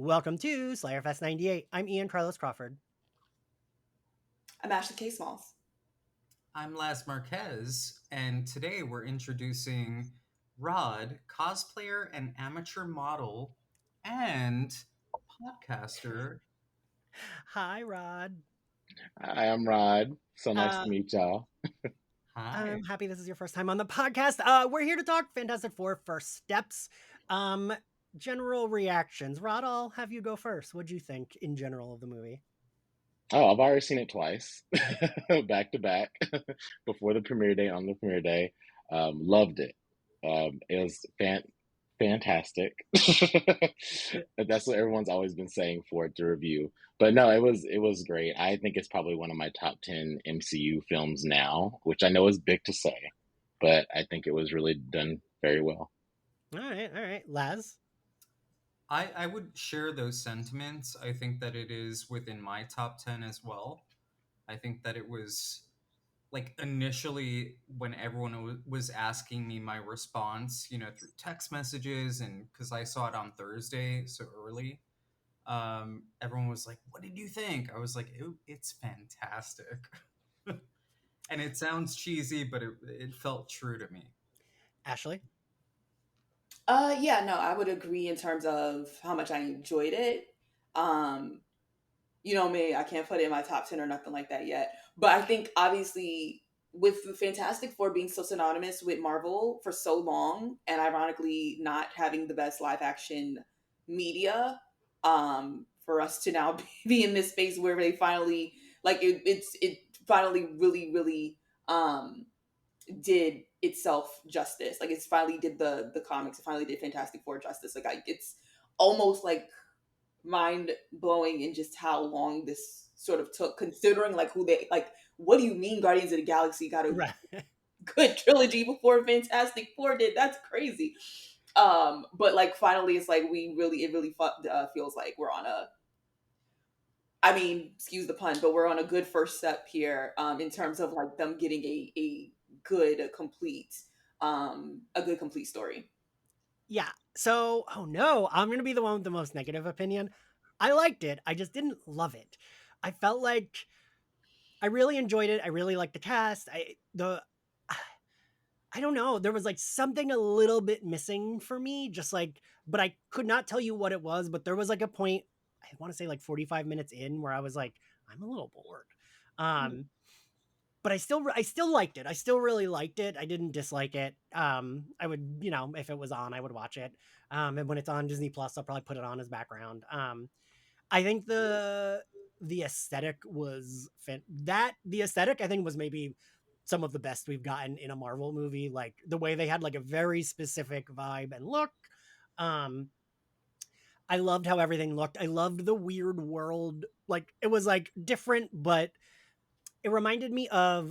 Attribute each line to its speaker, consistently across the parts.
Speaker 1: Welcome to Slayerfest 98. I'm Ian Carlos Crawford.
Speaker 2: I'm Ashley K. Smalls.
Speaker 3: I'm Laz Marquez, and today we're introducing Rod, cosplayer and amateur model and podcaster.
Speaker 1: Hi, Rod.
Speaker 4: Hi, I'm Rod. So nice to
Speaker 1: Uh,
Speaker 4: meet y'all.
Speaker 3: Hi.
Speaker 1: I'm happy this is your first time on the podcast. We're here to talk Fantastic Four First Steps. Um, General reactions. Rod, I'll have you go first. What'd you think in general of the movie?
Speaker 4: Oh, I've already seen it twice, back to back, before the premiere day, on the premiere day. Loved it. It was fantastic. That's what everyone's always been saying for it to review. But no, it was great. I think it's probably one of my top 10 MCU films now, which I know is big to say, but I think it was really done very well.
Speaker 1: All right. Laz?
Speaker 3: I would share those sentiments. I think that it is within my top 10 as well. I think that it was like initially when everyone was asking me my response, through text messages, and because I saw it on Thursday so early, everyone was like, "What did you think?" I was like, "It's fantastic," and it sounds cheesy, but it felt true to me.
Speaker 1: Ashley?
Speaker 2: Yeah, no, I would agree in terms of how much I enjoyed it. Um, you know me, I can't put it in my top 10 or nothing like that yet. But I think obviously with the Fantastic Four being so synonymous with Marvel for so long and ironically not having the best live action media, for us to now be in this space where they finally it finally really um did itself justice. Like it's finally did the comics. It finally did Fantastic Four justice. It's almost like mind blowing in just how long this sort of took, considering like who they like. What do you mean Guardians of the Galaxy got a
Speaker 1: Right.
Speaker 2: good trilogy before Fantastic Four did? That's crazy. But like finally, it's like it really feels like we're on a. I mean, excuse the pun, but we're on a good first step here in terms of like them getting a good a good complete story.
Speaker 1: Yeah. So, oh no, I'm going to be the one with the most negative opinion. I liked it. I just didn't love it. I felt like I really enjoyed it. I really liked the cast. I don't know. There was like something a little bit missing for me, just like, but I could not tell you what it was. But there was like a point, I want to say like 45 minutes in, where I was like, I'm a little bored.
Speaker 2: Mhm.
Speaker 1: Um, but I still liked it. I still really liked it. I didn't dislike it. I would, if it was on, I would watch it. And when it's on Disney Plus, I'll probably put it on as background. I think the aesthetic was the aesthetic I think was maybe some of the best we've gotten in a Marvel movie. Like the way they had like a very specific vibe and look. Um, I loved how everything looked. I loved the weird world. Like it was like different, but it reminded me of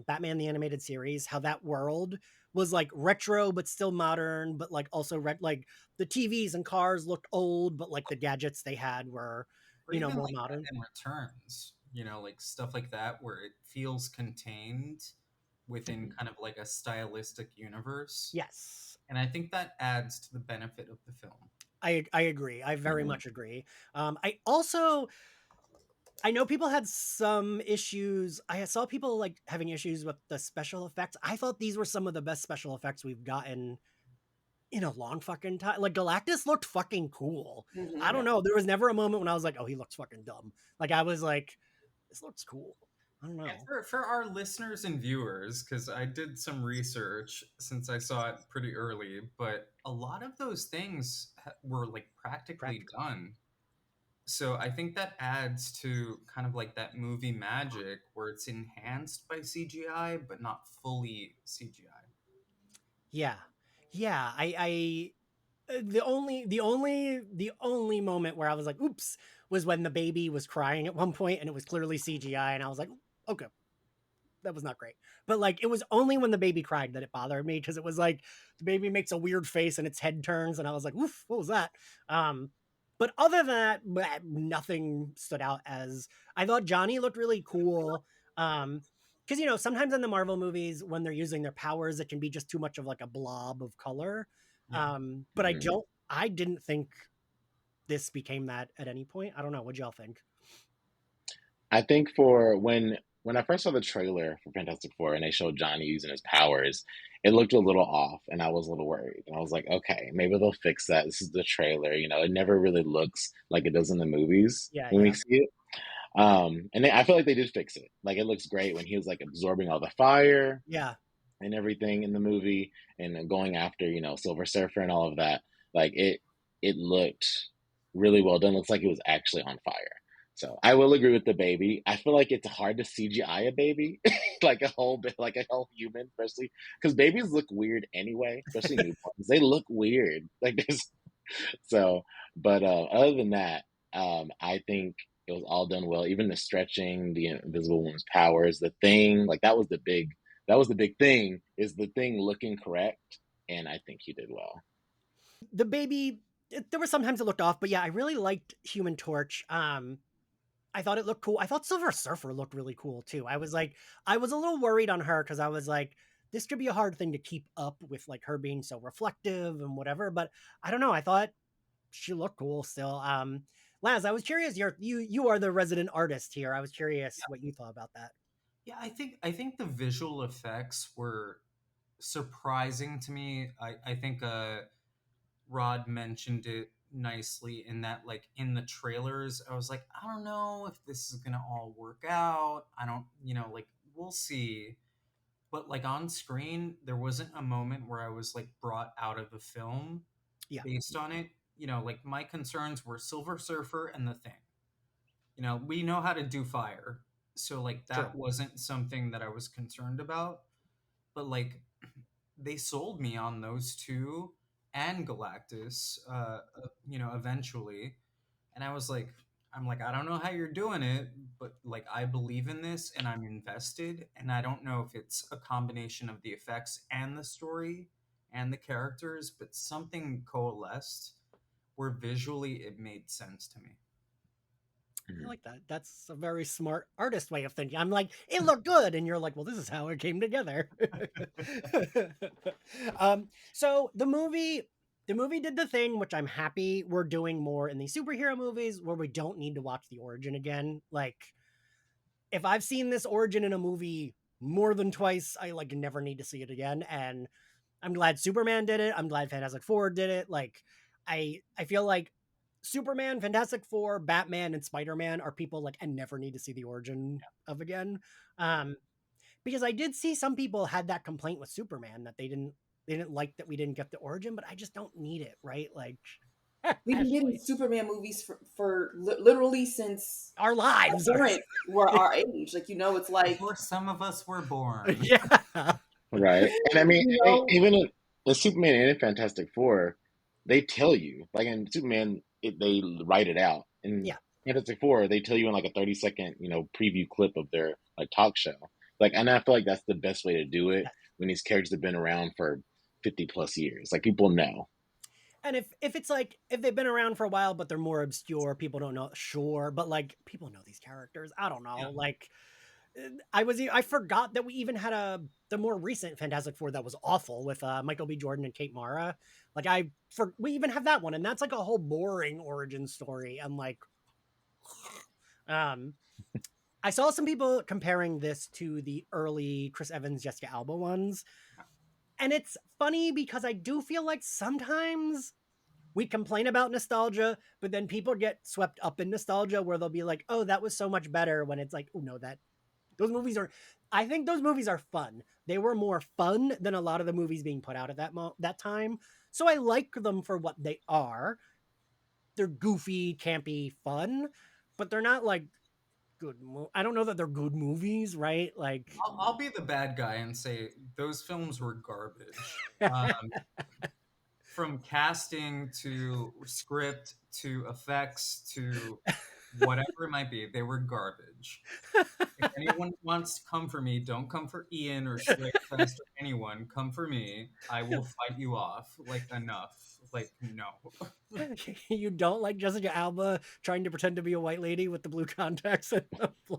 Speaker 1: Batman the Animated Series, how that world was like retro but still modern, but like also like the TVs and cars looked old, but like the gadgets they had were,
Speaker 3: Or even
Speaker 1: more
Speaker 3: like
Speaker 1: modern.
Speaker 3: Batman Returns, like stuff like that, where it feels contained within
Speaker 1: Mhm.
Speaker 3: kind of like a stylistic universe.
Speaker 1: Yes.
Speaker 3: And I think that adds to the benefit of the film.
Speaker 1: I agree. I very
Speaker 4: Mhm.
Speaker 1: much agree. I know people had some issues. I saw people like having issues with the special effects. I thought these were some of the best special effects we've gotten in a long fucking time. Like Galactus looked fucking cool. I
Speaker 2: Mhm.
Speaker 1: don't
Speaker 3: Yeah.
Speaker 1: know. There was never a moment when I was like, oh, he looks fucking dumb. Like I was like, this looks cool. I don't
Speaker 3: And
Speaker 1: know.
Speaker 3: for our listeners and viewers, because I did some research since I saw it pretty early, but a lot of those things were like practically
Speaker 1: Practical.
Speaker 3: done. So I think that adds to kind of like that movie magic where it's enhanced by CGI, but not fully CGI.
Speaker 1: Yeah. Yeah. The only moment where I was like, oops, was when the baby was crying at one point and it was clearly CGI. And I was like, okay, that was not great. But like it was only when the baby cried that it bothered me because it was like the baby makes a weird face and its head turns and I was like, oof, what was that? But other than that, nothing stood out as I thought Johnny looked really cool. Because sometimes in the Marvel movies when they're using their powers, it can be just too much of like a blob of color.
Speaker 3: Yeah.
Speaker 1: But
Speaker 4: Mhm.
Speaker 1: I didn't think this became that at any point. I don't know. What'd y'all think?
Speaker 4: I think for when I first saw the trailer for Fantastic Four and they showed Johnny using his powers, it looked a little off, and I was a little worried. And I was like, okay, maybe they'll fix that. This is the trailer, it never really looks like it does in the movies
Speaker 1: Yeah,
Speaker 4: when we
Speaker 1: yeah,
Speaker 4: see it. I feel like they did fix it. Like it looks great when he was like absorbing all the fire
Speaker 1: yeah.
Speaker 4: and everything in the movie, and then going after Silver Surfer and all of that. Like it looked really well done. Looks like it was actually on fire. So I will agree with the baby. I feel like it's hard to CGI a baby, like a whole bit, like a whole human, especially because babies look weird anyway, especially newborns. They look weird. Like there's so, but other than that, I think it was all done well. Even the stretching, the Invisible Woman's powers, the thing, like that was the big thing, is the thing looking correct, and I think he did well.
Speaker 1: The baby, there were sometimes it looked off, but yeah, I really liked Human Torch. I thought it looked cool. I thought Silver Surfer looked really cool too. I was a little worried on her because I was like, this could be a hard thing to keep up with, like her being so reflective and whatever. But I don't know. I thought she looked cool still. Laz, I was curious. You are the resident artist here. I was curious what you thought about that.
Speaker 3: Yeah, I think the visual effects were surprising to me. I think Rod mentioned it nicely in that, like, in the trailers, I was like, I don't know if this is gonna all work out. I don't, like, we'll see. But like on screen, there wasn't a moment where I was like brought out of the film
Speaker 1: Yeah,
Speaker 3: based on it. Like my concerns were Silver Surfer and the Thing. We know how to do fire. So like
Speaker 1: true.
Speaker 3: that wasn't something that I was concerned about. But like they sold me on those two and Galactus, eventually. And I'm like, I don't know how you're doing it, but like I believe in this and I'm invested. And I don't know if it's a combination of the effects and the story and the characters, but something coalesced where visually it made sense to me.
Speaker 1: I
Speaker 4: Mhm.
Speaker 1: like that. That's a very smart artist way of thinking. I'm like, it looked good, and you're like, well, this is how it came together. So the movie did the thing, which I'm happy we're doing more in these superhero movies where we don't need to watch the origin again. Like, if I've seen this origin in a movie more than twice, I like never need to see it again. And I'm glad Superman did it. I'm glad Fantastic Four did it. Like, I feel like Superman, Fantastic Four, Batman, and Spider Man are people like I never need to see the origin of again. Um, because I did see some people had that complaint with Superman that they didn't like that we didn't get the origin, but I just don't need it, right? Like
Speaker 2: We've been getting
Speaker 1: Ashley,
Speaker 2: Superman movies literally since
Speaker 1: our
Speaker 2: our
Speaker 1: lives are
Speaker 2: parents were our age. Like, it's like,
Speaker 3: Before some of us were born.
Speaker 1: yeah,
Speaker 4: Right. And I mean,
Speaker 2: you know,
Speaker 4: even in Superman and in Fantastic Four, they tell you, like in Superman, they write it out. In
Speaker 1: yeah.
Speaker 4: Fantastic Four, they tell you in like a 30-second, preview clip of their like talk show. Like, and I feel like that's the best way to do it when these characters have been around for 50 plus years. Like people know.
Speaker 1: And if it's like if they've been around for a while but they're more obscure, people don't know, sure, but like people know these characters. I don't know.
Speaker 3: Yeah.
Speaker 1: Like I forgot that we even had the more recent Fantastic Four that was awful with Michael B. Jordan and Kate Mara. Like we even have that one, and that's like a whole boring origin story. And like um I saw some people comparing this to the early Chris Evans, Jessica Alba ones. And it's funny because I do feel like sometimes we complain about nostalgia, but then people get swept up in nostalgia where they'll be like, "Oh, that was so much better." When it's like, "Oh no, that those movies are." I think those movies are fun. They were more fun than a lot of the movies being put out at that time. So I like them for what they are. They're goofy, campy, fun, but they're not like good. I don't know that they're good movies, right? Like,
Speaker 3: I'll be the bad guy and say those films were garbage. From casting to script to effects to whatever it might be, they were garbage. If anyone wants to come for me, don't come for Ian or Slayerfest or anyone. Come for me. I will fight you off. Like, enough. Like, no.
Speaker 1: you don't like Jessica Alba trying to pretend to be a white lady with the blue contacts and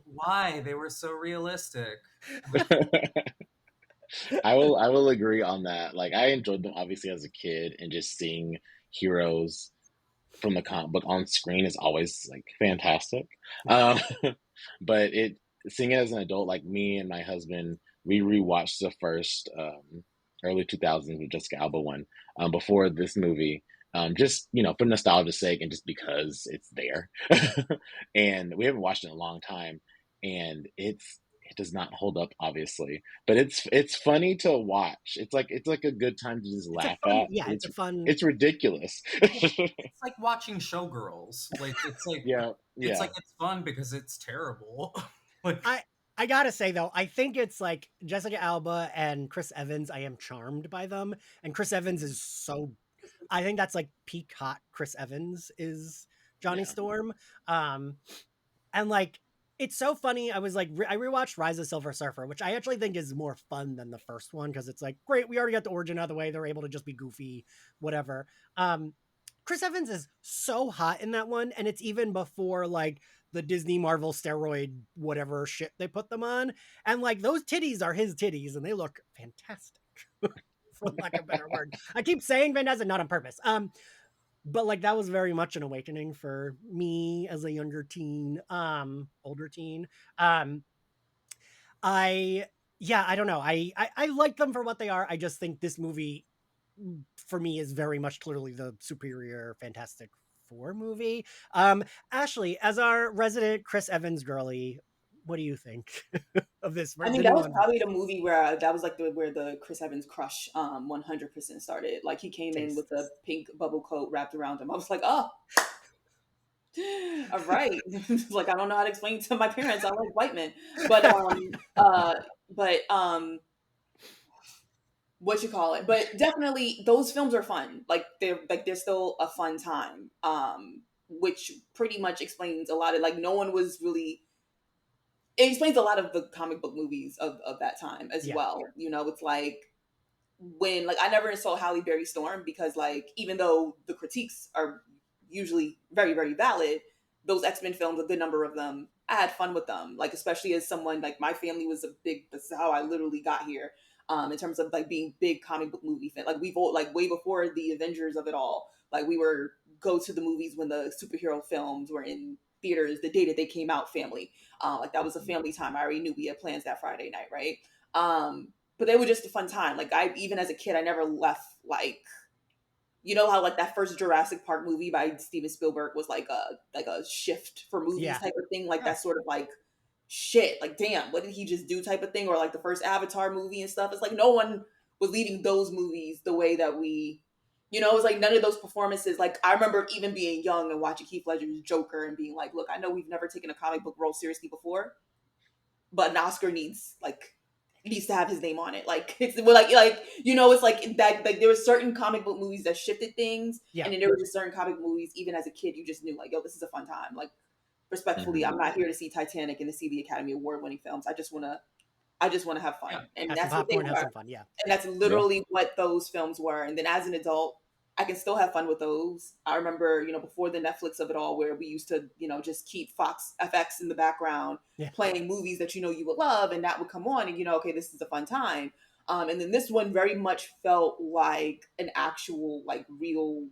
Speaker 3: Why? They were so realistic.
Speaker 4: I will agree on that. Like I enjoyed them obviously as a kid and just seeing heroes from the comic book on screen is always like fantastic. Um, but it seeing it as an adult, like me and my husband, we rewatched the first early 2000s with Jessica Alba one before this movie. Just for nostalgia's sake, and just because it's there, and we haven't watched it in a long time, and it does not hold up, obviously, but it's funny to watch. It's like a good time to just
Speaker 1: It's a
Speaker 4: laugh
Speaker 1: fun,
Speaker 4: at.
Speaker 1: yeah, it's
Speaker 4: It's
Speaker 1: a fun.
Speaker 4: it's ridiculous.
Speaker 3: It's like watching Showgirls. Like
Speaker 4: Yeah, yeah.
Speaker 3: it's fun because it's terrible. Like
Speaker 1: I I gotta say though, I think it's like Jessica Alba and Chris Evans. I am charmed by them, and Chris Evans is so. I think that's like peak hot. Chris Evans is Johnny
Speaker 4: Yeah.
Speaker 1: Storm. Um, And like it's so funny. I was like I rewatched Rise of Silver Surfer, which I actually think is more fun than the first one because it's like great, we already got the origin out of the way. They're able to just be goofy, whatever. Chris Evans is so hot in that one, and it's even before like the Disney Marvel steroid whatever shit they put them on. And like those titties are his titties, and they look fantastic. For lack of a better word. I keep saying fantastic, not on purpose. But like that was very much an awakening for me as a younger teen, older teen. um I yeah, I don't know, I like them for what they are. I just think this movie for me is very much clearly the superior Fantastic Four movie. Ashley, as our resident Chris Evans girly, what do you think of this
Speaker 2: I
Speaker 1: the
Speaker 2: think that
Speaker 1: new
Speaker 2: was
Speaker 1: one?
Speaker 2: probably the movie where that was like where the Chris Evans crush 100% started. Like he came in with the
Speaker 1: Tastes.
Speaker 2: pink bubble coat wrapped around him. I was like, oh, all right. Like I don't know how to explain to my parents I like white men, but but what you call it? But definitely those films are fun. Like they're still a fun time. Which pretty much explains a lot of like no one was really it explains a lot of the comic book movies of that time as
Speaker 1: Yeah.
Speaker 2: well. You know, it's like when like I never saw Halle Berry Storm because like even though the critiques are usually very very valid, those X-Men films, a good number of them, I had fun with them. Like especially as someone like my family was a big. This is how I literally got here. In terms of like being big comic book movie fan, like we've all like way before the Avengers of it all. Like we were go to the movies when the superhero films were in theaters the day that they came out. Family, like that was a family time. I already knew we had plans that Friday night, right? But they were just a fun time. Like I even as a kid, I never left like you know how like that first Jurassic Park movie by Steven Spielberg was like a shift for movies
Speaker 1: Yeah.
Speaker 2: type of thing. Like
Speaker 1: Yeah.
Speaker 2: that sort of like shit. Like damn, what did he just do type of thing? Or like the first Avatar movie and stuff. It's like no one was leaving those movies the way that we. You know, it was like none of those performances. Like I remember even being young and watching Heath Ledger's Joker and being like, "Look, I know we've never taken a comic book role seriously before, but an Oscar needs to have his name on it. Like it's like you know, it's like that. Like there were certain comic book movies that shifted things,
Speaker 1: Yeah.
Speaker 2: and then there were just certain comic movies. Even as a kid, you just knew like, yo, this is a fun time. Like respectfully,
Speaker 4: Hmm.
Speaker 2: I'm not here to see Titanic and to see the Academy Award winning films. I just wanna have
Speaker 3: yeah,
Speaker 2: fun, and
Speaker 1: Have some
Speaker 2: that's what they
Speaker 1: popcorn, have
Speaker 2: were.
Speaker 1: some fun. Yeah.
Speaker 2: And that's
Speaker 4: Yeah.
Speaker 2: literally what those films were. And then as an adult, I can still have fun with those. I remember, you know, before the Netflix of it all, where we used to, you know, just keep Fox FX in the background
Speaker 1: Yeah.
Speaker 2: playing movies that you know you would love, and that would come on, and you know, okay, this is a fun time. And then this one very much felt like an actual, like, real.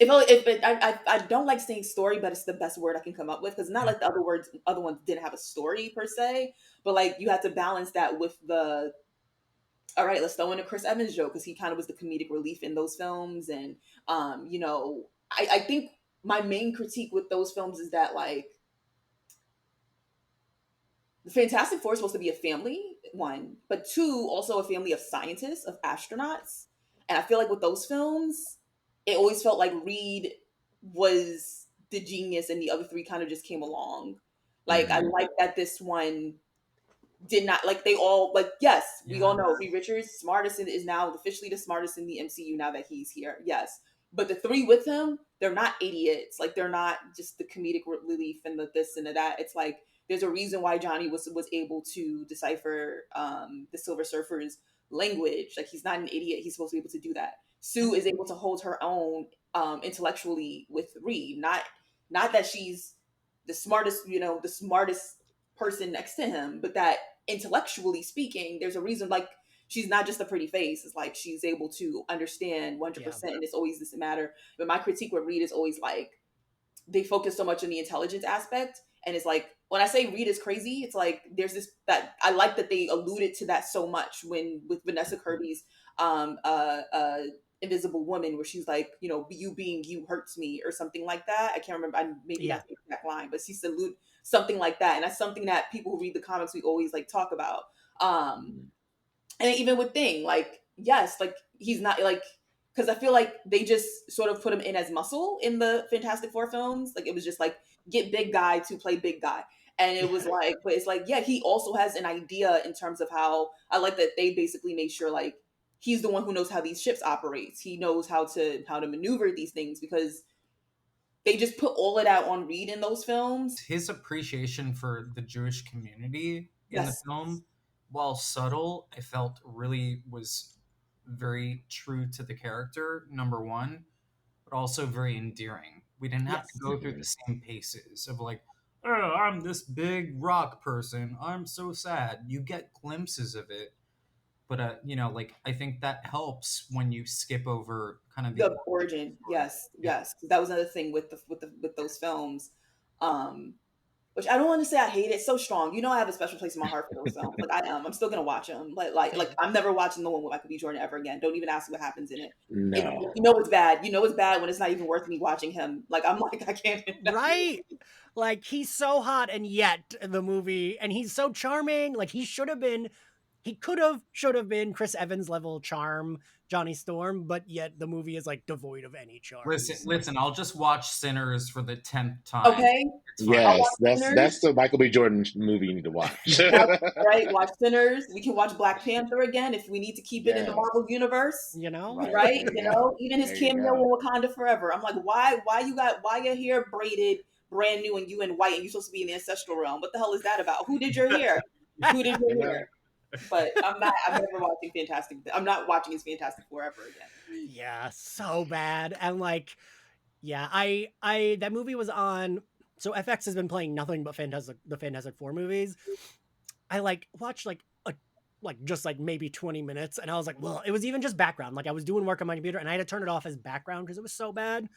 Speaker 2: I don't like saying story, but it's the best word I can come up with because not like the other ones didn't have a story per se, but like you had to balance that with the all right, let's throw in a Chris Evans joke because he kind of was the comedic relief in those films. And, you know, I think my main critique with those films is that, like, the Fantastic Four is supposed to be a family, one, but two, also a family of scientists, of astronauts. And I feel like with those films, it always felt like Reed was the genius and the other three kind of just came along. Like, I
Speaker 4: Hmm.
Speaker 2: like that this one did not like they all like yes we all
Speaker 3: yeah,
Speaker 2: know Reed Richards smartest is now officially the smartest in the MCU now that he's here, yes, but the three with him, they're not idiots. Like they're not just the comedic relief and the this and the that. It's like there's a reason why Johnny was able to decipher the Silver Surfer's language. Like he's not an idiot, he's supposed to be able to do that. Sue is able to hold her own intellectually with Reed, not that she's the smartest, you know, the smartest person next to him, but that intellectually speaking, there's a reason. Like she's not just a pretty face. It's like she's able to understand
Speaker 1: Yeah.
Speaker 2: 100%, and it's always this matter. But my critique with Reed is always like they focus so much on the intelligence aspect, and it's like when I say Reed is crazy, it's like there's this that I like that they alluded to that so much when with Vanessa Kirby's um uh uh Invisible Woman, where she's like, you know, you being you hurts me or something like that. I can't remember. Maybe
Speaker 1: Yeah.
Speaker 2: not the exact line, but she said something like that, and that's something that people who read the comics we always like talk about. Um, and even with Thing, like yes, like he's not like because I feel like they just sort of put him in as muscle in the Fantastic Four films. Like it was just like get big guy to play big guy. And it was like, but it's like, yeah, he also has an idea in terms of how I like that they basically made sure like he's the one who knows how these ships operates. He knows how to maneuver these things because they just put all of that on Reed in those films.
Speaker 3: His appreciation for the Jewish community in the
Speaker 2: Yes,
Speaker 3: film, while subtle, I felt really was very true to the character, number one, but also very endearing. We didn't have to
Speaker 1: Yes.
Speaker 3: go through the same paces of like, oh, I'm this big rock person. I'm so sad. You get glimpses of it, but like I think that helps when you skip over kind of the
Speaker 2: the origin.
Speaker 3: story.
Speaker 2: Yes,
Speaker 3: Yeah.
Speaker 2: yes. That was another thing with with those films. Um, which I don't want to say I hate it so strong. You know, I have a special place in my heart for those films. Like I am. I'm still gonna watch them. Like
Speaker 1: Same.
Speaker 2: I'm never watching the one with Michael B. Jordan ever again. Don't even ask me what happens in it.
Speaker 4: No.
Speaker 2: You know it's bad. You know it's bad when it's not even worth me watching him. Like I'm like I can't.
Speaker 1: Right? Like he's so hot, and yet the movie, and he's so charming. Like he should have been Chris Evans level charm, Johnny Storm, but yet the movie is like devoid of any
Speaker 3: Listen,
Speaker 1: charms.
Speaker 3: listen. I'll just watch Sinners for the 10th time.
Speaker 2: Okay,
Speaker 3: It's fine.
Speaker 2: I'll
Speaker 4: Yes,
Speaker 2: watch Sinners.
Speaker 4: that's the Michael B. Jordan movie you need to watch.
Speaker 2: Watch, right, watch Sinners. We can watch Black Panther again if we need to keep it in the
Speaker 4: Yes.
Speaker 2: Marvel universe.
Speaker 1: You know?
Speaker 4: Right.
Speaker 2: Right?
Speaker 4: There you
Speaker 2: You
Speaker 4: go.
Speaker 2: know, even his
Speaker 4: There you
Speaker 2: cameo in
Speaker 4: go.
Speaker 2: Wakanda Forever. I'm like, why your hair braided brand new and you in white and you're supposed to be in the ancestral realm? What the hell is that about? Who did your hair? Who did
Speaker 4: You
Speaker 2: your
Speaker 4: know?
Speaker 2: hair? But I'm never watching Fantastic. I'm not watching his Fantastic Four ever again.
Speaker 1: Yeah, so bad. And like, yeah, that movie was on. So FX has been playing nothing but the Fantastic Four movies. I like watched like just like maybe 20 minutes, and I was like, well, it was even just background. Like I was doing work on my computer, and I had to turn it off as background because it was so bad.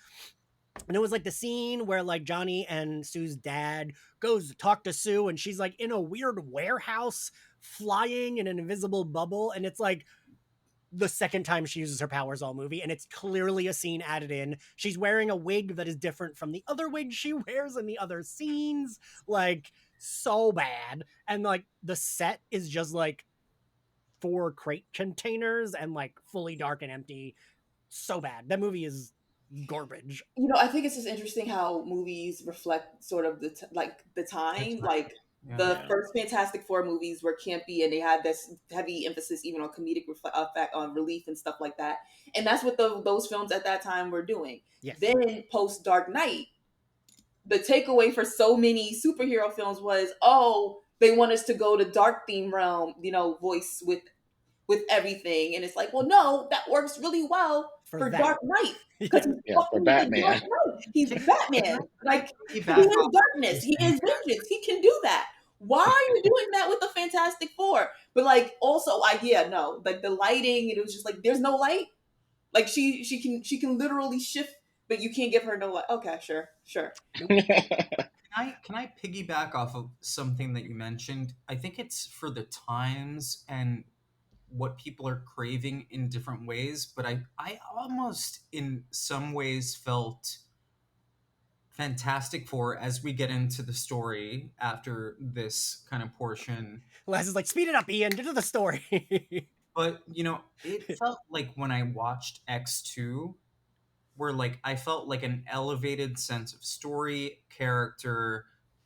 Speaker 1: And it was like the scene where like Johnny and Sue's dad goes to talk to Sue, and she's like in a weird warehouse flying in an invisible bubble, and it's like the second time she uses her powers all movie, and it's clearly a scene added in. She's wearing a wig that is different from the other wig she wears in the other scenes, like so bad. And like the set is just like 4 crate containers and like fully dark and empty. So bad. That movie is garbage.
Speaker 2: You know, I think it's just interesting how movies reflect sort of the time. Like
Speaker 3: Yeah.
Speaker 2: the
Speaker 1: Yeah.
Speaker 2: first Fantastic Four movies were campy and they had this heavy emphasis even on comedic effect on relief and stuff like that. And that's what those films at that time were doing.
Speaker 1: Yes.
Speaker 2: Then post Dark Knight, the takeaway for so many superhero films was, oh, they want us to go to dark theme realm, you know, voice with everything. And it's like, well, no, that works really well for
Speaker 1: that.
Speaker 2: Dark Knight because he's
Speaker 4: Yeah, for
Speaker 2: fucking
Speaker 4: Batman.
Speaker 2: the Dark Knight. He's Batman. Like he
Speaker 3: Back
Speaker 2: is
Speaker 3: off.
Speaker 2: darkness. He is vengeance. He can do that. Why are you doing that with the Fantastic Four? But like also, no, like the lighting, and it was just like there's no light. Like she can literally shift, but you can't give her no light. Okay, sure.
Speaker 3: Can I piggyback off of something that you mentioned? I think it's for the times and what people are craving in different ways, but I almost in some ways felt Fantastic Four as we get into the story after this kind of portion.
Speaker 1: Les is like, speed it up, Ian, get to the story.
Speaker 3: But it felt like when I watched X2, where like I felt like an elevated sense of story, character,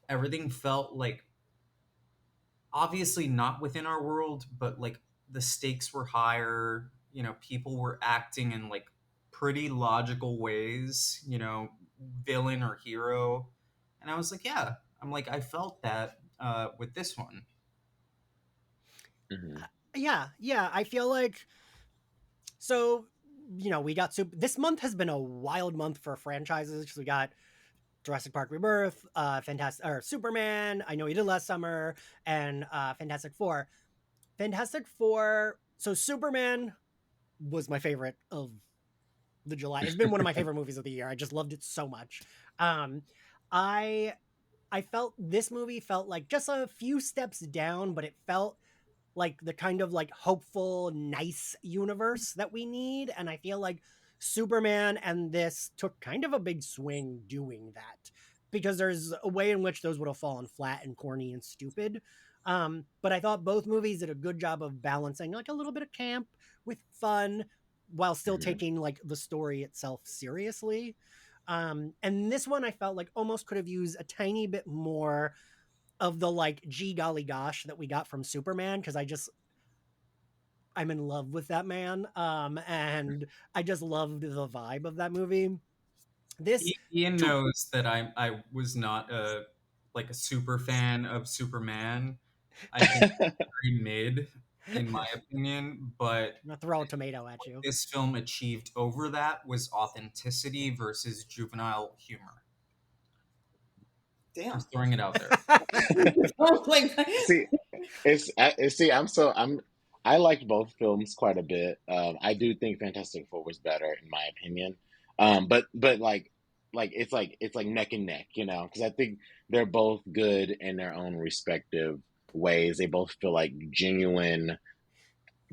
Speaker 3: everything felt like obviously not within our world, but like the stakes were higher, people were acting in like pretty logical ways, villain or hero. And I was like, yeah, I felt that with this one.
Speaker 4: Mhm.
Speaker 1: Yeah, I feel like so we got this month has been a wild month for franchises because we got Jurassic Park Rebirth, Superman, I Know You Did Last Summer, and Fantastic Four. Fantastic Four So Superman was my favorite of the July. It's been one of my favorite movies of the year. I just loved it so much. Um, I I felt this movie felt like just a few steps down, but it felt like the kind of like hopeful, nice universe that we need. And I feel like Superman and this took kind of a big swing doing that because there's a way in which those would have fallen flat and corny and stupid. But I thought both movies did a good job of balancing like a little bit of camp with fun while still
Speaker 4: Mhm.
Speaker 1: taking like the story itself seriously. And this one I felt like almost could have used a tiny bit more of the like gee golly gosh that we got from Superman because I'm in love with that man. And I just loved the vibe of that movie. This
Speaker 3: Ian
Speaker 1: two
Speaker 3: knows that I was not a super fan of Superman. I think very mid in my opinion, but
Speaker 1: I'm gonna throw a tomato at you.
Speaker 3: this film achieved over that was authenticity versus juvenile humor.
Speaker 2: Damn.
Speaker 3: Just throwing it out there.
Speaker 2: Like,
Speaker 4: See, see, I liked both films quite a bit. I do think Fantastic Four was better in my opinion. But like it's like neck and neck, because I think they're both good in their own respective ways. They both feel like genuine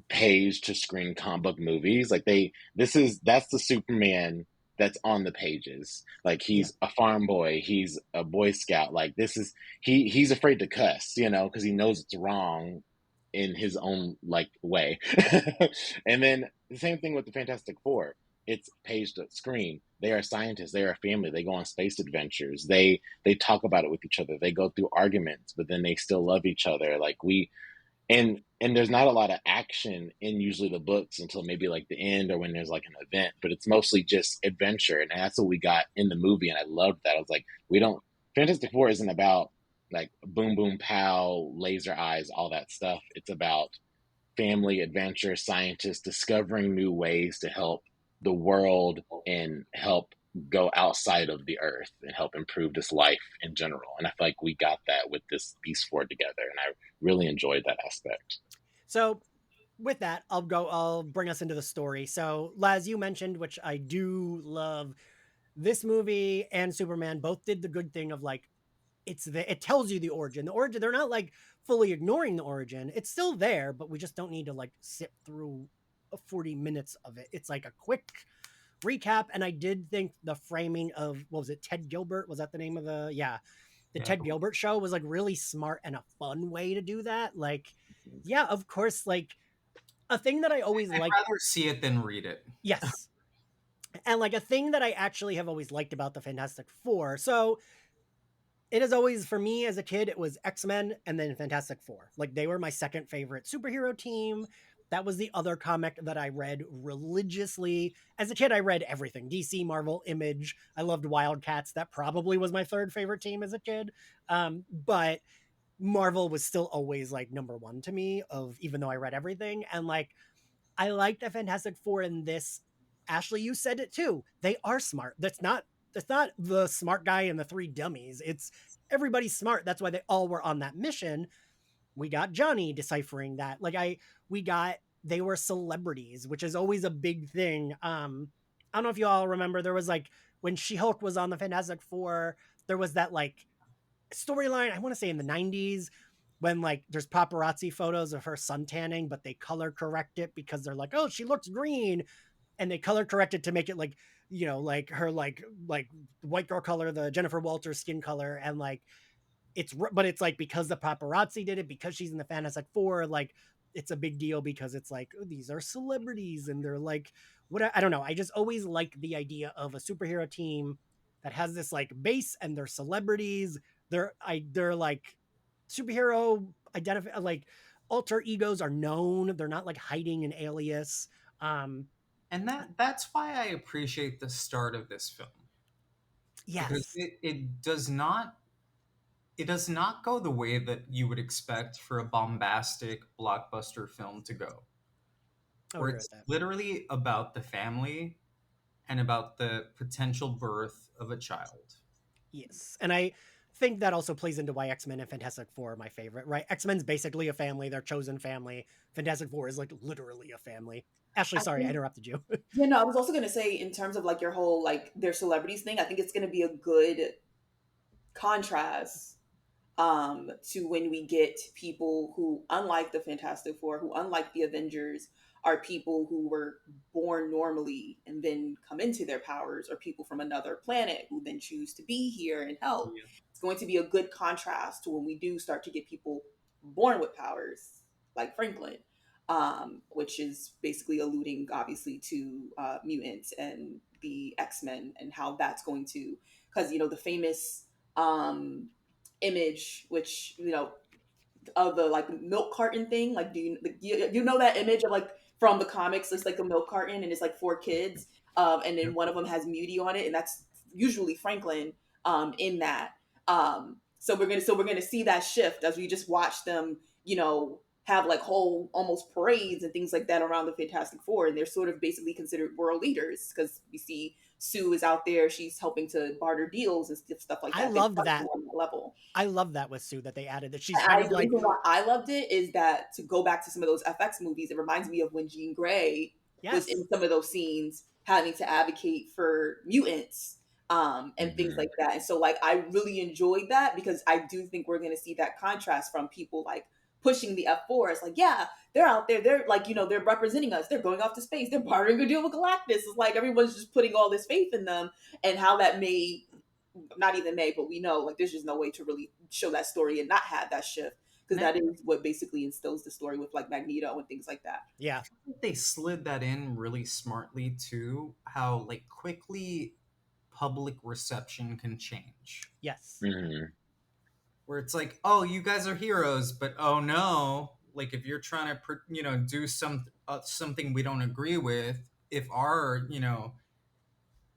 Speaker 4: page to screen comic book movies. Like that's the Superman that's on the pages. Like
Speaker 1: Yeah.
Speaker 4: he's a farm boy, he's a Boy Scout. Like this is he's afraid to cuss, because he knows it's wrong in his own like way. And then the same thing with the Fantastic Four. It's page to screen. They are scientists. They are a family. They go on space adventures. They talk about it with each other. They go through arguments, but then they still love each other. Like and there's not a lot of action in usually the books until maybe like the end or when there's like an event, but it's mostly just adventure, and that's what we got in the movie, and I loved that. I was like, we don't Fantastic Four isn't about like boom boom pow laser eyes, all that stuff. It's about family adventure, scientists discovering new ways to help the world and help go outside of the earth and help improve this life in general. And I feel like we got that with these four together, and I really enjoyed that aspect.
Speaker 1: So with that, I'll bring us into the story. So Laz, you mentioned, which I do love, this movie and Superman both did the good thing of like it tells you the origin. The origin, they're not like fully ignoring the origin. It's still there, but we just don't need to like sit through 40 minutes of it. It's like a quick recap. And I did think the framing of what was it, Ted Gilbert? Was that the name of the
Speaker 3: Yeah.
Speaker 1: Ted Gilbert show was like really smart and a fun way to do that. Like, yeah, of course, like a thing that I always
Speaker 3: I'd
Speaker 1: liked.
Speaker 3: rather see it than read it.
Speaker 1: Yes. And like a thing that I actually have always liked about the Fantastic Four. So it is always for me as a kid, it was X-Men and then Fantastic Four. Like they were my second favorite superhero team. That was the other comic that I read religiously. As a kid, I read everything. DC, Marvel, Image. I loved Wildcats. That probably was my third favorite team as a kid. But Marvel was still always like number one to me, of even though I read everything. And like I like the Fantastic Four in this. Ashley, you said it too. They are smart. That's not the smart guy and the three dummies. It's everybody's smart. That's why they all were on that mission. We got Johnny deciphering that. We got they were celebrities, which is always a big thing. I don't know if you all remember there was like when She-Hulk was on the Fantastic Four, there was that like storyline, I want to say in the 90s, when like there's paparazzi photos of her sun tanning, but they color correct it because they're like, oh, she looks green, and they color correct it to make it like, like her like white girl color, the Jennifer Walters skin color, and like but it's like because the paparazzi did it, because she's in the Fantastic Four, like it's a big deal because it's like, oh, these are celebrities and they're like, what, I don't know. I just always like the idea of a superhero team that has this like base and they're celebrities. They're like superhero identify, like alter egos are known. They're not like hiding an alias. Um,
Speaker 3: And that's why I appreciate the start of this film. Because
Speaker 1: yes.
Speaker 3: it does not go the way that you would expect for a bombastic blockbuster film to go.
Speaker 1: I would
Speaker 3: Where
Speaker 1: agree
Speaker 3: it's
Speaker 1: with that.
Speaker 3: literally about the family and about the potential birth of a child.
Speaker 1: Yes. And I think that also plays into why X-Men and Fantastic Four are my favorite, right? X-Men's basically a family, their chosen family. Fantastic Four is like literally a family. Ashley,
Speaker 2: I
Speaker 1: sorry, I
Speaker 2: think,
Speaker 1: interrupted you.
Speaker 2: you know, I was also going to say, in terms of like your whole like their celebrities thing, I think it's going to be a good contrast to when we get people who, unlike the Fantastic Four, who, unlike the Avengers, are people who were born normally and then come into their powers, or people from another planet who then choose to be here and help.
Speaker 3: Yeah.
Speaker 2: It's going to be a good contrast to when we do start to get people born with powers, like Franklin, which is basically alluding, obviously, to mutants and the X-Men, and how that's going to, because, you know, the famous um, image, which, you know, of the like milk carton thing. Like, you know that image of like from the comics? It's like a milk carton, and it's like four kids, and then
Speaker 3: Yep.
Speaker 2: one of them has Muty on it, and that's usually Franklin in that. So we're gonna see that shift as we just watch them, you know, have like whole almost parades and things like that around the Fantastic Four, and they're sort of basically considered world leaders because we see Sue is out there, she's helping to barter deals and stuff like
Speaker 1: I
Speaker 2: that. They
Speaker 1: loved
Speaker 2: start
Speaker 1: that.
Speaker 2: on that level.
Speaker 1: I love that with Sue that they added that she's kind
Speaker 2: I
Speaker 1: of
Speaker 2: The
Speaker 1: like
Speaker 2: reason why I loved it is that, to go back to some of those FX movies, it reminds me of when Jean Grey was
Speaker 1: yes.
Speaker 2: in some of those scenes having to advocate for mutants, and things
Speaker 4: Hmm.
Speaker 2: like that. And so like I really enjoyed that, because I do think we're gonna see that contrast from people like pushing the F4. It's like, yeah, they're out there, they're like, you know, they're representing us, they're going off to space, they're bartering a deal with Galactus. It's like everyone's just putting all this faith in them, and how that may, not even may, but we know like there's just no way to really show that story and not have that shift, because
Speaker 3: And
Speaker 2: that is what basically instills the story with like Magneto and things like that.
Speaker 1: Yeah.
Speaker 3: think they slid that in really smartly too, how like quickly public reception can change.
Speaker 1: Yes.
Speaker 4: Hmm.
Speaker 3: Where it's like, oh, you guys are heroes, but oh no, like if you're trying to do something we don't agree with, if our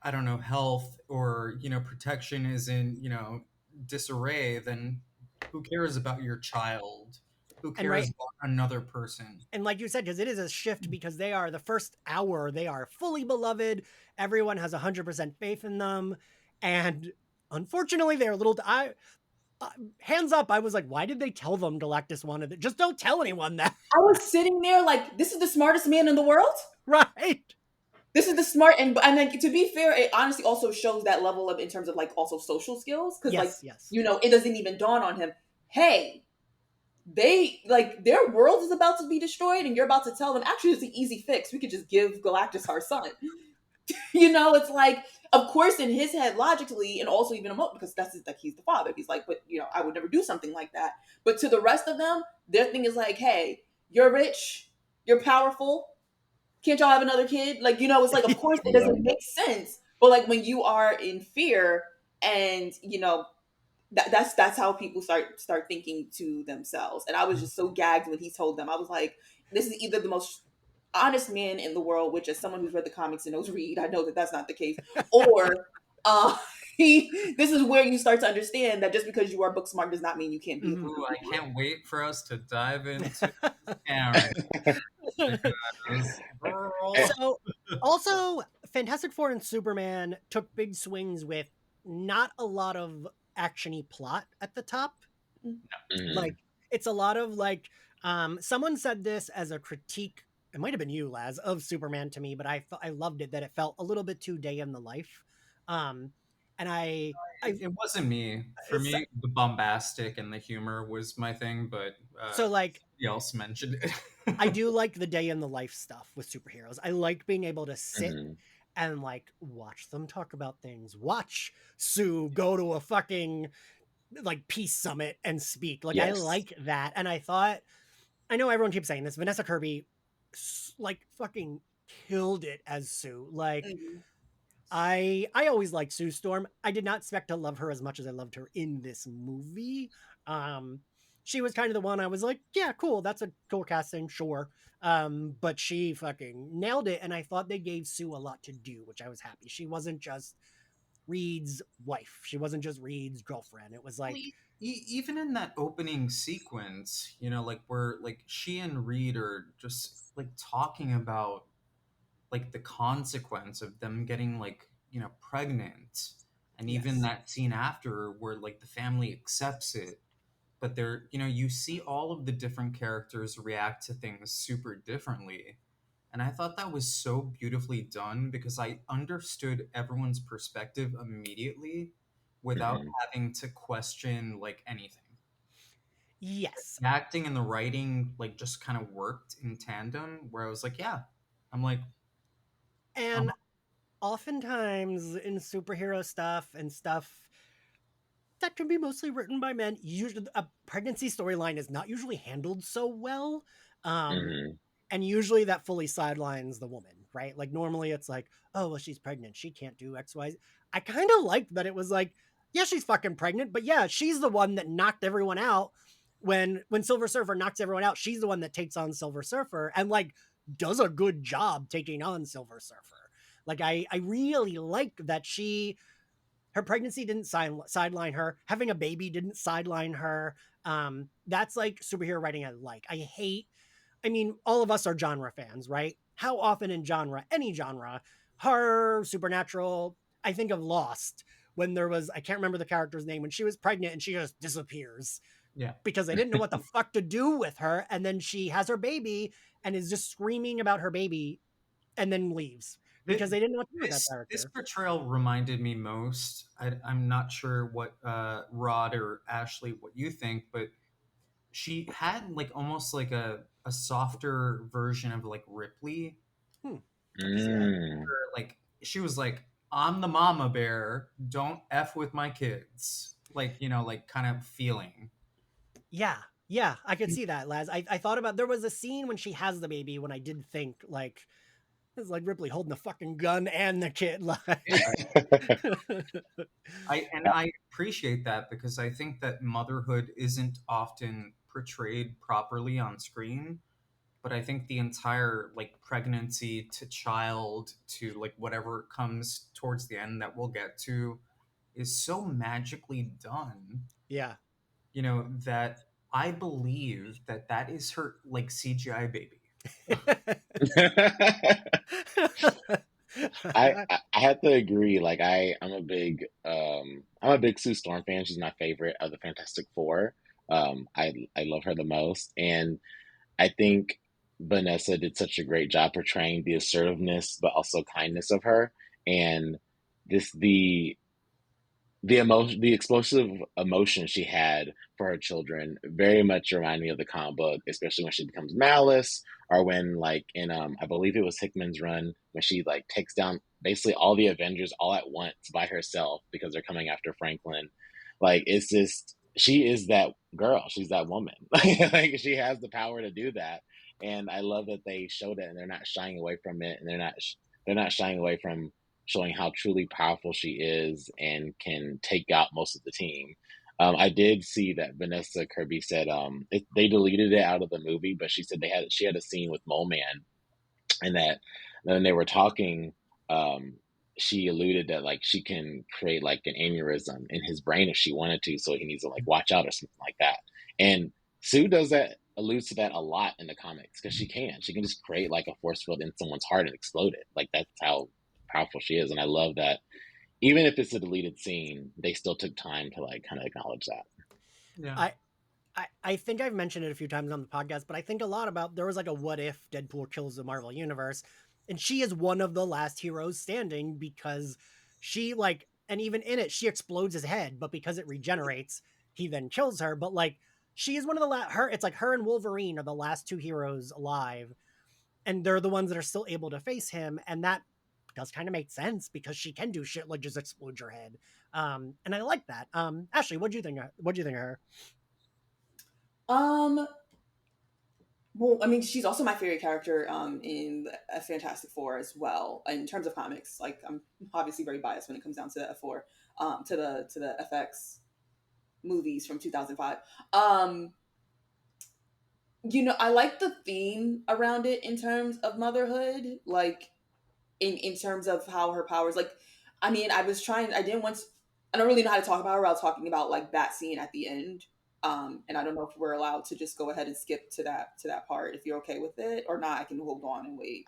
Speaker 3: I don't know, health or protection is in disarray, then who cares about your child? Who
Speaker 1: And
Speaker 3: cares
Speaker 1: right,
Speaker 3: about another person?
Speaker 1: and like you said, because it is a shift, because they are the first hour, they are fully beloved. Everyone has 100% faith in them. And unfortunately, they're a little. Uh, hands up, I was like, why did they tell them Galactus wanted it? Just don't tell anyone that.
Speaker 2: I was sitting there like, this is the smartest man in the world.
Speaker 1: Right.
Speaker 2: This is the smart, and like, to be fair, it honestly also shows that level of, in terms of like also social skills, because like,
Speaker 1: Yes, yes.
Speaker 2: you know, it doesn't even dawn on him. Hey, they like, their world is about to be destroyed, and you're about to tell them actually it's an easy fix. We could just give Galactus our son. You know, it's like, of course, in his head, logically, and also even because like he's the father. He's like, but you know, I would never do something like that. But to the rest of them, their thing is like, hey, you're rich, you're powerful. Can't y'all have another kid? Like, you know, it's like, of course, it
Speaker 4: Yep.
Speaker 2: doesn't make sense. But like when you are in fear, and you know, that's how people start thinking to themselves. And I was just so gagged when he told them. I was like, this is either the most honest man in the world, which, as someone who's read the comics and knows Reed, I know that that's not the case, or uh, this is where you start to understand that just because you are book smart does not mean you can't be a
Speaker 1: Mhm.
Speaker 3: Ooh,
Speaker 2: complete
Speaker 3: I
Speaker 2: idiot.
Speaker 3: can't wait for us to dive into Karen. Because, girl.
Speaker 1: So, also, Fantastic Four and Superman took big swings with not a lot of actiony plot at the top.
Speaker 4: Hmm.
Speaker 1: Like, it's a lot of like, someone said this as a critique. It might have been you, Laz, of Superman to me, but I loved it that it felt a little bit too day in the life. Um, and I
Speaker 3: It wasn't me. For
Speaker 1: it's,
Speaker 3: me, the bombastic and the humor was my thing, but
Speaker 1: so like
Speaker 3: somebody else mentioned
Speaker 1: I
Speaker 3: it.
Speaker 1: do like the day in the life stuff with superheroes. I like being able to sit
Speaker 4: Hmm.
Speaker 1: and like watch them talk about things. Watch Sue go to a fucking like peace summit and speak. Like I
Speaker 4: Yes.
Speaker 1: like that. And I thought, I know everyone keeps saying this, Vanessa Kirby like fucking killed it as Sue. Like
Speaker 2: Mhm.
Speaker 1: I always liked Sue Storm. I did not expect to love her as much as I loved her in this movie. Um, she was kind of the one I was like, yeah, cool, that's a cool casting, sure. But she fucking nailed it, and I thought they gave Sue a lot to do, which I was happy. She wasn't just Reed's wife. She wasn't just Reed's girlfriend. It was
Speaker 3: Well,
Speaker 1: like,
Speaker 3: even in that opening sequence, like where like she and Reed are just like talking about like the consequence of them getting like pregnant, And even
Speaker 1: Yes.
Speaker 3: that scene after where like the family accepts it, but they're, you see all of the different characters react to things super differently. And I thought that was so beautifully done because I understood everyone's perspective immediately without
Speaker 4: Hmm.
Speaker 3: having to question like anything.
Speaker 1: Yes.
Speaker 3: The acting and the writing like just kind of worked in tandem where I was like, yeah, I'm like,
Speaker 1: And oftentimes in superhero stuff and stuff that can be mostly written by men, usually a pregnancy storyline is not usually handled so well. Um,
Speaker 4: Hmm.
Speaker 1: and usually that fully sidelines the woman, right? Like normally it's like, oh, well, she's pregnant. She can't do X, Y. I kind of liked that it was like, yeah, she's fucking pregnant, but yeah, she's the one that knocked everyone out. When Silver Surfer knocks everyone out, she's the one that takes on Silver Surfer and like does a good job taking on Silver Surfer. Like I really like that her pregnancy didn't sideline her. Having a baby didn't sideline her. That's like superhero writing I like. I mean, all of us are genre fans, right? How often in genre, any genre, horror, supernatural, I think of Lost when there was, I can't remember the character's name, when she was pregnant and she just disappears
Speaker 3: yeah.
Speaker 1: because they didn't know what the fuck to do with her. And then she has her baby and is just screaming about her baby and then leaves because they didn't know what to do with that
Speaker 3: This
Speaker 1: character.
Speaker 3: portrayal reminded me most. I'm not sure what Rod or Ashley what you think, but she had like almost like a softer version of like Ripley.
Speaker 1: Hmm. I can see that.
Speaker 4: Mm.
Speaker 3: Like she was like, "I'm the mama bear. Don't f with my kids." Like like kind of feeling.
Speaker 1: Yeah, yeah, I could see that, Laz. I thought about there was a scene when she has the baby when I did think like it's like Ripley holding the fucking gun and the kid. Like,
Speaker 3: Yeah. I appreciate that because I think that motherhood isn't often portrayed properly on screen. But I think the entire like pregnancy to child to like whatever comes towards the end that we'll get to is so magically done,
Speaker 1: yeah.
Speaker 3: that I believe that that is her like CGI baby.
Speaker 4: I have to agree. Like I'm a big Sue Storm fan. She's my favorite of the Fantastic Four. I love her the most, and I think Vanessa did such a great job portraying the assertiveness but also kindness of her, and this the explosive emotion she had for her children very much reminded me of the comic book, especially when she becomes Malice, or when like in I believe it was Hickman's run when she like takes down basically all the Avengers all at once by herself because they're coming after Franklin. Like it's just she is that girl. She's that woman. Like she has the power to do that, and I love that they showed it and they're not shying away from it, and they're not shying away from showing how truly powerful she is and can take out most of the team. I did see that Vanessa Kirby said they deleted it out of the movie, but she said she had a scene with Mole Man, and that when they were talking, um, she alluded that like she can create like an aneurysm in his brain if she wanted to, so he needs to like watch out or something like that. And Sue does that, alludes to that a lot in the comics because she can just create like a force field in someone's heart and explode it. Like that's how powerful she is, and I love that. Even if it's a deleted scene, they still took time to like kind of acknowledge that.
Speaker 3: Yeah.
Speaker 1: I, I think I've mentioned it a few times on the podcast, but I think a lot about there was like a what if Deadpool kills the Marvel universe, and she is one of the last heroes standing because she like, and even in it, she explodes his head, but because it regenerates, he then kills her. But like, she is one of the her. It's like her and Wolverine are the last two heroes alive, and they're the ones that are still able to face him, and that does kind of make sense because she can do shit like just explode your head. And I like that. Ashley, what do you think? What do you think of her?
Speaker 2: Um, well, I mean, she's also my favorite character in a Fantastic Four as well. In terms of comics, like I'm obviously very biased when it comes down to the F4, to the FX movies from 2005. Um, I like the theme around it in terms of motherhood, like in terms of how her powers. Like, I mean, I didn't want. I don't really know how to talk about her without talking about like that scene at the end. And I don't know if we're allowed to just go ahead and skip to that part. If you're okay with it or not, I can hold on and wait.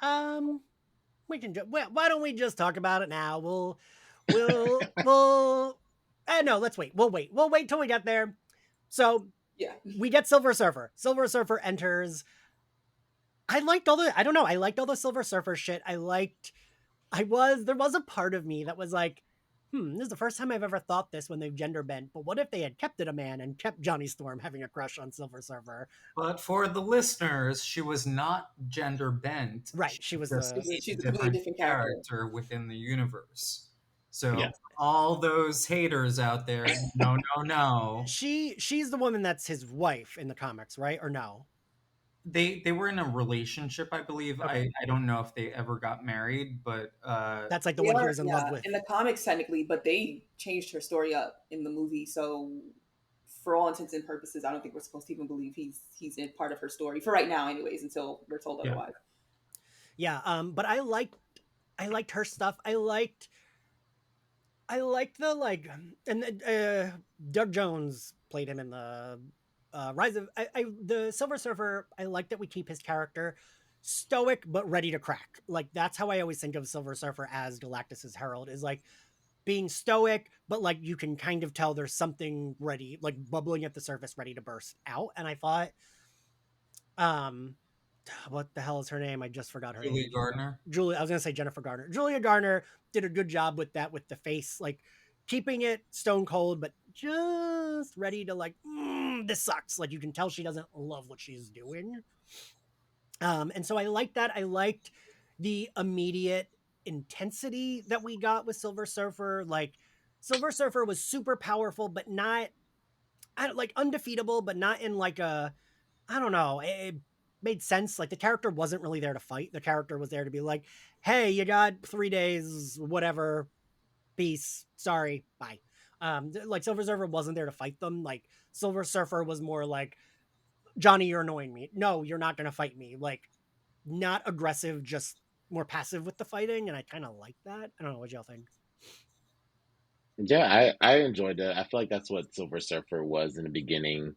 Speaker 1: We can. Why don't we just talk about it now? we'll no, let's wait. We'll wait till we get there. So
Speaker 2: Yeah.
Speaker 1: we get Silver Surfer. Silver Surfer enters. I liked all the I don't know, I liked all the Silver Surfer shit. There was a part of me that was like, this is the first time I've ever thought this when they've gender bent, but what if they had kept it a man and kept Johnny Storm having a crush on Silver Surfer?
Speaker 3: But for the listeners, she was not gender bent.
Speaker 1: Right.
Speaker 3: She
Speaker 1: She was
Speaker 3: was
Speaker 1: the
Speaker 3: just
Speaker 2: She's
Speaker 3: a
Speaker 2: a completely
Speaker 3: different
Speaker 2: different character.
Speaker 3: character within the universe.
Speaker 4: Yeah.
Speaker 3: So all those haters out there, no, no, no.
Speaker 1: she's the woman that's his wife in the comics, right? Or no?
Speaker 3: They were in a relationship, I believe.
Speaker 1: Okay.
Speaker 3: I don't know if they ever got married, but
Speaker 1: That's like the
Speaker 2: They
Speaker 1: one he
Speaker 2: are,
Speaker 1: was in love
Speaker 2: yeah,
Speaker 1: with.
Speaker 2: in the comics technically, but they changed her story up in the movie. So, for all intents and purposes, I don't think we're supposed to even believe he's in part of her story for right now, anyways, until we're told
Speaker 3: yeah.
Speaker 2: otherwise.
Speaker 1: Yeah, but I liked her stuff. I liked the like, and Doug Jones played him in the Rise of the Silver Surfer. I like that we keep his character stoic but ready to crack. Like that's how I always think of Silver Surfer as Galactus's herald, is like being stoic, but like you can kind of tell there's something ready, like bubbling at the surface, ready to burst out. And I thought, um, what the hell is her name? I just forgot her name.
Speaker 3: Julie Gardner.
Speaker 1: Julia, I was gonna say Jennifer Garner. Julia Garner did a good job with that, with the face, like keeping it stone cold, but just ready to like, this sucks. Like you can tell she doesn't love what she's doing. And so I liked that. I liked the immediate intensity that we got with Silver Surfer. Like Silver Surfer was super powerful, but not like undefeatable, but not in like a, I don't know. It made sense. Like the character wasn't really there to fight. The character was there to be like, hey, you got 3 days, whatever. Peace. Sorry. Bye. Like Silver Surfer wasn't there to fight them. Like Silver Surfer was more like, Johnny, you're annoying me. No, you're not gonna fight me. Like not aggressive, just more passive with the fighting, and I kind of like that. I don't know what y'all think.
Speaker 4: Yeah, I enjoyed it. I feel like that's what Silver Surfer was in the beginning,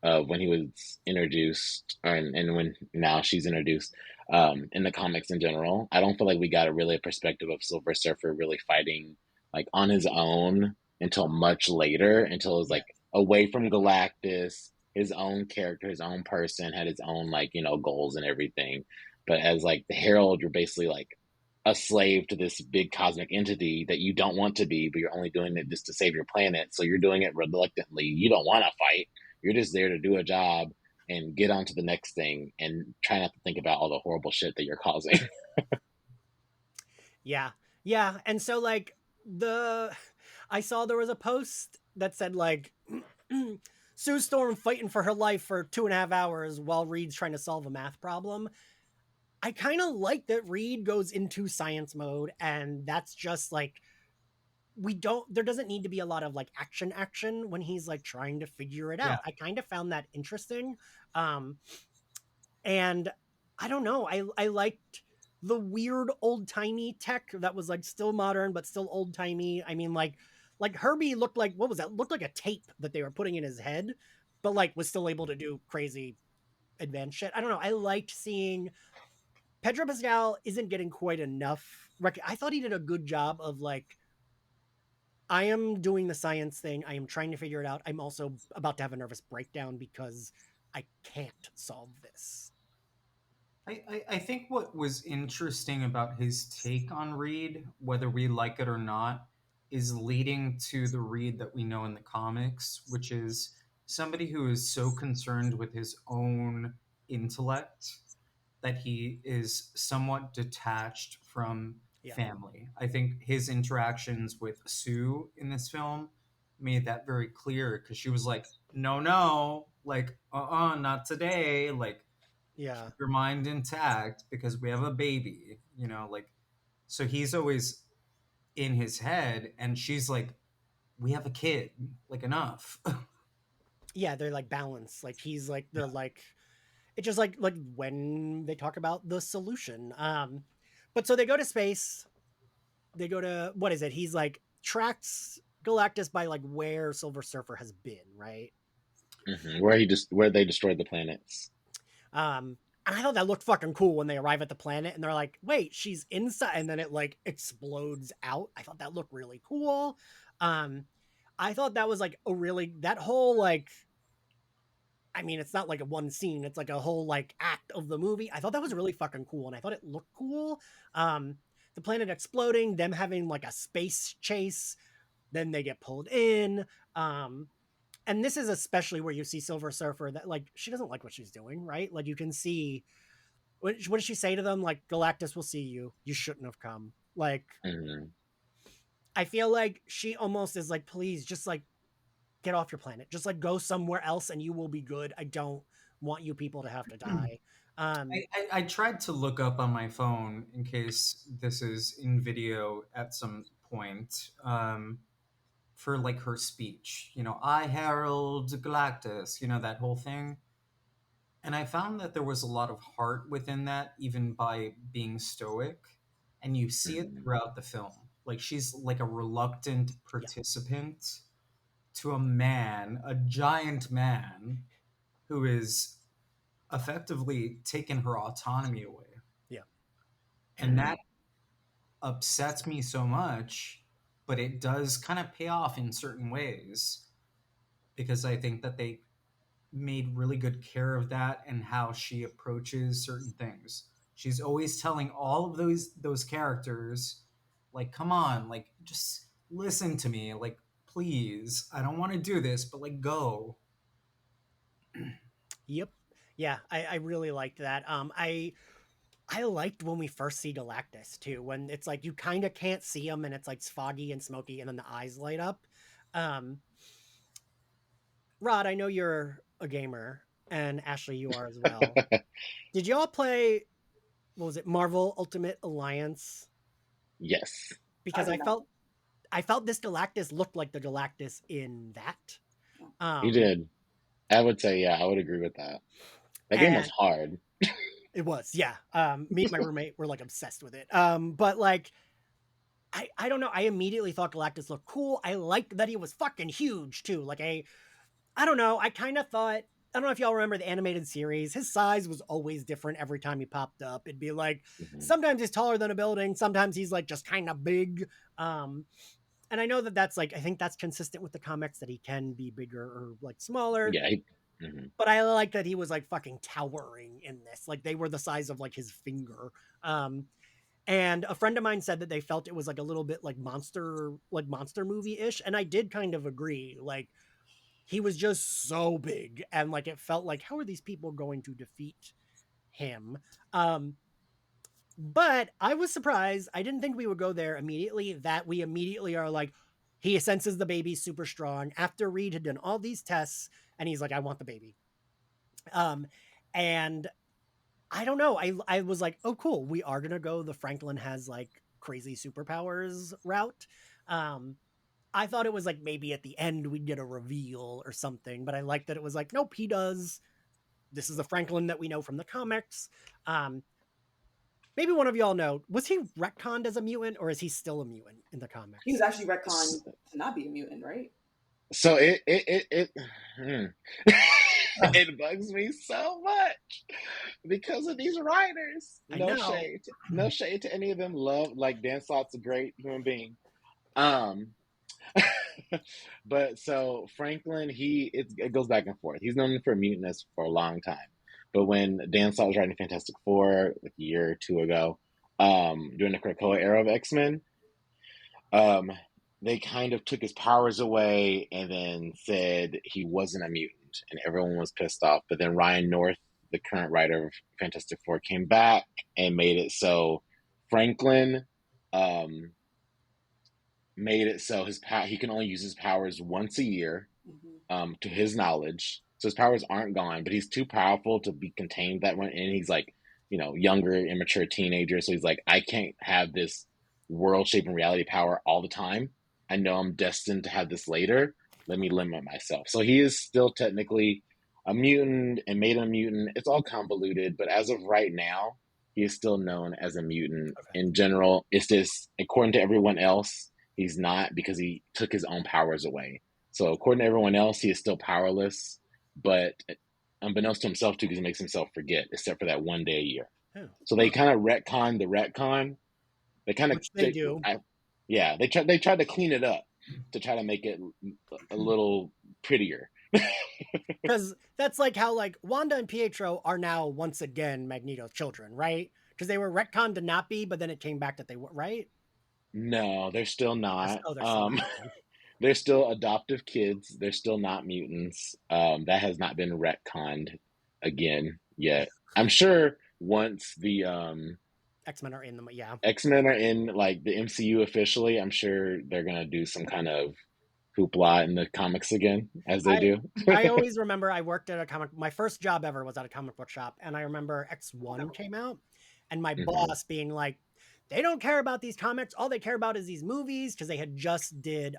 Speaker 4: when he was introduced, and when now she's introduced, in the comics in general. I don't feel like we got a really a perspective of Silver Surfer really fighting like on his own until much later, until it was
Speaker 1: Yeah,
Speaker 4: like away from Galactus, his own character, his own person, had his own like, goals and everything. But as like the Herald, you're basically like a slave to this big cosmic entity that you don't want to be, but you're only doing it just to save your planet. So you're doing it reluctantly. You don't want to fight. You're just there to do a job and get on to the next thing and try not to think about all the horrible shit that you're causing.
Speaker 1: yeah, yeah. And so like I saw there was a post that said like Sue Storm fighting for her life for 2.5 hours while Reed's trying to solve a math problem. I kind of like that Reed goes into science mode, and that's just like there doesn't need to be a lot of like action when he's like trying to figure it
Speaker 3: Yeah.
Speaker 1: out. I kind of found that interesting. Um and I don't know, I liked the weird old-timey tech that was like still modern but still old-timey. I mean like Herbie looked like, what was that? Looked like a tape that they were putting in his head, but like was still able to do crazy advanced shit. I don't know. I liked seeing Pedro Pascal isn't getting quite enough. I thought he did a good job of like, I am doing the science thing. I am trying to figure it out. I'm also about to have a nervous breakdown because I can't solve this.
Speaker 3: I think what was interesting about his take on Reed, whether we like it or not, is leading to the Reed that we know in the comics, which is somebody who is so concerned with his own intellect that he is somewhat detached from
Speaker 1: Yeah.
Speaker 3: family. I think his interactions with Sue in this film made that very clear because she was like, no, no, like, not today. Like,
Speaker 1: Yeah.
Speaker 3: keep your mind intact because we have a baby, like, so he's always in his head, and she's like, we have a kid, like, enough.
Speaker 1: Yeah, they're like balanced. Like he's like they're like, it's just like when they talk about the solution. But so they go to space. They go to, what is it? He's like tracks Galactus by like where Silver Surfer has been, right?
Speaker 4: Where they destroyed the planets.
Speaker 1: And I thought that looked fucking cool when they arrive at the planet and they're like, wait, she's inside, and then it like explodes out. I thought that looked really cool. Um, I thought that was like a really that whole like I mean, it's not like a one scene, it's like a whole like act of the movie. I thought that was really fucking cool and I thought it looked cool. Um, the planet exploding, them having like a space chase, then they get pulled in. Um, and this is especially where you see Silver Surfer that like she doesn't like what she's doing, right? Like you can see what does she say to them? Like Galactus will see you. You shouldn't have come. Like
Speaker 4: Mm-hmm.
Speaker 1: I feel like she almost is like, please, just like get off your planet. Just like go somewhere else and you will be good. I don't want you people to have to die. Um,
Speaker 3: I tried to look up on my phone in case this is in video at some point, for like her speech. I herald Galactus. That whole thing. And I found that there was a lot of heart within that, even by being stoic. And you see it
Speaker 4: Mm-hmm.
Speaker 3: throughout the film. Like she's like a reluctant
Speaker 1: yeah,
Speaker 3: participant to a man, a giant man, who is effectively taken her autonomy away.
Speaker 1: yeah,
Speaker 3: And that upsets me so much, but it does kind of pay off in certain ways because I think that they made really good care of that and how she approaches certain things. She's always telling all of those characters, like, come on, like just listen to me, like please, I don't want to do this, but like go.
Speaker 1: yep, yeah. I really liked that. I liked when we first see Galactus too, when it's like you kind of can't see him and it's like foggy and smoky, and then the eyes light up. Um, Rod, I know you're a gamer, and Ashley, you are as well. Did y'all play? What was it? Marvel Ultimate Alliance?
Speaker 4: Yes,
Speaker 2: I
Speaker 1: Because
Speaker 2: did not.
Speaker 1: I felt this Galactus looked like the Galactus in that.
Speaker 4: he
Speaker 1: Um,
Speaker 4: did. I would say, yeah, I would agree with that. That game was
Speaker 1: and
Speaker 4: hard.
Speaker 1: it was, yeah. Me and my roommate were like obsessed with it. But like I don't know. I immediately thought Galactus looked cool. I liked that he was fucking huge too. Like I don't know. I kind of thought I don't know if y'all remember the animated series. His size was always different every time he popped up. It'd be like
Speaker 4: Mm-hmm.
Speaker 1: sometimes he's taller than a building, sometimes he's like just kind of big. Um, and I know that that's like I think that's consistent with the comics that he can be bigger or like smaller.
Speaker 4: Yeah. Mhm.
Speaker 1: But I like that he was like fucking towering in this. Like they were the size of like his finger. Um, and a friend of mine said that they felt it was like a little bit like monster movie ish, and I did kind of agree. Like he was just so big, and like it felt like how are these people going to defeat him? But I was surprised. I didn't think we would go there immediately. That we immediately are like, he senses the baby super strong after Reed had done all these tests, and he's like, I want the baby. Um, and I don't know. I was like, oh cool, we are gonna go the Franklin has like crazy superpowers route. Um, I thought it was like maybe at the end we'd get a reveal or something, but I like that it was like, nope, he does. This is the Franklin that we know from the comics. Um, maybe one of y'all know, was he retconned as a mutant or is he still a mutant in the
Speaker 2: He was
Speaker 1: comics?
Speaker 2: actually retconned to not be a mutant, right?
Speaker 4: So hmm. It bugs me so much because of these writers.
Speaker 1: I
Speaker 4: No
Speaker 1: know.
Speaker 4: shade, no shade to any of them. Love like Dan Slott's a great human being. Um, but so Franklin, it goes back and forth. He's known for mutinous for a long time. But when Dan Slott was writing Fantastic Four like a year or two ago, during the Krakoa era of X-Men, um, they kind of took his powers away and then said he wasn't a mutant, and everyone was pissed off. But then Ryan North, the current writer of Fantastic Four, came back and made it so Franklin um, made it so he can only use his powers once a year,
Speaker 2: Mm-hmm.
Speaker 4: to his knowledge. So his powers aren't gone, but he's too powerful to be contained that one. And he's like, younger, immature teenager. So he's like, I can't have this world shaping reality power all the time. I know I'm destined to have this later. Let me limit myself. So he is still technically a mutant and made a mutant. It's all convoluted, but as of right now, he is still known as a mutant.
Speaker 1: Okay.
Speaker 4: In general, it's just according to everyone else, he's not because he took his own powers away. So according to everyone else, he is still powerless, but unbeknownst to himself too, because he makes himself forget, except for that one day a year.
Speaker 1: Oh,
Speaker 4: So they kind of retcon the retcon. They kind of,
Speaker 1: which they do.
Speaker 4: yeah, they tried to clean it up to try to make it a little prettier.
Speaker 1: Because that's like how like Wanda and Pietro are now once again Magneto's children, right? Because they were retconned to not be, but then it came back that they were, right?
Speaker 4: No, they're still not.
Speaker 1: Oh, they're still not.
Speaker 4: They're still adoptive kids. They're still not mutants. That has not been retconned again yet. I'm sure once the
Speaker 1: X-Men are in them, yeah.
Speaker 4: X-Men are in like the MCU officially, I'm sure they're gonna do some kind of hoopla in the comics again, as they
Speaker 1: I
Speaker 4: do.
Speaker 1: I always remember I worked at a my first job ever was at a comic book shop, and I remember X1 came out, and my
Speaker 4: Hmm.
Speaker 1: boss being like, they don't care about these comics, all they care about is these movies, because they had just did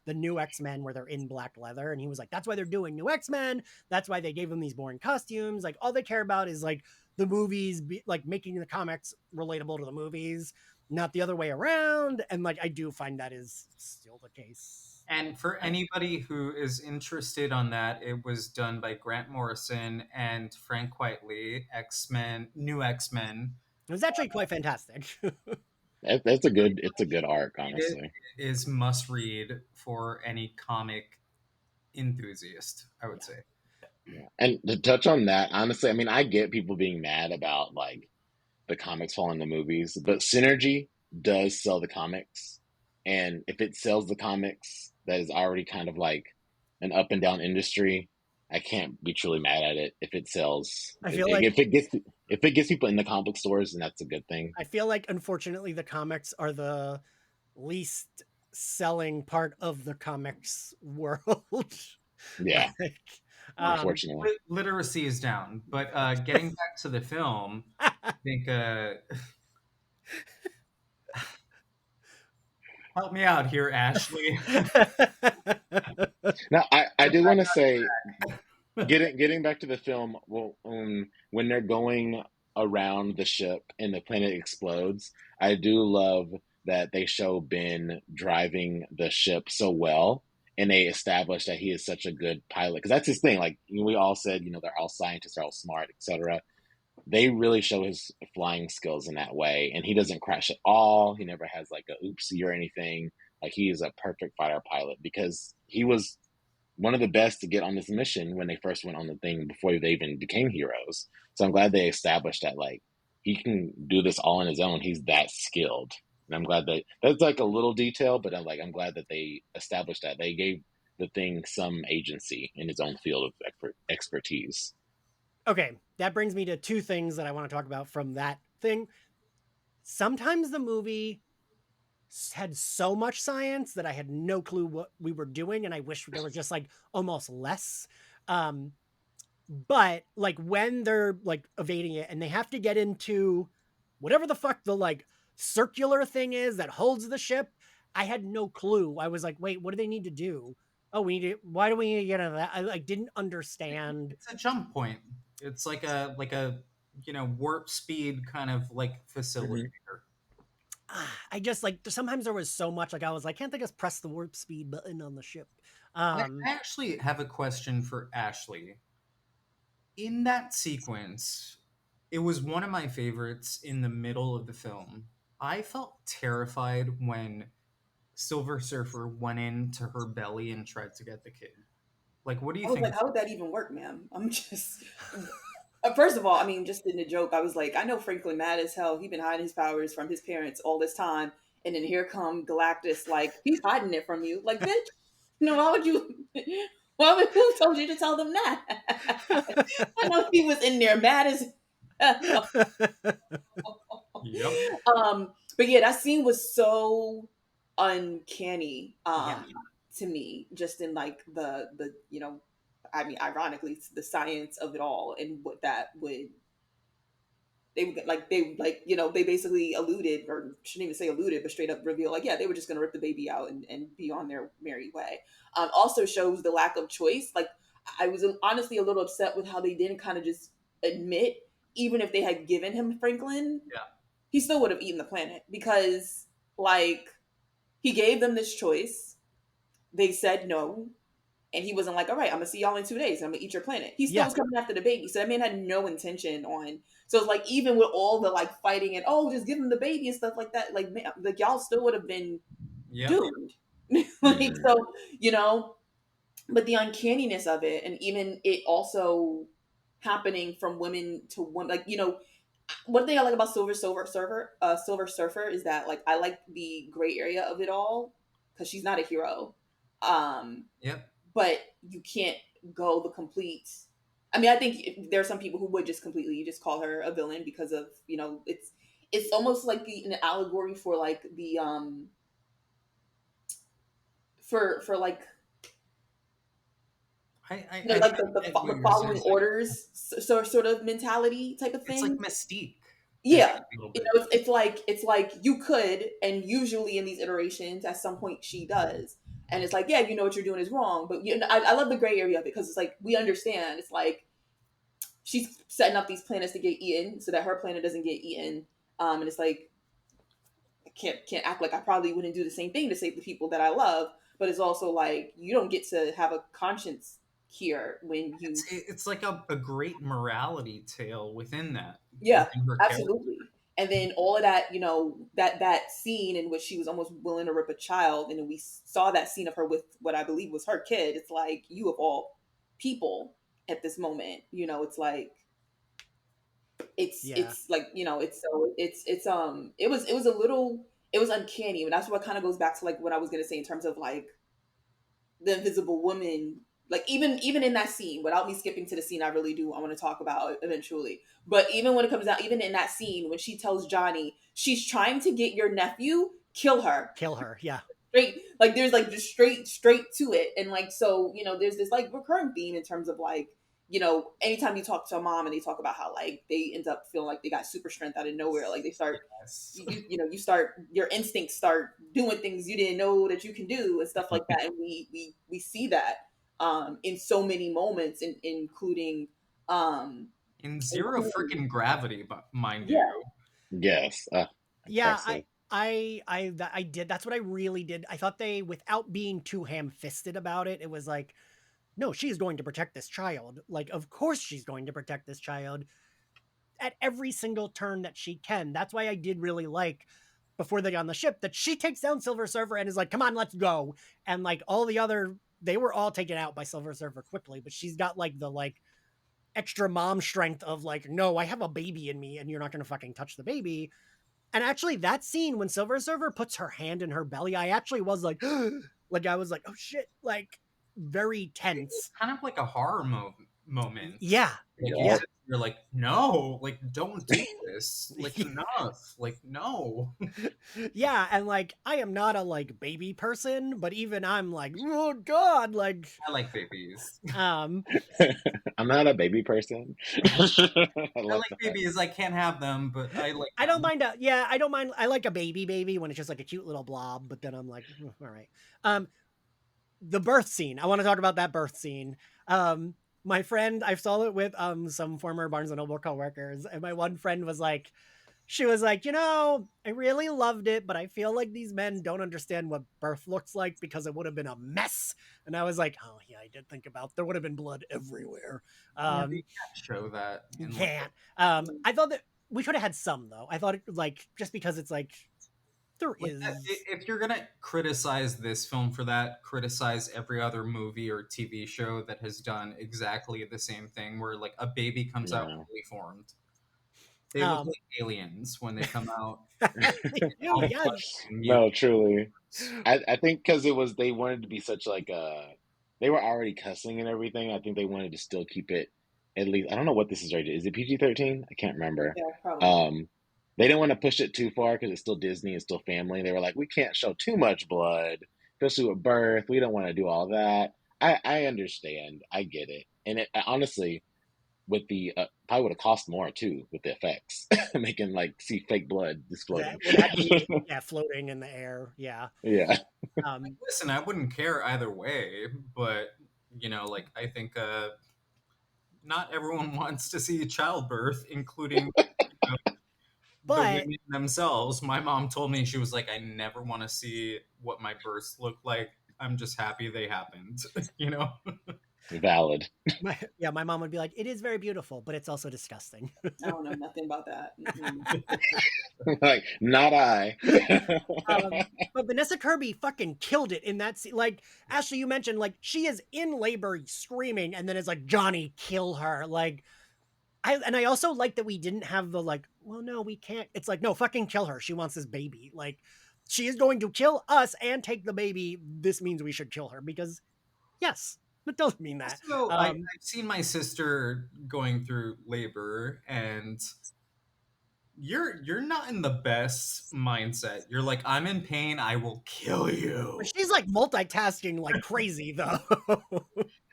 Speaker 1: the new X-Men where they're in black leather, and he was like, that's why they're doing new X-Men, that's why they gave them these boring costumes, like all they care about is like the movies like making the comics relatable to the movies, not the other way around. And like I do find that is still the case.
Speaker 3: And for anybody who is interested on that, it was done by Grant Morrison and Frank Whiteley, X-Men, New X-Men.
Speaker 1: It was actually quite fantastic.
Speaker 4: That's a good. It's a good arc,
Speaker 3: It
Speaker 4: honestly.
Speaker 3: is must read for any comic enthusiast, I would
Speaker 1: Yeah.
Speaker 3: say.
Speaker 4: Yeah. And to touch on that, honestly, I mean, I get people being mad about like the comics following the movies, but Synergy does sell the comics. And if it sells the comics, that is already kind of like an up and down industry. I can't be truly mad at it if it sells.
Speaker 1: I feel like
Speaker 4: If it gets people in the comic stores, then that's a good thing.
Speaker 1: unfortunately the comics are the least selling part of the comics world.
Speaker 4: Yeah,
Speaker 1: Like,
Speaker 4: unfortunately.
Speaker 3: Literacy is down, but getting back to the film, I think help me out here, Ashley.
Speaker 4: Now, I do want to say, getting back to the film, well, when they're going around the ship and the planet explodes, I do love that they show Ben driving the ship so well, and they establish that he is such a good pilot because that's his thing. Like we all said, they're all scientists, they're all smart, etc. They really show his flying skills in that way, and he doesn't crash at all. He never has like a oopsie or anything. Like he is a perfect fighter pilot because he was one of the best to get on this mission when they first went on the thing before they even became heroes. So I'm glad they established that like he can do this all on his own. He's that skilled. And I'm glad that that's like a little detail, but I'm glad that they established that. They gave the thing some agency in its own field of expertise.
Speaker 1: Okay, that brings me to two things that I want to talk about from that thing. Sometimes the movie had so much science that I had no clue what we were doing, and I wish there was just like almost less. Um, but like when they're like evading it and they have to get into whatever the fuck the like circular thing is that holds the ship, I had no clue. I was like, wait, what do they need to do? Oh, we need to, why do we need to get into that? I like didn't understand.
Speaker 3: It's a jump point. It's like a warp speed kind of like
Speaker 4: Mm-hmm.
Speaker 3: facilitator.
Speaker 1: I just like sometimes there was so much like I was like, can't they just press the warp speed button on the ship?
Speaker 3: I actually have a question for Ashley. In that sequence, it was one of my favorites in the middle of the film. I felt terrified when Silver Surfer went into her belly and tried to get the kid. Like, what do you
Speaker 2: I was
Speaker 3: think?
Speaker 2: like, how would that even work, ma'am? I'm just. First of all, I mean, just in the joke, I was like, I know Franklin mad as hell. He been hiding his powers from his parents all this time, and then here come Galactus, like he's hiding it from you, like bitch. No, why would you? Why would who told you to tell them that? I know he was in there mad as hell.
Speaker 3: Yep.
Speaker 2: But yeah, that scene was so uncanny
Speaker 1: Yeah.
Speaker 2: to me, just in like the I mean, ironically, it's the science of it all and what that would they basically alluded, or shouldn't even say alluded, but straight up reveal like, yeah, they were just gonna rip the baby out and be on their merry way. Also shows the lack of choice. Like I was honestly a little upset with how they didn't kind of just admit, even if they had given him Franklin,
Speaker 3: Yeah.
Speaker 2: he still would have eaten the planet, because like he gave them this choice. They said no. And he wasn't like, all right, I'm gonna see y'all in 2 days and I'm gonna eat your planet. He still
Speaker 1: Yeah.
Speaker 2: was coming after the baby. So that man had no intention on. So it's like, even with all the like fighting and, oh, just give him the baby and stuff like that, like, man, like y'all still would have been
Speaker 3: Yep.
Speaker 2: doomed. Like,
Speaker 4: Mhm.
Speaker 2: so, you know, but the uncanniness of it, and even it also happening from women to women, like, you know, one thing I like about Silver Surfer is that, like, I like the gray area of it all because she's not a hero. Um,
Speaker 3: Yep.
Speaker 2: but you can't go the complete. I mean, I think there are some people who would just completely, you just call her a villain because of, you know, it's almost like an allegory for like the for like, you know,
Speaker 3: I
Speaker 2: like
Speaker 3: think
Speaker 2: the,
Speaker 3: I get what
Speaker 2: the
Speaker 3: you're
Speaker 2: following
Speaker 3: saying.
Speaker 2: orders, so sort of mentality type of
Speaker 3: It's like
Speaker 2: thing.
Speaker 3: Mystique, a
Speaker 2: Yeah,
Speaker 3: little
Speaker 2: you
Speaker 3: bit.
Speaker 2: know, it's like you could, and usually in these iterations, at some point she does, and it's like, yeah, you know what you're doing is wrong, but you know, I love the gray area of it because it's like we understand. It's like she's setting up these planets to get eaten so that her planet doesn't get eaten, and it's like I can't act like I probably wouldn't do the same thing to save the people that I love, but it's also like you don't get to have a conscience here when you.
Speaker 3: It's like a great morality tale within that,
Speaker 2: Yeah,
Speaker 3: within her character.
Speaker 2: absolutely. And then all of that, you know, that scene in which she was almost willing to rip a child, and then we saw that scene of her with what I believe was her kid. It's like, you of all people at this moment, you know, it's like
Speaker 1: Yeah.
Speaker 2: it's like, you know, it's so it was a little, it was uncanny, and that's what kind of goes back to like what I was gonna say in terms of like the Invisible Woman. Like, even in that scene, without me skipping to the scene I really do I want to talk about eventually, but even when it comes out, even in that scene when she tells Johnny she's trying to get your nephew, kill her,
Speaker 1: Kill her. Yeah.
Speaker 2: straight, like there's like just straight to it. And like, so, you know, there's this like recurring theme in terms of like, you know, anytime you talk to a mom and they talk about how like they end up feeling like they got super strength out of nowhere, like they start,
Speaker 3: Yes.
Speaker 2: you know, you start, your instincts start doing things you didn't know that you can do and stuff like that. And we see that in so many moments, including um
Speaker 3: In zero
Speaker 2: including
Speaker 3: freaking gravity, but mind you.
Speaker 2: yeah.
Speaker 4: Yes.
Speaker 1: Yeah,
Speaker 4: Impressive.
Speaker 1: I did. That's what I really did. I thought they, without being too ham-fisted about it, it was like, no, she's going to protect this child. Like, of course she's going to protect this child at every single turn that she can. That's why I did really like, before they got on the ship, that she takes down Silver Surfer and is like, come on, let's go. And like all the other, they were all taken out by Silver Surfer quickly, but she's got like the like extra mom strength of like, no, I have a baby in me and you're not going to fucking touch the baby. And actually, that scene when Silver Surfer puts her hand in her belly, I actually was like, like I was like, oh shit, like very
Speaker 3: It's
Speaker 1: tense.
Speaker 3: kind of like a horror moment.
Speaker 1: Yeah,
Speaker 3: Like you
Speaker 4: Yeah.
Speaker 1: yeah,
Speaker 3: said, you're like, no, like don't do this. Like enough. Like no.
Speaker 1: yeah. And like, I am not a like baby person, but even I'm like, oh god, like,
Speaker 3: I like babies.
Speaker 1: um,
Speaker 4: I'm not a baby person. I
Speaker 3: I
Speaker 4: love
Speaker 3: like
Speaker 4: that.
Speaker 3: babies. I can't have them, but I like
Speaker 1: I don't
Speaker 3: them.
Speaker 1: mind. Yeah, I don't mind. I like a baby when it's just like a cute little blob. But then I'm like, all right. Um, the birth scene. I want to talk about that birth scene. My friend, I saw it with some former Barnes and Noble coworkers, and my one friend was like, she was like, you know, I really loved it, but I feel like these men don't understand what birth looks like because it would have been a mess. And I was like, oh yeah, I did think about, there would have been blood everywhere.
Speaker 3: Yeah, they can't show that
Speaker 1: You
Speaker 3: in like
Speaker 1: can't. I thought that we could have had some though. I thought it, like, just because it's like there
Speaker 3: like that.
Speaker 1: is.
Speaker 3: If you're gonna criticize this film for that, criticize every other movie or TV show that has done exactly the same thing, where like a baby comes out
Speaker 4: Yeah.
Speaker 3: fully formed. They look
Speaker 1: Um,
Speaker 3: like aliens when they come out,
Speaker 1: they do,
Speaker 3: all
Speaker 1: yeah.
Speaker 3: flesh and mute.
Speaker 4: No, truly. I think because it was they wanted to be such like a they were already cussing and everything. I think they wanted to still keep it at least. I don't know what this is rated. Is it PG-13? I can't remember.
Speaker 2: Yeah, probably.
Speaker 4: Um, they didn't want to push it too far because it's still Disney and still family. They were like, we can't show too much blood, especially with birth. We don't want to do all that. I understand. I get it. And it honestly, with the probably would have cost more too with the effects, making like see fake blood just floating.
Speaker 1: That would have to be, yeah, floating in the air. Yeah.
Speaker 4: Yeah.
Speaker 1: Um,
Speaker 3: Listen, I wouldn't care either way, but like I think not everyone wants to see childbirth, including know, the
Speaker 1: but
Speaker 3: women themselves. My mom told me, she was like, I never want to see what my births look like I'm just happy they happened, you know?
Speaker 4: Valid.
Speaker 1: My mom would be like, "It is very beautiful, but it's also disgusting."
Speaker 2: I don't know nothing about that. Mm-mm.
Speaker 4: Like, not I.
Speaker 1: But Vanessa Kirby fucking killed it in that scene. Like Ashley, you mentioned, like she is in labor screaming, and then it's like Johnny, kill her. Like I also like that we didn't have the like, well, no, we can't. It's like, no, fucking kill her. She wants this baby. Like she is going to kill us and take the baby. This means we should kill her because yes, it does mean that.
Speaker 3: Also, I've seen my sister going through labor, and you're not in the best mindset. You're like, I'm in pain, I will kill
Speaker 1: But
Speaker 3: you.
Speaker 1: she's like multitasking like crazy though.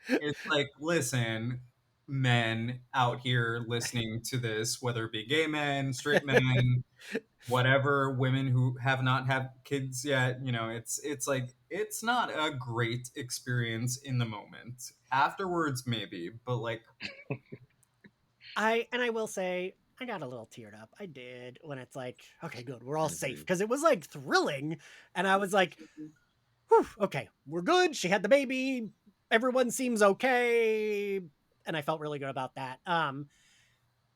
Speaker 3: It's like, listen, men out here listening to this, whether it be gay men, straight men, whatever, women who have not had kids yet, it's like it's not a great experience in the moment. Afterwards, maybe, but like,
Speaker 1: I will say I got a little teared up. I did when it's like, okay, good, we're all safe because it was like thrilling, and I was like, whew, okay, we're good. She had the baby. Everyone seems okay, and I felt really good about that.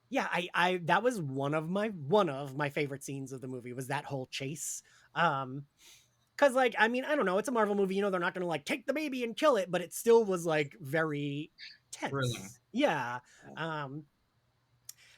Speaker 1: Yeah, I that was one of my favorite scenes of the movie was that whole chase. Because like I mean I don't know, it's a Marvel movie, they're not gonna like take the baby and kill it, but it still was like very
Speaker 3: thrilling.
Speaker 1: tense. Yeah. Um,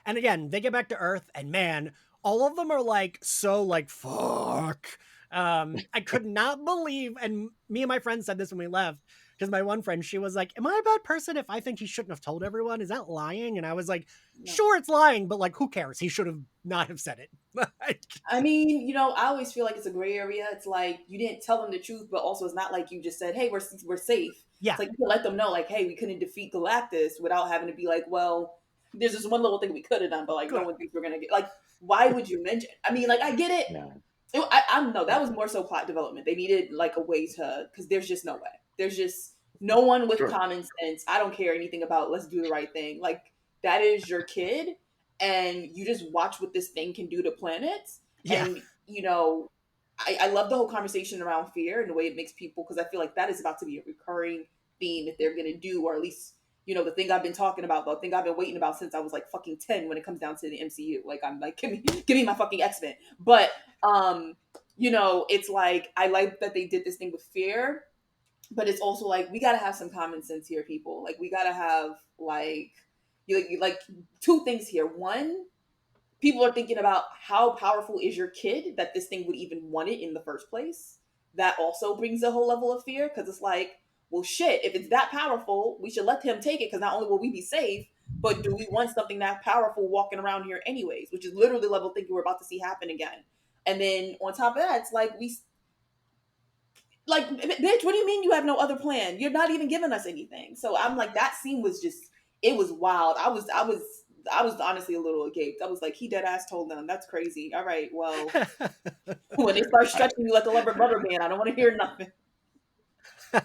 Speaker 1: and again, they get back to Earth, and man, all of them are like so like fuck. I could not believe, and me and my friend said this when we left, because my one friend, she was like, "Am I a bad person if I think he shouldn't have told everyone? Is that lying?" And I was like,
Speaker 2: No.
Speaker 1: "Sure, it's lying, but like, who cares? He should have not have said it." Like,
Speaker 2: I mean, I always feel like it's a gray area. It's like you didn't tell them the truth, but also it's not like you just said, "Hey, we're safe."
Speaker 1: yeah,
Speaker 2: It's like you can let them know, like, "Hey, we couldn't defeat Galactus," without having to be like, "Well, there's this one little thing we could have done, but like no
Speaker 1: good.
Speaker 2: one thinks we're gonna get." Like, why would you mention? I mean, like, I get it.
Speaker 4: Yeah.
Speaker 2: I don't know. That was more so plot development. They needed like a way to, because there's just no way. There's just no one with
Speaker 4: Sure.
Speaker 2: common sense. I don't care anything about let's do the right thing. Like that is your kid, and you just watch what this thing can do to planets.
Speaker 1: Yeah,
Speaker 2: And I love the whole conversation around fear and the way it makes people, because I feel like that is about to be a recurring theme that they're gonna do, or at least the thing I've been talking about, the thing I've been waiting about since I was like fucking 10 when it comes down to the MCU. Like I'm like, give me my fucking X-Men. But it's like I like that they did this thing with fear, but it's also like we gotta have some common sense here, people. Like we gotta have like like two things here. One, people are thinking about how powerful is your kid that this thing would even want it in the first place. That also brings a whole level of fear, because it's like, well, shit, if it's that powerful, we should let him take it, because not only will we be safe, but do we want something that powerful walking around here anyways? Which is literally the level of thinking we're about to see happen again. And then on top of that, it's like bitch, what do you mean you have no other plan? You're not even giving us anything. So I'm like, that scene was just, it was wild. I was honestly a little agaped. I was like, he dead ass told them. That's crazy. All right, well, when they start
Speaker 4: I,
Speaker 2: stretching you like a rubber band, I don't want to hear nothing.
Speaker 3: And,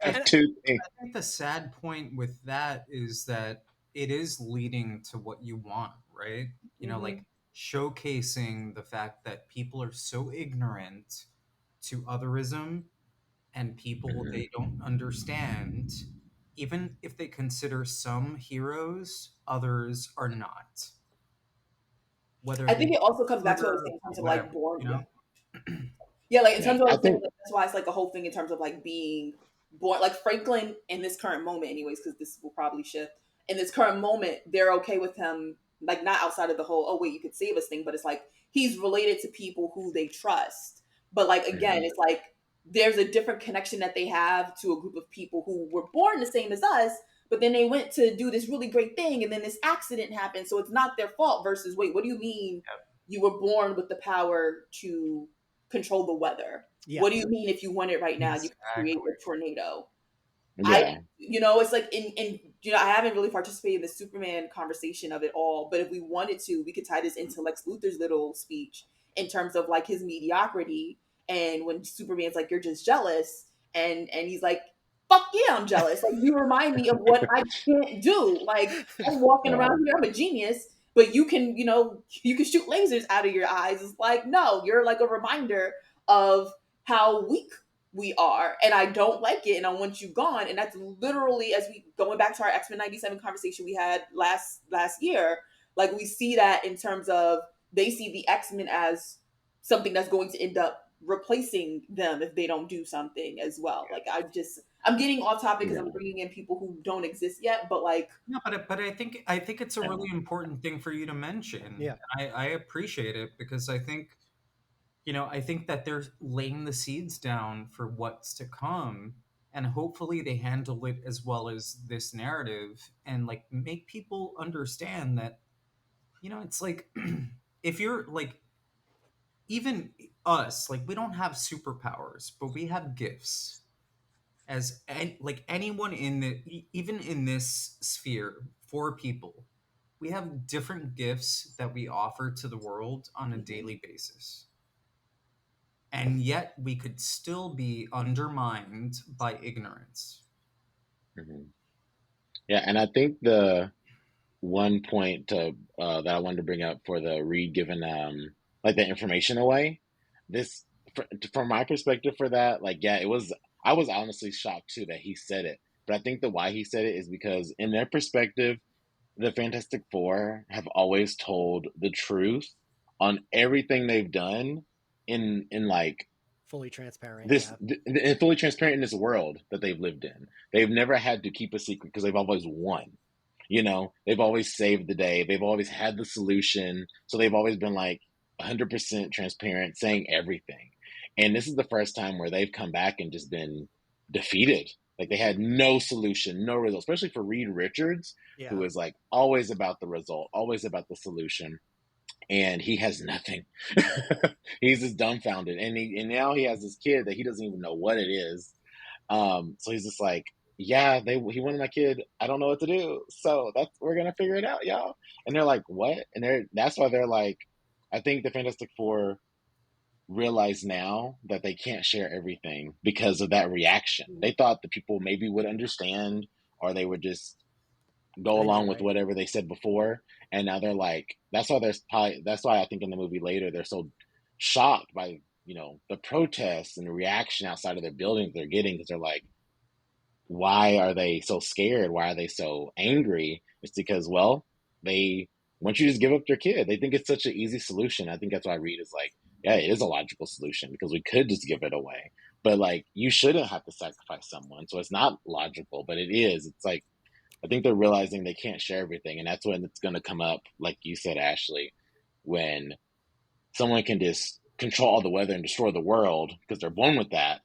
Speaker 4: I have
Speaker 3: and
Speaker 4: two things.
Speaker 3: I think the sad point with that is that it is leading to what you want, right?
Speaker 2: Mm-hmm.
Speaker 3: Like showcasing the fact that people are so ignorant to otherism and people
Speaker 4: Mhm.
Speaker 3: they don't understand, even if they consider some heroes, others are not. Whether
Speaker 2: I
Speaker 3: they
Speaker 2: think
Speaker 3: be
Speaker 2: it also comes back to what I was
Speaker 3: Twitter
Speaker 2: saying in terms
Speaker 3: or
Speaker 2: of like
Speaker 3: whatever,
Speaker 2: born.
Speaker 3: you
Speaker 2: Yeah.
Speaker 3: know?
Speaker 2: Yeah, like in
Speaker 4: Yeah,
Speaker 2: terms of what I
Speaker 4: I
Speaker 2: was saying,
Speaker 4: think.
Speaker 2: like, that's why it's like a whole thing in terms of like being born, like Franklin in this current moment, anyways, because this will probably shift. In this current moment, they're okay with him, like not outside of the whole "oh wait, you could save us" thing, but it's like he's related to people who they trust. But like again,
Speaker 4: Mhm.
Speaker 2: it's like there's a different connection that they have to a group of people who were born the same as us, but then they went to do this really great thing, and then this accident happened, so it's not their fault. Versus, wait, what do you mean you were born with the power to control the weather?
Speaker 1: yeah.
Speaker 2: What do you mean if you want it right now, you can create
Speaker 3: Exactly.
Speaker 2: a tornado? I,
Speaker 4: Yeah.
Speaker 2: it's like in I haven't really participated in the Superman conversation of it all, but if we wanted to, we could tie this into Lex Luthor's little speech in terms of like his mediocrity, and when Superman's like, "You're just jealous," and he's like, "Fuck yeah, I'm jealous." Like, you remind me of what I can't do. Like, I'm walking
Speaker 4: Yeah.
Speaker 2: around here, I'm a genius, but you can shoot lasers out of your eyes. It's like, no, you're like a reminder of how weak we are, and I don't like it, and I want you gone. And that's literally, as we going back to our X-Men 97 conversation we had last year, like we see that in terms of they see the X-Men as something that's going to end up replacing them if they don't do something as well. Like I'm getting off topic because I'm
Speaker 4: Yeah.
Speaker 2: bringing in people who don't exist yet, but like
Speaker 3: No, but I think it's a
Speaker 4: Yeah.
Speaker 3: really important thing for you to mention.
Speaker 1: Yeah.
Speaker 3: I appreciate it because I think that they're laying the seeds down for what's to come, and hopefully they handle it as well as this narrative, and like make people understand that it's like if you're like even us, like we don't have superpowers, but we have gifts like anyone in even in this sphere, for people, we have different gifts that we offer to the world on a
Speaker 2: mhm.
Speaker 3: daily basis, and yet we could still be undermined by ignorance.
Speaker 4: Hmm. Yeah, and I think the one point that I wanted to bring up for the Reed giving like the information away, this from my perspective for that, like yeah, it was I was honestly shocked too that he said it, but I think the why he said it is because in their perspective, the Fantastic Four have always told the truth on everything they've done in like
Speaker 1: Fully transparent.
Speaker 4: this
Speaker 1: Yeah.
Speaker 4: and fully transparent in this world that they've lived in. They've never had to keep a secret because they've always won. They've always saved the day. They've always had the solution. So they've always been like 100% transparent, saying everything. And this is the first time where they've come back and just been defeated. Like they had no solution, no result, especially for Reed Richards, who
Speaker 1: Yeah.
Speaker 4: is like always about the result, always about the solution. And he has nothing. He's just dumbfounded. And now he has this kid that he doesn't even know what it is. So he's just like, yeah, he wanted my kid. I don't know what to do. So we're gonna figure it out, y'all. And they're like, what? And that's why they're like, I think the Fantastic Four realize now that they can't share everything because of that reaction. They thought the people maybe would understand, or they would just go
Speaker 1: I know,
Speaker 4: along with
Speaker 1: right?
Speaker 4: whatever they said before. And now they're like, that's why I think in the movie later they're so shocked by the protests and the reaction outside of their buildings they're getting, because they're like, why are they so scared? Why are they so angry? It's because, well, they want you to just give up their kid. They think it's such an easy solution. I think that's why Reed is like, yeah, it is a logical solution because we could just give it away. But like, you shouldn't have to sacrifice someone. So it's not logical, but it is. It's like, I think they're realizing they can't share everything. And that's when it's going to come up, like you said, Ashley, when someone can just control all the weather and destroy the world because they're born with that.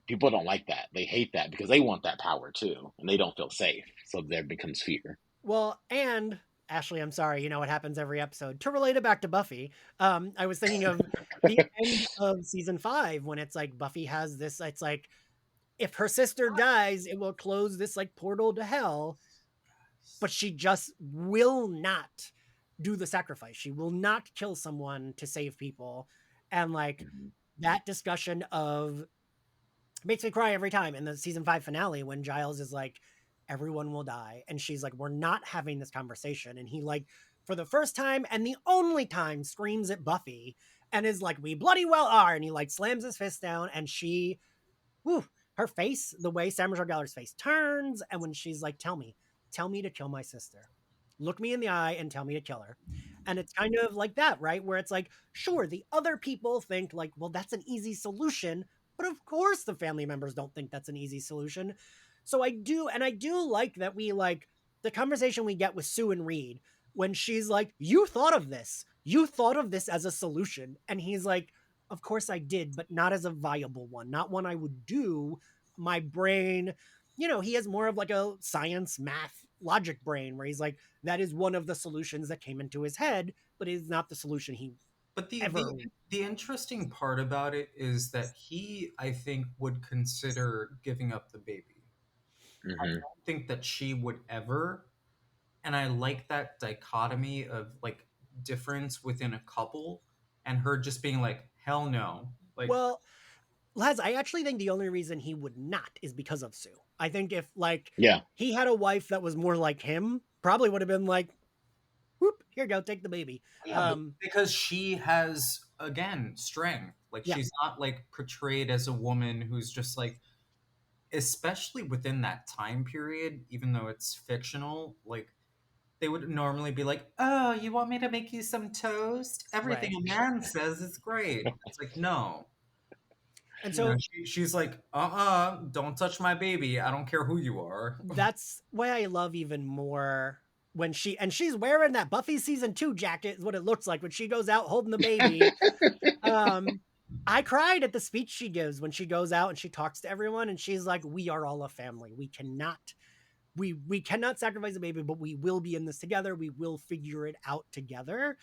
Speaker 4: People don't like that. They hate that because they want that power too, and they don't feel safe. So there becomes fear.
Speaker 1: Well, and Ashley, I'm sorry, it happens every episode. To relate it back to Buffy, I was thinking of the end of season 5 when it's like Buffy has this, it's like if her sister dies, it will close this like portal to hell, but she just will not do the sacrifice. She will not kill someone to save people. And like
Speaker 4: Mm-hmm.
Speaker 1: that discussion of makes me cry every time in the season 5 finale when Giles is like, everyone will die. And she's like, we're not having this conversation. And he, like, for the first time and the only time, screams at Buffy and is like, we bloody well are. And he, like, slams his fist down. And she, whew, her face, the way Sam Gellar's face turns. And when she's like, tell me to kill my sister. Look me in the eye and tell me to kill her. And it's kind of like that, right? Where it's like, sure, the other people think, like, well, that's an easy solution. But of course, the family members don't think that's an easy solution. So I do like that we like the conversation we get with Sue and Reed when she's like, you thought of this. You thought of this as a solution. And he's like, of course I did, but not as a viable one, not one I would do. My brain, he has more of like a science, math, logic brain where he's like, that is one of the solutions that came into his head, but it is not the solution he
Speaker 3: But the
Speaker 1: ever.
Speaker 3: the the interesting part about it is that he, I think, would consider giving up the baby. I
Speaker 4: Mm-hmm.
Speaker 3: don't think that she would ever, and I like that dichotomy of like difference within a couple, and her just being like, hell no, like.
Speaker 1: Well, Laz, I actually think the only reason he would not is because of Sue. I think if like
Speaker 4: Yeah.
Speaker 1: he had a wife that was more like him, probably would have been like, whoop, here you go, take the baby.
Speaker 3: Yeah, but because again, strength. Like
Speaker 1: Yeah.
Speaker 3: she's not like portrayed as a woman who's just like, especially within that time period, even though it's fictional, like they would normally be like, "Oh, you want me to make you some toast? Everything
Speaker 1: Right.
Speaker 3: a man says is great." It's like, no.
Speaker 1: And
Speaker 3: You know,
Speaker 1: so
Speaker 3: she's like, don't touch my baby. I don't care who you are.
Speaker 1: that's why I love even more when she's wearing that Buffy season 2 jacket is what it looks like when she goes out holding the baby. Um, I cried at the speech she gives when she goes out and she talks to everyone and she's like, "We are all a family. We cannot sacrifice a baby, but we will be in this together. We will figure it out together."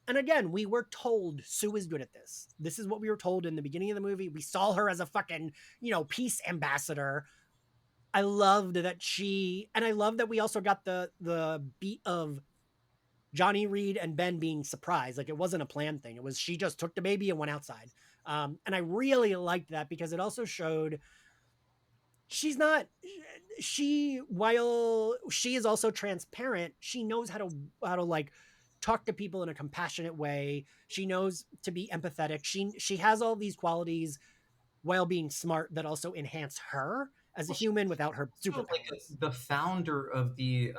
Speaker 1: And again, we were told Sue is good at this. This is what we were told in the beginning of the movie. We saw her as a fucking, peace ambassador. I loved that and I love that we also got the beat of Johnny Reed and Ben being surprised. Like it wasn't a planned thing. It was she just took the baby and went outside. And I really liked that because it also showed she's not while she is also transparent, she knows how to like talk to people in a compassionate way. She knows to be empathetic. She has all these qualities while being smart that also enhance her as a
Speaker 3: Well,
Speaker 1: human without her
Speaker 3: she's also like
Speaker 1: superpowers.
Speaker 3: the founder of the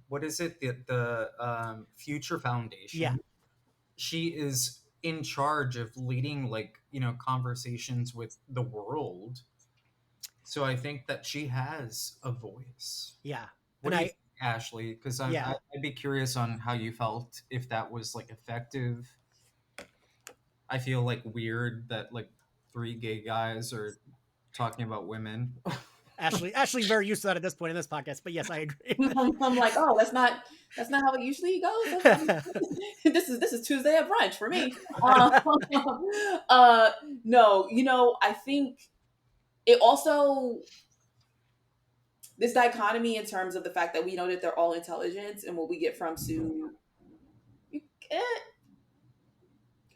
Speaker 3: what is it? The Future
Speaker 1: Yeah.
Speaker 3: Foundation. She is in charge of leading like, conversations with the world. So I think that she has a voice.
Speaker 1: Yeah.
Speaker 3: What
Speaker 1: And
Speaker 3: do you think, Ashley? Because
Speaker 1: yeah,
Speaker 3: I'd be curious on how you felt, if that was like effective. I feel like weird that like three gay guys are talking about women.
Speaker 1: Ashley's very used to that at this point in this podcast, but yes, I agree.
Speaker 2: I'm like, oh, that's not how it usually goes. This is Tuesday at brunch for me. Uh, no, I think it also this dichotomy in terms of the fact that we know that they're all intelligence, and what we get from Sue, eh,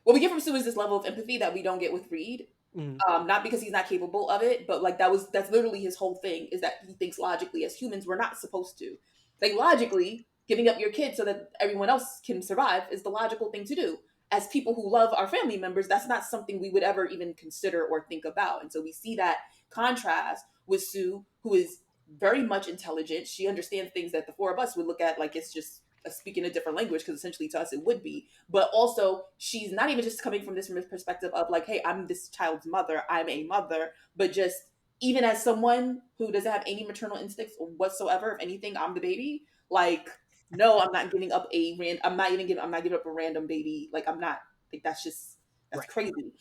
Speaker 2: what we get from Sue is this level of empathy that we don't get with Reed.
Speaker 1: Mhm.
Speaker 2: Not because he's not capable of it, but like that's literally his whole thing, is that he thinks logically. As humans, we're not supposed to. Like logically, giving up your kid so that everyone else can survive is the logical thing to do. As people who love our family members, that's not something we would ever even consider or think about. And so we see that contrast with Sue, who is very much intelligent. She understands things that the four of us would look at like it's just speaking a different language, because essentially to us it would be. But also she's not even just coming from this perspective of like, hey, I'm this child's mother, I'm a mother, but just even as someone who doesn't have any maternal instincts whatsoever, if anything, I'm the baby. Like, no, I'm not giving up I'm not giving up a random baby. Like, I'm not. Like, that's
Speaker 1: Right.
Speaker 2: crazy.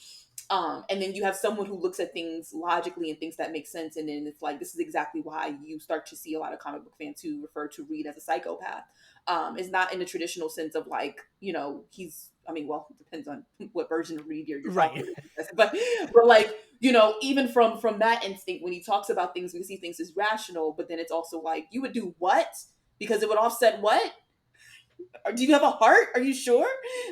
Speaker 2: And then you have someone who looks at things logically and thinks that makes sense, and then it's like, this is exactly why you start to see a lot of comic book fans who refer to Reed as a psychopath. Is not in the traditional sense of like, he's, I mean, well, it depends on what version of Reed you're
Speaker 1: Right.
Speaker 2: talking about. But like, even from that instinct, when he talks about things, we see things as rational, but then it's also like, you would do what? Because it would offset what? Or do you have a heart? Are you sure?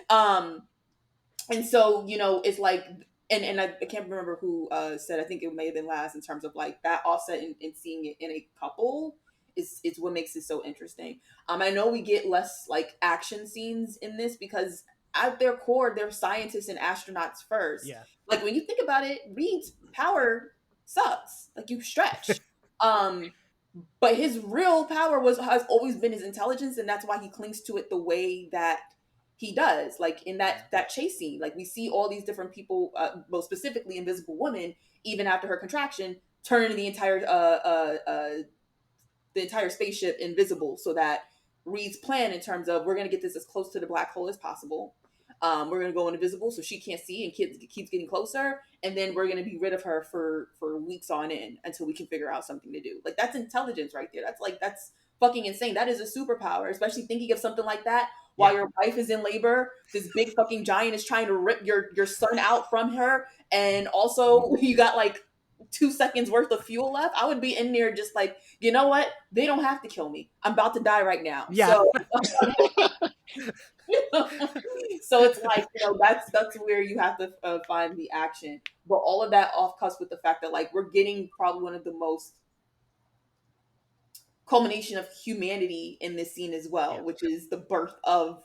Speaker 2: And so, it's like, and I can't remember who said, I think it may have been Laz, in terms of like that offset and seeing it in a couple is what makes it so interesting. I know we get less like action scenes in this because at their core they're scientists and astronauts first.
Speaker 1: Yeah.
Speaker 2: Like, when you think about it, Reed's power sucks. Like, you stretch. But his real power has always been his intelligence, and that's why he clings to it the way that he does. Like in that chase scene, like we see all these different people, most specifically Invisible Woman, even after her contraction, turn the entire spaceship invisible, so that Reed's plan, in terms of, we're going to get this as close to the black hole as possible. We're going to go invisible so she can't see and keeps getting closer, and then we're going to be rid of her for weeks on end until we can figure out something to do. Like, that's intelligence right there. That's fucking insane. That is a superpower, especially thinking of something like that while your wife is in labor. This big fucking giant is trying to rip your son out from her, and also you got like 2 seconds worth of fuel left. I would be in there just like, you know what? They don't have to kill me. I'm about to die right now.
Speaker 1: Yeah.
Speaker 2: So it's like, that's where you have to find the action. But all of that off cuts with the fact that like we're getting probably one of the most culmination of humanity in this scene as well, which is the birth of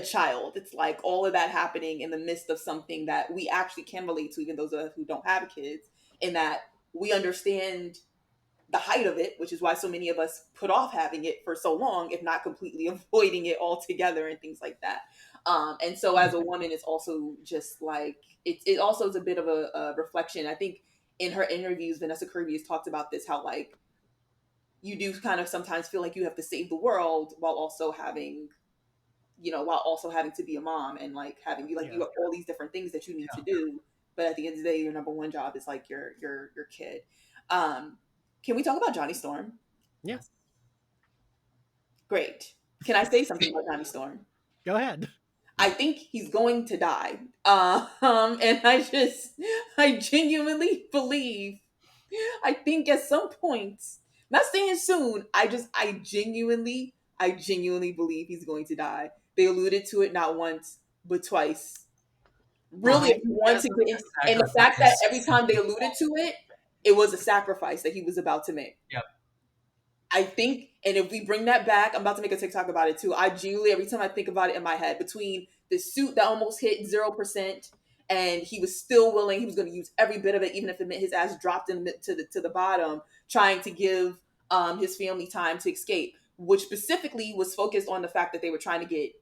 Speaker 2: a child. It's like all of that happening in the midst of something that we actually can relate to, even those of us who don't have kids, in that we understand the height of it, which is why so many of us put off having it for so long, if not completely avoiding it altogether and things like that. And so as a woman, it's also just like, it also is a bit of a reflection. I think in her interviews, Vanessa Kirby has talked about this, how like you do kind of sometimes feel like you have to save the world while also having, while also having to be a mom, and like having you like
Speaker 1: Yeah.
Speaker 2: you have all these different things that you need to
Speaker 3: Yeah.
Speaker 2: do, but at the end of the day, your number one job is like your kid. Um, can we talk about Johnny Storm?
Speaker 1: Yeah.
Speaker 2: Great. Can I say something about Johnny Storm?
Speaker 1: Go ahead.
Speaker 2: I think he's going to die. And I genuinely believe, I think at some point, not saying soon, I genuinely believe he's going to die. They alluded to it not once, but twice.
Speaker 3: Well,
Speaker 2: Really,
Speaker 1: I
Speaker 2: if you want
Speaker 3: has
Speaker 2: to
Speaker 3: a
Speaker 2: get in, and the fact that
Speaker 3: sacrifice.
Speaker 2: every time they alluded to it, it was a sacrifice that he was about to make.
Speaker 3: Yep.
Speaker 2: I think, and if we bring that back, I'm about to make a TikTok about it too. I genuinely, every time I think about it in my head, between the suit that almost hit 0%, and he was still willing, he was going to use every bit of it, even if it meant his ass dropped in to the bottom, trying to give his family time to escape, which specifically was focused on the fact that they were trying to get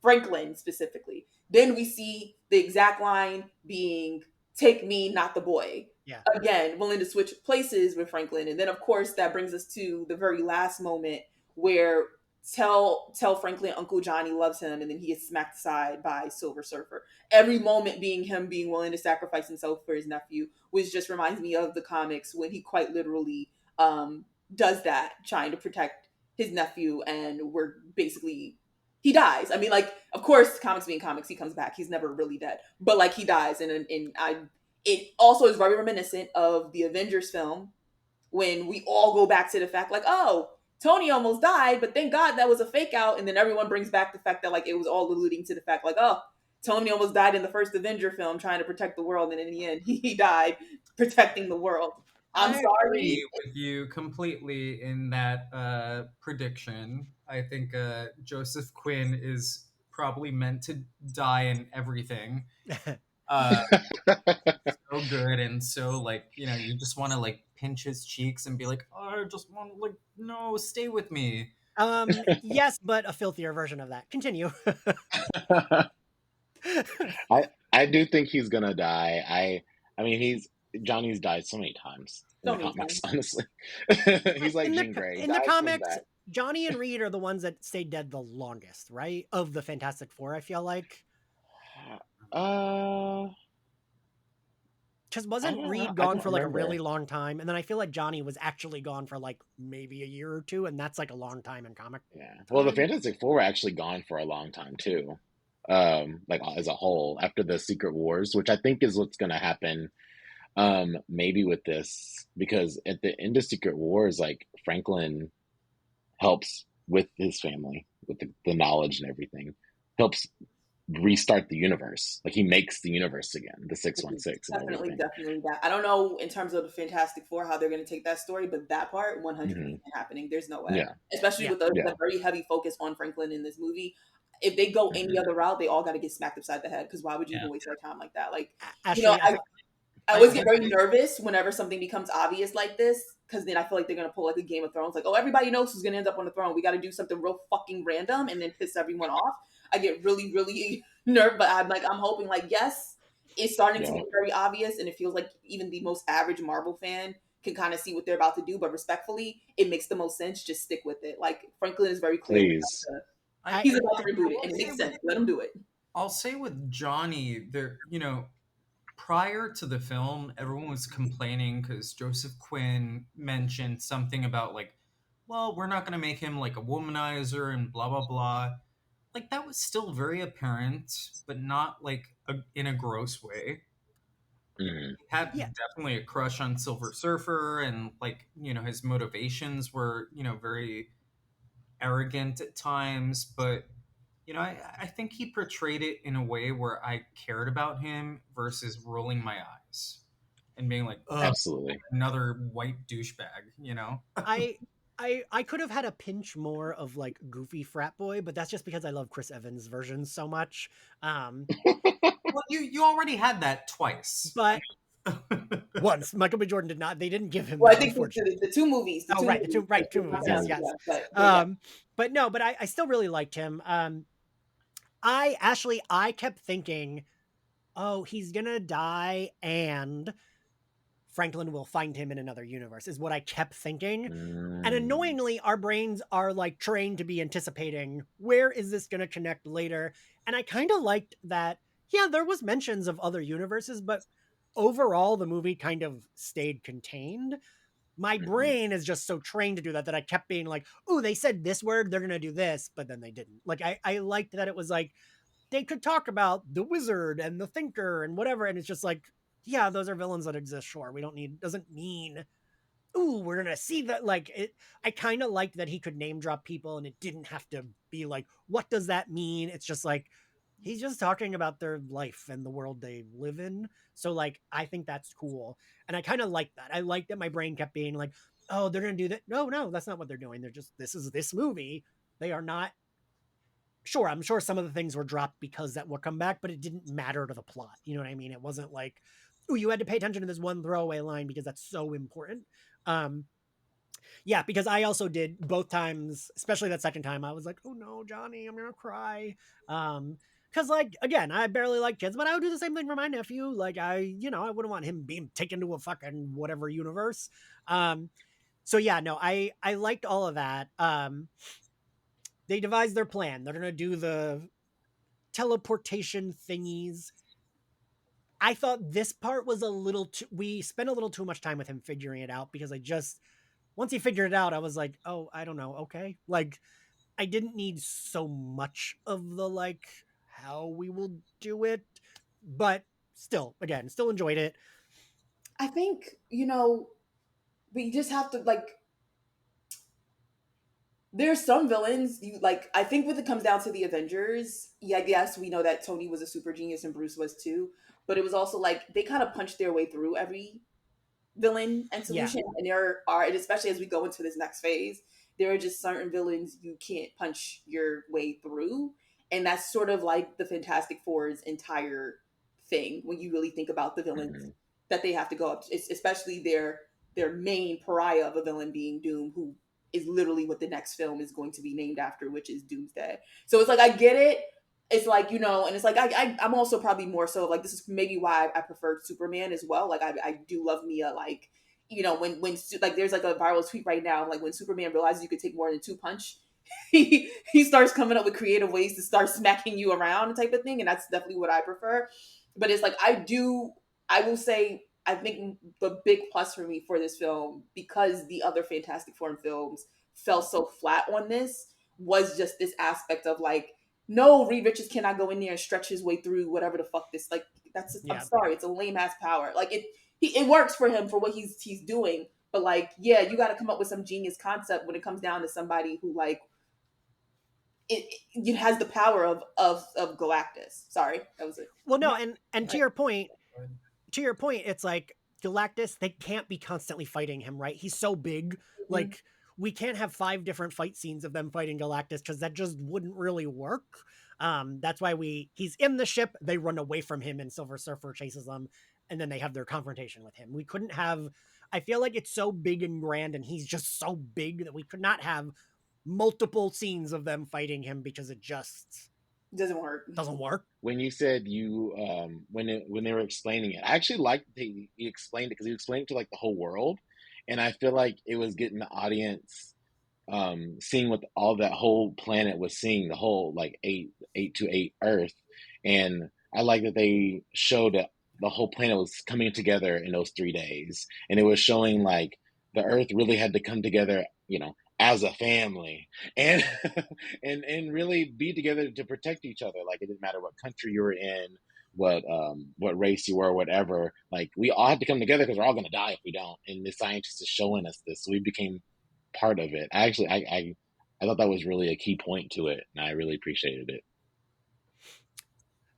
Speaker 2: Franklin specifically. Then we see the exact line being, "Take me, not the boy."
Speaker 1: Yeah.
Speaker 2: Again, willing to switch places with Franklin. And then of course that brings us to the very last moment where tell Franklin Uncle Johnny loves him, and then he gets smacked aside by Silver Surfer. Every moment being him being willing to sacrifice himself for his nephew, which just reminds me of the comics when he quite literally does that, trying to protect his nephew, and we're basically, he dies. I mean, like, of course, comics being comics, he comes back. He's never really dead, but like he dies, and I. It also is very reminiscent of the Avengers film when we all go back to the fact, like, oh, Tony almost died, but thank God that was a fake out, and then everyone brings back the fact that like it was all alluding to the fact, like, oh, Tony almost died in the first Avenger film trying to protect the world, and in the end, he died protecting the world. I'm
Speaker 3: I
Speaker 2: sorry.
Speaker 3: agree with you completely in that prediction. I think Joseph Quinn is probably meant to die in everything. Uh, so good and so like you just want to like pinch his cheeks and be like, oh, I just want to like, no, stay with me.
Speaker 1: Yes, but a filthier version of that. Continue.
Speaker 4: I do think he's gonna die. I mean Johnny's died so many times in
Speaker 2: So
Speaker 4: the
Speaker 2: many
Speaker 4: comics,
Speaker 2: times.
Speaker 4: honestly. He's like Jean Grey. He
Speaker 1: In the
Speaker 4: dies, comes
Speaker 1: comics,
Speaker 4: back.
Speaker 1: Johnny and Reed are the ones that stayed dead the longest, right? Of the Fantastic Four, I feel like.
Speaker 4: Uh
Speaker 1: Because
Speaker 4: I
Speaker 1: wasn't
Speaker 4: don't know.
Speaker 1: Reed
Speaker 4: I
Speaker 1: gone
Speaker 4: don't
Speaker 1: for like a
Speaker 4: remember.
Speaker 1: really long time? And then I feel like Johnny was actually gone for like maybe a year or two, and that's like a long time in comic
Speaker 4: Yeah. Well, the
Speaker 1: time.
Speaker 4: Fantastic Four were actually gone for a long time too. Like as a whole, after the Secret Wars, which I think is what's gonna happen. Maybe with this, because at the end of Secret Wars, like Franklin helps with his family, with the knowledge and everything, helps restart the universe. Like he makes the universe again, the
Speaker 2: Which is
Speaker 4: 616 and
Speaker 2: definitely,
Speaker 4: everything.
Speaker 2: definitely that. I don't know in terms of the Fantastic Four how they're going to take that story, but that part 100%
Speaker 4: Hmm.
Speaker 2: happening. There's no way,
Speaker 4: Yeah.
Speaker 2: especially
Speaker 1: Yeah.
Speaker 2: with the
Speaker 4: Yeah.
Speaker 2: very heavy focus on Franklin in this movie. If they go any
Speaker 4: Hmm.
Speaker 2: other route, they all got to get smacked upside the head. Because why would you
Speaker 3: Yeah.
Speaker 2: even waste their time like that? Like, you know,
Speaker 1: Actually,
Speaker 2: I
Speaker 3: I,
Speaker 2: always get
Speaker 3: I
Speaker 2: very nervous whenever something becomes obvious like this, because then I feel like they're gonna pull like a Game of Thrones, like, oh, everybody knows who's gonna end up on the throne. We got to do something real fucking random and then piss everyone off. I get really, really nervous, but I'm hoping, like, yes, it's starting to
Speaker 4: Yeah.
Speaker 2: get very obvious, and it feels like even the most average Marvel fan can kind of see what they're about to do. But respectfully, it makes the most sense. Just stick with it. Like Franklin is very clearly
Speaker 4: Please.
Speaker 1: I
Speaker 2: he's about to
Speaker 3: I
Speaker 2: reboot it,
Speaker 3: will
Speaker 2: and it
Speaker 3: say
Speaker 2: makes
Speaker 3: with
Speaker 2: sense. Let him do it.
Speaker 3: I'll say with Johnny, there, prior to the film, everyone was complaining because Joseph Quinn mentioned something about like, well, we're not going to make him like a womanizer and blah blah blah. Like that was still very apparent, but not like in a gross way.
Speaker 4: Hmm.
Speaker 3: He had
Speaker 1: yeah.
Speaker 3: definitely a crush on Silver Surfer, and like his motivations were very arrogant at times, but I think he portrayed it in a way where I cared about him versus rolling my eyes and being like, ugh,
Speaker 4: Absolutely.
Speaker 3: another white douchebag.
Speaker 1: I I could have had a pinch more of like goofy frat boy, but that's just because I love Chris Evans' version so much. Um,
Speaker 3: Well, you already had that twice.
Speaker 1: but once Michael B. Jordan did not, they didn't give him
Speaker 2: Well, I
Speaker 1: that,
Speaker 2: think
Speaker 1: unfortunately.
Speaker 2: the two movies,
Speaker 1: Oh, right,
Speaker 2: like,
Speaker 1: two
Speaker 2: did not
Speaker 1: movies, yes,
Speaker 2: count,
Speaker 4: Mhm.
Speaker 2: yeah,
Speaker 1: yes.
Speaker 2: but yeah.
Speaker 1: But no, but I still really liked him. I kept thinking, oh, he's gonna die, and Franklin will find him in another universe, is what I kept thinking. And
Speaker 4: Mm.
Speaker 1: annoyingly, our brains are like trained to be anticipating where is this going to connect later. And I kind of liked that. Yeah, there was mentions of other universes, but overall, the movie kind of stayed contained. My
Speaker 4: Mhm.
Speaker 1: brain is just so trained to do that I kept being like, "Oh, they said this word, they're gonna do this," but then they didn't. Like, I liked that it was like they could talk about the wizard and the thinker and whatever, and it's just like, yeah, those are villains that exist. Sure, we don't need doesn't mean, ooh, we're gonna see that. Like it, I kind of liked that he could name drop people, and it didn't have to be like, what does that mean? It's just like he's just talking about their life and the world they live in. So like, I think that's cool, and I kind of like that. I like that my brain kept being like, oh, they're gonna do that. No, no, that's not what they're doing. They're just this is this movie. They are not. Sure, I'm sure some of the things were dropped because that will come back, but it didn't matter to the plot. You know what I mean? It wasn't like, oh, you had to pay attention to this one throwaway line because that's so important. Um, yeah, because I also did both times, especially that second time. I was like, "Oh no, Johnny, I'm gonna cry." Because like again, I barely like kids, but I would do the same thing for my nephew. Like I wouldn't want him being taken to a fucking whatever universe. Um, so yeah, no, I liked all of that. They devised their plan. They're gonna do the teleportation thingies. I thought this part was a little too. We spent a little too much time with him figuring it out because I just once he figured it out, I was like, oh, I don't know, okay, like I didn't need so much of the like how we will do it, but still, again, still enjoyed it.
Speaker 2: I think, we just have to like there's some villains you like. I think when it comes down to the Avengers, yeah, yes, we know that Tony was a super genius and Bruce was too, but it was also like they kind of punched their way through every villain and
Speaker 1: Yeah,
Speaker 2: solution. And there are, and especially as we go into this next phase, there are just certain villains you can't punch your way through. And that's sort of like the Fantastic Four's entire thing when you really think about the villains
Speaker 4: Mhm.
Speaker 2: that they have to go up to. It's especially their main pariah of a villain being Doom, who is literally what the next film is going to be named after, which is Doomsday. So it's like I get it. It's like, and it's like I'm also probably more so like this is maybe why I preferred Superman as well. Like I do love Mia. Like when like there's like a viral tweet right now, like when Superman realizes you could take more than two punch, he starts coming up with creative ways to start smacking you around type of thing, and that's definitely what I prefer. But it's like I will say I think the big plus for me for this film, because the other Fantastic Four films fell so flat on this, was just this aspect of like, no, Reed Richards cannot go in there and stretch his way through whatever the fuck this like. I'm
Speaker 1: yeah.
Speaker 2: sorry, it's a lame ass power. Like it works for him for what he's doing, but like, yeah, you got to come up with some genius concept when it comes down to somebody who like it has the power of Galactus. Sorry, that was it.
Speaker 1: Well,
Speaker 3: No,
Speaker 1: no, and to your point, it's like Galactus, they can't be constantly fighting him, right? He's so big.
Speaker 2: Mhm.
Speaker 1: Like, we can't have five different fight scenes of them fighting Galactus because that just wouldn't really work. That's why he's in the ship, they run away from him, and Silver Surfer chases them, and then they have their confrontation with him. We couldn't have. I feel like it's so big and grand, and he's just so big that we could not have multiple scenes of them fighting him because it just
Speaker 2: It doesn't work.
Speaker 1: doesn't work.
Speaker 4: When you said when they were explaining it, I actually liked that he explained it because he explained it to like the whole world, and I feel like it was getting the audience seeing what all that whole planet was seeing, the whole like eight to eight Earth, and I like that they showed that the whole planet was coming together in those 3 days, and it was showing like the Earth really had to come together, as a family, and and really be together to protect each other. Like it didn't matter what country you were in, what race you were, whatever. Like we all had to come together because we're all gonna die if we don't. And the scientist is showing us this, so we became part of it. I thought that was really a key point to it, and I really appreciated it.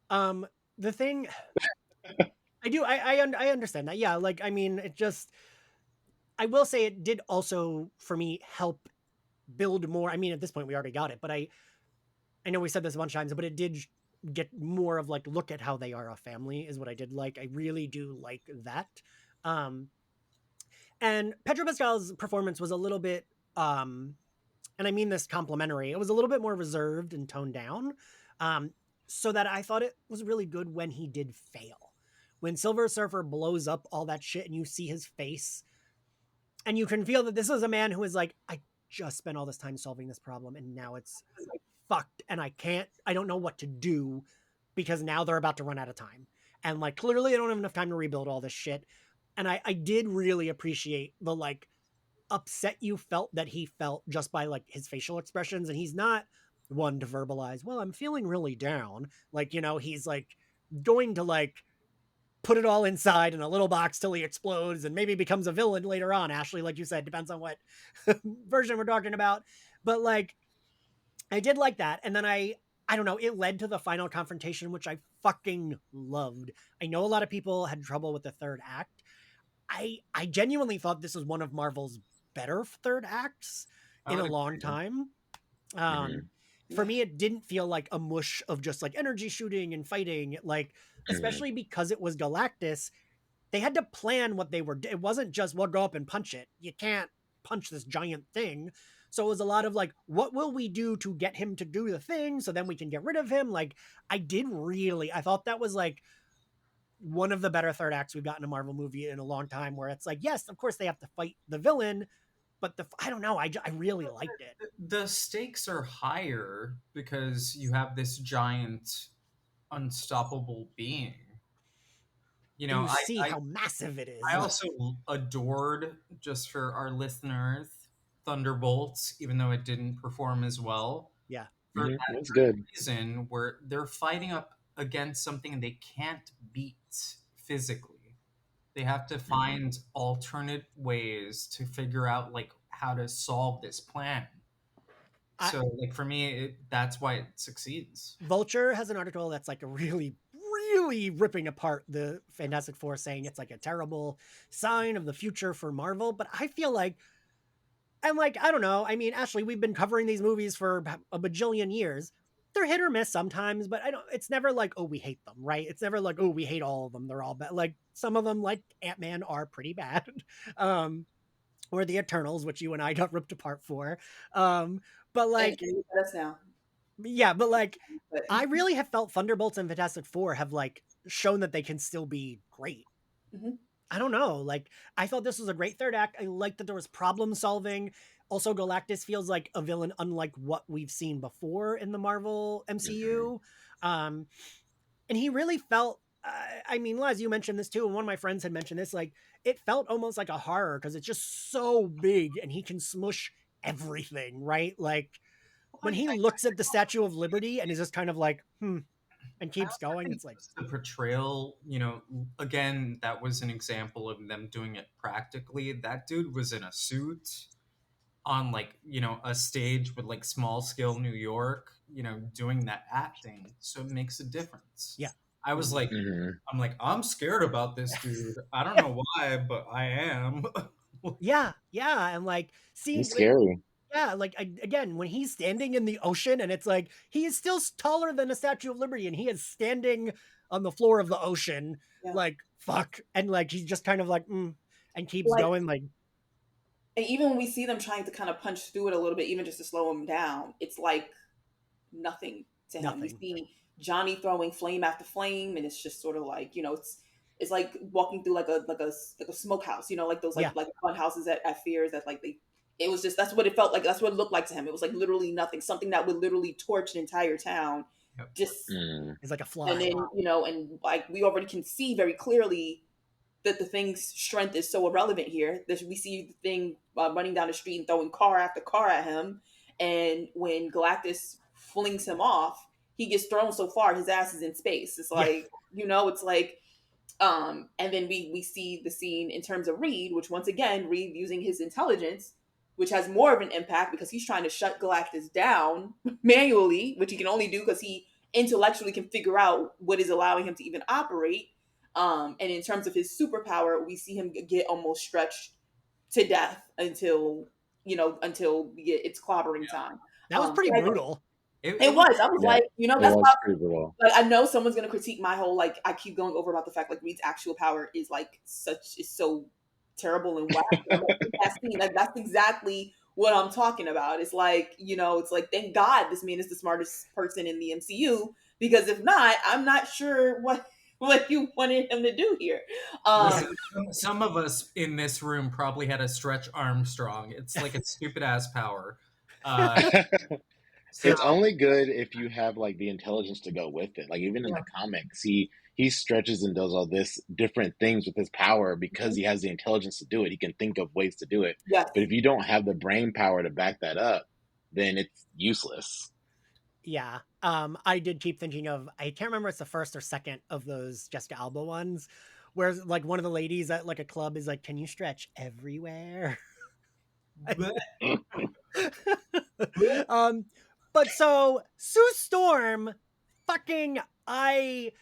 Speaker 1: Um, the thing I do, I understand that. Yeah, like I mean, it just I will say it did also for me help build more. I mean, at this point we already got it, but I know we said this a bunch of times, but it did get more of like, look at how they are a family is what I did like. I really do like that. Um, and Pedro Pascal's performance was a little bit, and I mean this complimentary, it was a little bit more reserved and toned down. Um, so that I thought it was really good when he did fail. When Silver Surfer blows up all that shit and you see his face, and you can feel that this is a man who is like, I just spent all this time solving this problem and now it's fucked and I don't know what to do because now they're about to run out of time. And like, clearly I don't have enough time to rebuild all this shit. And I did really appreciate the like upset you felt that he felt just by like his facial expressions. And he's not one to verbalize, well, I'm feeling really down. Like, he's like going to like put it all inside in a little box till he explodes and maybe becomes a villain later on. Ashley, like you said, depends on what version we're talking about. But like, I did like that. And then I don't know, it led to the final confrontation, which I fucking loved. I know a lot of people had trouble with the third act. I genuinely thought this was one of Marvel's better third acts
Speaker 3: I
Speaker 1: in
Speaker 3: would
Speaker 1: a long
Speaker 3: agree.
Speaker 1: time.
Speaker 4: Mm-hmm.
Speaker 1: For
Speaker 2: Yeah.
Speaker 1: me, it didn't feel like a mush of just like energy shooting and fighting. Like,
Speaker 4: Mm-hmm.
Speaker 1: especially because it was Galactus, they had to plan what they were. It wasn't just, well, go up and punch it. You can't punch this giant thing. So it was a lot of like, what will we do to get him to do the thing so then we can get rid of him? Like, I thought that was like one of the better third acts we've gotten a Marvel movie in a long time, where it's like, yes, of course they have to fight the villain, but I don't know, I really liked it.
Speaker 3: The stakes are higher because you have this giant, unstoppable being. You
Speaker 1: And
Speaker 3: know,
Speaker 1: you see
Speaker 3: I
Speaker 1: how massive it
Speaker 3: I
Speaker 1: is.
Speaker 3: also adored, just for our listeners, Thunderbolts, even though it didn't perform as well,
Speaker 1: Yeah.
Speaker 3: for
Speaker 4: Mm-hmm.
Speaker 3: that
Speaker 4: That's good.
Speaker 3: reason where they're fighting up against something they can't beat physically. They have to find alternate ways to figure out like how to solve this plan.
Speaker 1: I,
Speaker 3: So like for me, that's why it succeeds.
Speaker 1: Vulture has an article that's like a really, really ripping apart the Fantastic Four, saying it's like a terrible sign of the future for Marvel. But I feel like, and like, I don't know. I mean, Ashley, we've been covering these movies for a bajillion years. They're hit or miss sometimes, but I don't. It's never like, oh, we hate them, right? It's never like, oh, we hate all of them. They're all bad. Like some of them, like Ant-Man, are pretty bad. um, or the Eternals, which you and I got ripped apart for. Um, but
Speaker 2: And
Speaker 1: like,
Speaker 2: let us now.
Speaker 1: yeah, but like,
Speaker 2: But
Speaker 1: I really have felt Thunderbolts and Fantastic Four have like shown that they can still be great.
Speaker 2: mhm.
Speaker 1: I don't know. Like, I thought this was a great third act. I liked that there was problem solving. Also, Galactus feels like a villain unlike what we've seen before in the Marvel
Speaker 4: Mm-hmm.
Speaker 1: MCU. Um, and he really felt, I mean, Laz, you mentioned this too, and one of my friends had mentioned this. Like, it felt almost like a horror because it's just so big and he can smush everything, right? Like, when he looks at the Statue of Liberty and is just kind of like, and
Speaker 3: I
Speaker 1: keeps
Speaker 3: also
Speaker 1: going,
Speaker 3: think
Speaker 1: it's like,
Speaker 3: just the portrayal, again, that was an example of them doing it practically. That dude was in a suit on like, a stage with like small scale New York, doing that acting. So it makes a difference.
Speaker 1: yeah.
Speaker 3: I was
Speaker 1: Mhm.
Speaker 3: like,
Speaker 4: Mm-hmm.
Speaker 3: I'm scared about this dude. I don't know why, but I am.
Speaker 1: Yeah, yeah, and like
Speaker 4: It's
Speaker 1: seeing like,
Speaker 4: scary.
Speaker 1: yeah, like again, when he's standing in the ocean and it's like he is still taller than a Statue of Liberty and he is standing on the floor of the ocean,
Speaker 2: Yeah.
Speaker 1: like fuck, and like he's just kind of like and keeps
Speaker 2: Like,
Speaker 1: going, like
Speaker 2: and even when we see them trying to kind of punch through it a little bit, even just to slow him down, it's like nothing to him. We
Speaker 1: nothing.
Speaker 2: see Johnny throwing flame after flame, and it's just sort of like, it's like walking through like a smokehouse, like those
Speaker 1: Yeah,
Speaker 2: like fun houses at fairs that like they. It was just, that's what it felt like. That's what it looked like to him. It was like literally nothing. Something that would literally torch an entire town.
Speaker 3: Yep.
Speaker 2: Just,
Speaker 4: Mm.
Speaker 1: it's like a
Speaker 2: and
Speaker 1: fly.
Speaker 2: then and like we already can see very clearly that the thing's strength is so irrelevant here. That we see the thing running down the street and throwing car after car at him, and when Galactus flings him off, he gets thrown so far his ass is in space. It's
Speaker 1: Yeah,
Speaker 2: like, it's like, and then we see the scene in terms of Reed, which once again, Reed using his intelligence, which has more of an impact because he's trying to shut Galactus down manually, which he can only do because he intellectually can figure out what is allowing him to even operate. And in terms of his superpower, we see him get almost stretched to death until it's clobbering time.
Speaker 1: That was pretty brutal.
Speaker 2: It was. I was
Speaker 4: Yeah,
Speaker 2: like,
Speaker 4: it
Speaker 2: that's
Speaker 4: was
Speaker 2: why,
Speaker 4: pretty brutal.
Speaker 2: like, I know someone's gonna critique my whole, like, I keep going over about the fact like Reed's actual power is like is so terrible and whack. And I'm like, in that scene, like, that's exactly what I'm talking about. It's like, it's like, thank God this man is the smartest person in the MCU, because if not, I'm not sure what you wanted him to do here.
Speaker 3: Listen, some of us in this room probably had a Stretch Armstrong. It's like a stupid ass power. So
Speaker 4: It's only good if you have like the intelligence to go with it. Like even in
Speaker 2: Yeah.
Speaker 4: the comics, he stretches and does all this different things with his power because he has the intelligence to do it. He can think of ways to do it.
Speaker 2: Yes.
Speaker 4: But if you don't have the brain power to back that up, then it's useless.
Speaker 1: Yeah. I did keep thinking of, I can't remember if it's the first or second of those Jessica Alba ones, where like one of the ladies at like a club is like, "Can you stretch everywhere?" But so Sue Storm, fucking, I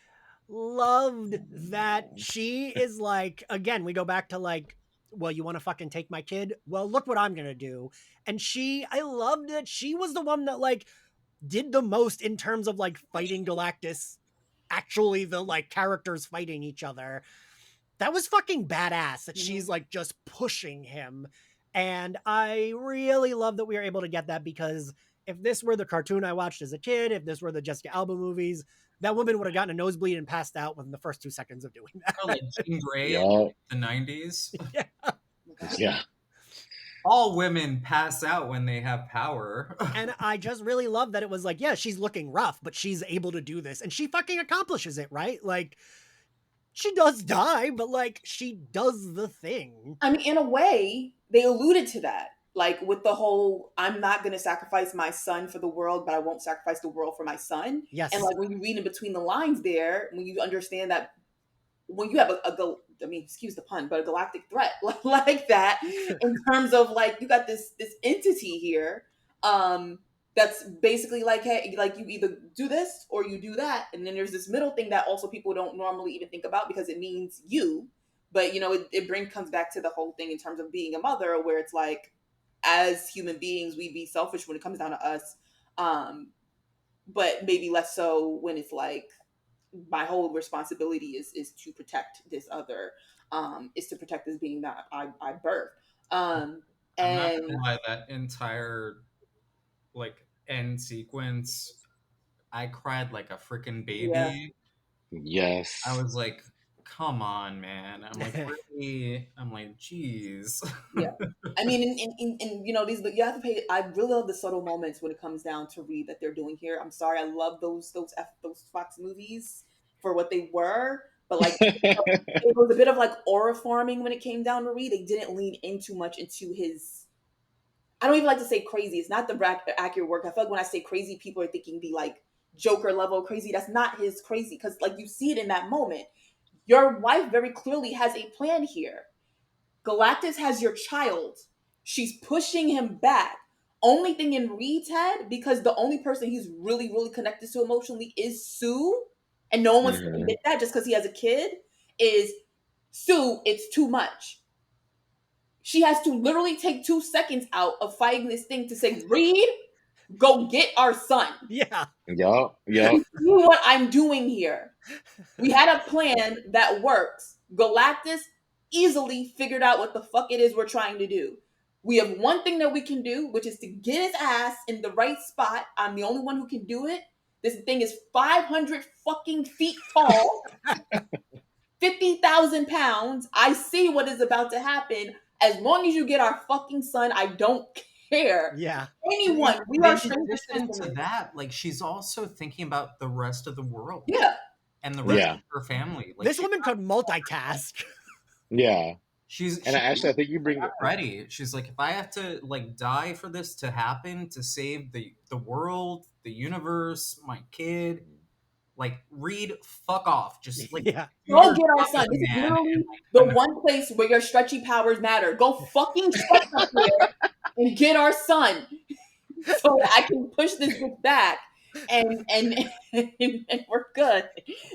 Speaker 1: loved that she is like, again, we go back to like, well, you want to fucking take my kid? Well, look what I'm gonna do. And I loved that she was the one that like did the most in terms of like fighting Galactus, actually the like characters fighting each other. That was fucking badass that she's like just pushing him. And I really love that we were able to get that, because if this were the cartoon I watched as a kid, if this were the Jessica Alba movies, that woman would have gotten a nosebleed and passed out within the first 2 seconds of doing that.
Speaker 3: like Jean Grey in
Speaker 4: Yup.
Speaker 3: the 90s.
Speaker 4: Yeah.
Speaker 3: All women pass out when they have power.
Speaker 1: And I just really love that it was like, yeah, she's looking rough, but she's able to do this and she fucking accomplishes it, right? Like, she does die, but like, she does the thing.
Speaker 2: I mean, in a way, they alluded to that. Like with the whole, I'm not going to sacrifice my son for the world, but I won't sacrifice the world for my son.
Speaker 1: Yes.
Speaker 2: And like when you read in between the lines there, when you understand that when you have excuse the pun, but a galactic threat like that, in terms of like, you got this entity here, that's basically like, hey, like you either do this or you do that. And then there's this middle thing that also people don't normally even think about because it means you. But it comes back to the whole thing in terms of being a mother, where it's like, as human beings, we be selfish when it comes down to us. But maybe less so when it's like, my whole responsibility is to protect this other, is to protect this being that I birthed.
Speaker 3: I'm not gonna lie, that entire like end sequence, I cried like a freaking baby.
Speaker 2: Yeah.
Speaker 4: Yes.
Speaker 3: I was like, come on, man. I'm like, really? I'm like, geez.
Speaker 2: Yeah. I mean, and these, you have to pay. I really love the subtle moments when it comes down to Reed that they're doing here. I'm sorry, I love those Fox movies for what they were, but like it was a bit of like aura farming when it came down to Reed. They didn't lean in too much into his. I don't even like to say crazy. It's not the accurate word. I feel like when I say crazy, people are thinking the like Joker level crazy. That's not his crazy, because like you see it in that moment. Your wife very clearly has a plan here. Galactus has your child. She's pushing him back. Only thing in Reed's head, because the only person he's really, really connected to emotionally is Sue, and no one wants to admit that just because he has a kid, is Sue, it's too much. She has to literally take 2 seconds out of fighting this thing to say, Reed, go get our son.
Speaker 1: Yeah.
Speaker 4: Yup.
Speaker 2: See what I'm doing here. We had a plan that works. Galactus easily figured out what the fuck it is we're trying to do. We have one thing that we can do, which is to get his ass in the right spot. I'm the only one who can do it. This thing is 500 fucking feet tall, 50,000 pounds. I see what is about to happen. As long as you get our fucking son, I don't care.
Speaker 1: Yeah.
Speaker 2: Anyone. We
Speaker 3: In
Speaker 2: are
Speaker 3: addition to that, like, she's also thinking about the rest of the world.
Speaker 2: Yeah.
Speaker 3: And the rest of her family. Like,
Speaker 1: this woman could multitask.
Speaker 4: Yeah.
Speaker 3: I
Speaker 4: think you bring it
Speaker 3: ready. She's like, if I have to like die for this to happen, to save the world, the universe, my kid, like, Reed, fuck off. Just like,
Speaker 2: go get our son. This is literally the one place where your stretchy powers matter. Go fucking stretch up there and get our son, so that I can push this bitch back. and we're good.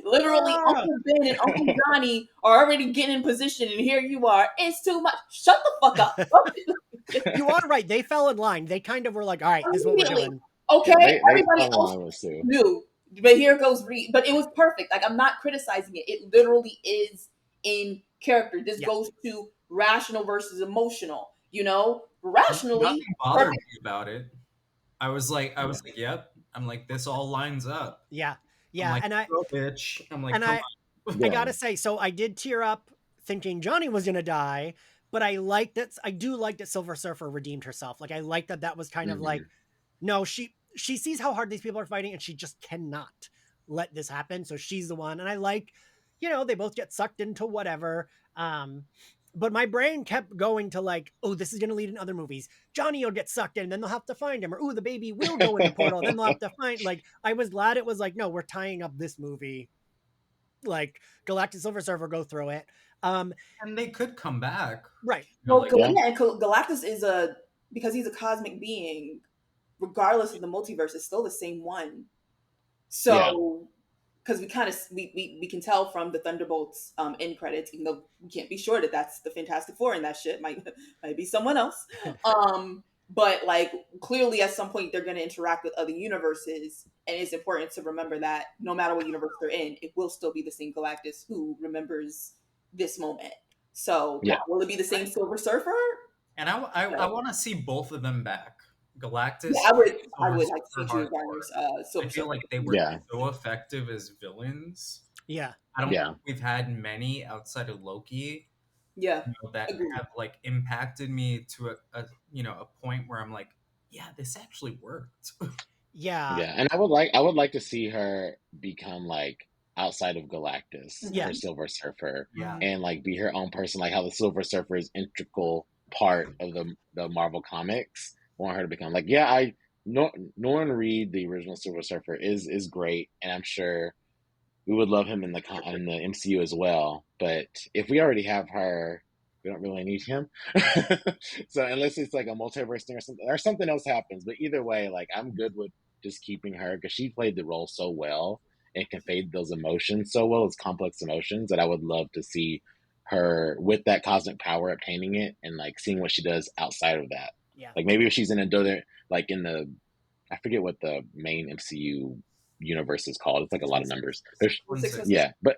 Speaker 2: Literally,
Speaker 1: Ah!
Speaker 2: Uncle Ben and Uncle Johnny are already getting in position, and here you are. It's too much. Shut the fuck up.
Speaker 1: You are right. They fell in line. They kind of were like, all right, this is what we're
Speaker 2: Immediately.
Speaker 1: doing.
Speaker 2: Okay,
Speaker 4: Yeah, they
Speaker 2: everybody
Speaker 4: fell in
Speaker 2: else
Speaker 4: line with Sue.
Speaker 2: knew, but here goes Reed. But it was perfect. Like I'm not criticizing it. It literally is in character. This
Speaker 1: Yeah.
Speaker 2: goes to rational versus emotional. You know, rationally,
Speaker 3: Nothing bothered
Speaker 2: perfect.
Speaker 3: me about it. I
Speaker 4: Yeah.
Speaker 3: was like, yep. I'm like, this all lines up.
Speaker 1: Yeah.
Speaker 3: I'm
Speaker 1: Yeah.
Speaker 3: like, girl, bitch. I'm like,
Speaker 1: And
Speaker 3: come on.
Speaker 1: I
Speaker 4: Yeah.
Speaker 1: gotta say, so I did tear up thinking Johnny was gonna die, but I like that. I do like that Silver Surfer redeemed herself. Like I like that was kind of like,
Speaker 4: Hmm.
Speaker 1: no, she sees how hard these people are fighting, and she just cannot let this happen. So she's the one, and I like, they both get sucked into whatever. But my brain kept going to like, oh, this is gonna lead in other movies. Johnny will get sucked in, then they'll have to find him, or oh, the baby will go in the portal, then they'll have to find. Like, I was glad it was like, no, we're tying up this movie like Galactic Silver Surfer go through it.
Speaker 3: And they could come back.
Speaker 1: Right.
Speaker 2: Well,
Speaker 3: Like,
Speaker 4: Yeah.
Speaker 2: yeah, and Galactus is because he's a cosmic being. Regardless of the multiverse, it's still the same one.
Speaker 4: Yeah.
Speaker 2: So, because we kind of we can tell from the Thunderbolts end credits, even though we can't be sure that that's the Fantastic Four and that shit might be someone else. But like clearly, at some point, they're going to interact with other universes, and it's important to remember that no matter what universe they're in, it will still be the same Galactus who remembers this moment. So,
Speaker 4: Yeah.
Speaker 2: will it be the same Silver Surfer?
Speaker 3: and I want to see both of them back. Galactus,
Speaker 2: Yeah, I
Speaker 3: Silver
Speaker 2: would like to see
Speaker 3: Surfer,
Speaker 2: Julia
Speaker 3: Hardcore.
Speaker 2: Garner's
Speaker 3: I
Speaker 2: Silver
Speaker 3: feel
Speaker 2: Surfer.
Speaker 3: like they were
Speaker 4: Yeah.
Speaker 3: so effective as villains.
Speaker 1: Yeah.
Speaker 3: I don't
Speaker 4: Yeah.
Speaker 3: think we've had many outside of Loki,
Speaker 2: Yeah,
Speaker 3: that
Speaker 2: agreed.
Speaker 3: have like impacted me to a point where I'm like, yeah, this actually worked.
Speaker 1: Yeah.
Speaker 4: Yeah. And I would like to see her become like outside of Galactus
Speaker 1: Yeah.
Speaker 4: for Silver Surfer
Speaker 3: Yeah.
Speaker 4: and like be her own person, like how the Silver Surfer is integral part of the Marvel comics. I want her to become like, yeah, Norman Reed, the original Silver Surfer, is great, and I'm sure we would love him in the MCU as well. But if we already have her, we don't really need him. So unless it's like a multiverse thing or something else happens. But either way, like I'm good with just keeping her because she played the role so well and conveyed those emotions so well, as complex emotions, that I would love to see her with that cosmic power obtaining it and like seeing what she does outside of that.
Speaker 1: Yeah.
Speaker 4: Like maybe if she's in another, like in the, I forget what the main MCU universe is called. It's like a lot of numbers. There's,
Speaker 3: 616.
Speaker 4: yeah, but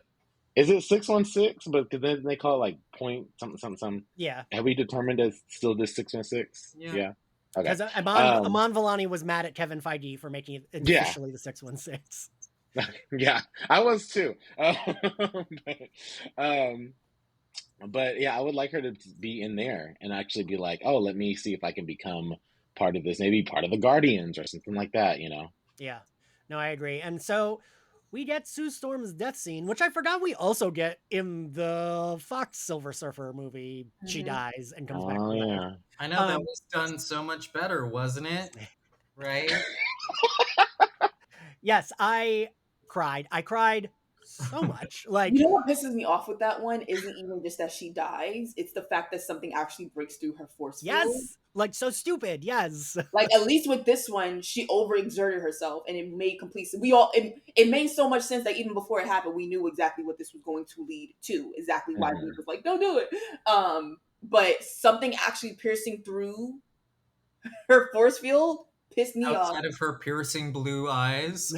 Speaker 4: is it 616? But then they call it like point something something something.
Speaker 1: Yeah.
Speaker 4: Have we determined it's still this 616?
Speaker 3: Yeah.
Speaker 4: Yeah. Okay.
Speaker 1: Because
Speaker 4: Um.
Speaker 1: Amon Villani was mad at Kevin Feige for making it
Speaker 4: Yeah.
Speaker 1: officially the 616.
Speaker 4: Yeah. I was too. Um. But yeah, I would like her to be in there and actually be like, oh, let me see if I can become part of this, maybe part of the Guardians or something like that.
Speaker 1: Yeah. No, I agree. And so we get Sue Storm's death scene, which I forgot we also get in the Fox Silver Surfer movie. She dies and comes back
Speaker 4: Oh
Speaker 1: to life.
Speaker 4: yeah.
Speaker 3: I know that was done so much better, wasn't it? Right?
Speaker 1: Yes, I cried. I cried so much. Like,
Speaker 2: You know what pisses me off with that one isn't even just that she dies; it's the fact that something actually breaks through her force field.
Speaker 1: yes, like so stupid. Yes.
Speaker 2: Like at least with this one, she overexerted herself, and it made complete. We all it made so much sense that even before it happened, we knew exactly what this was going to lead to. Exactly why we
Speaker 4: Mhm.
Speaker 2: was like, "Don't do it." But something actually piercing through her force field pissed me off.
Speaker 3: Outside of her piercing blue eyes.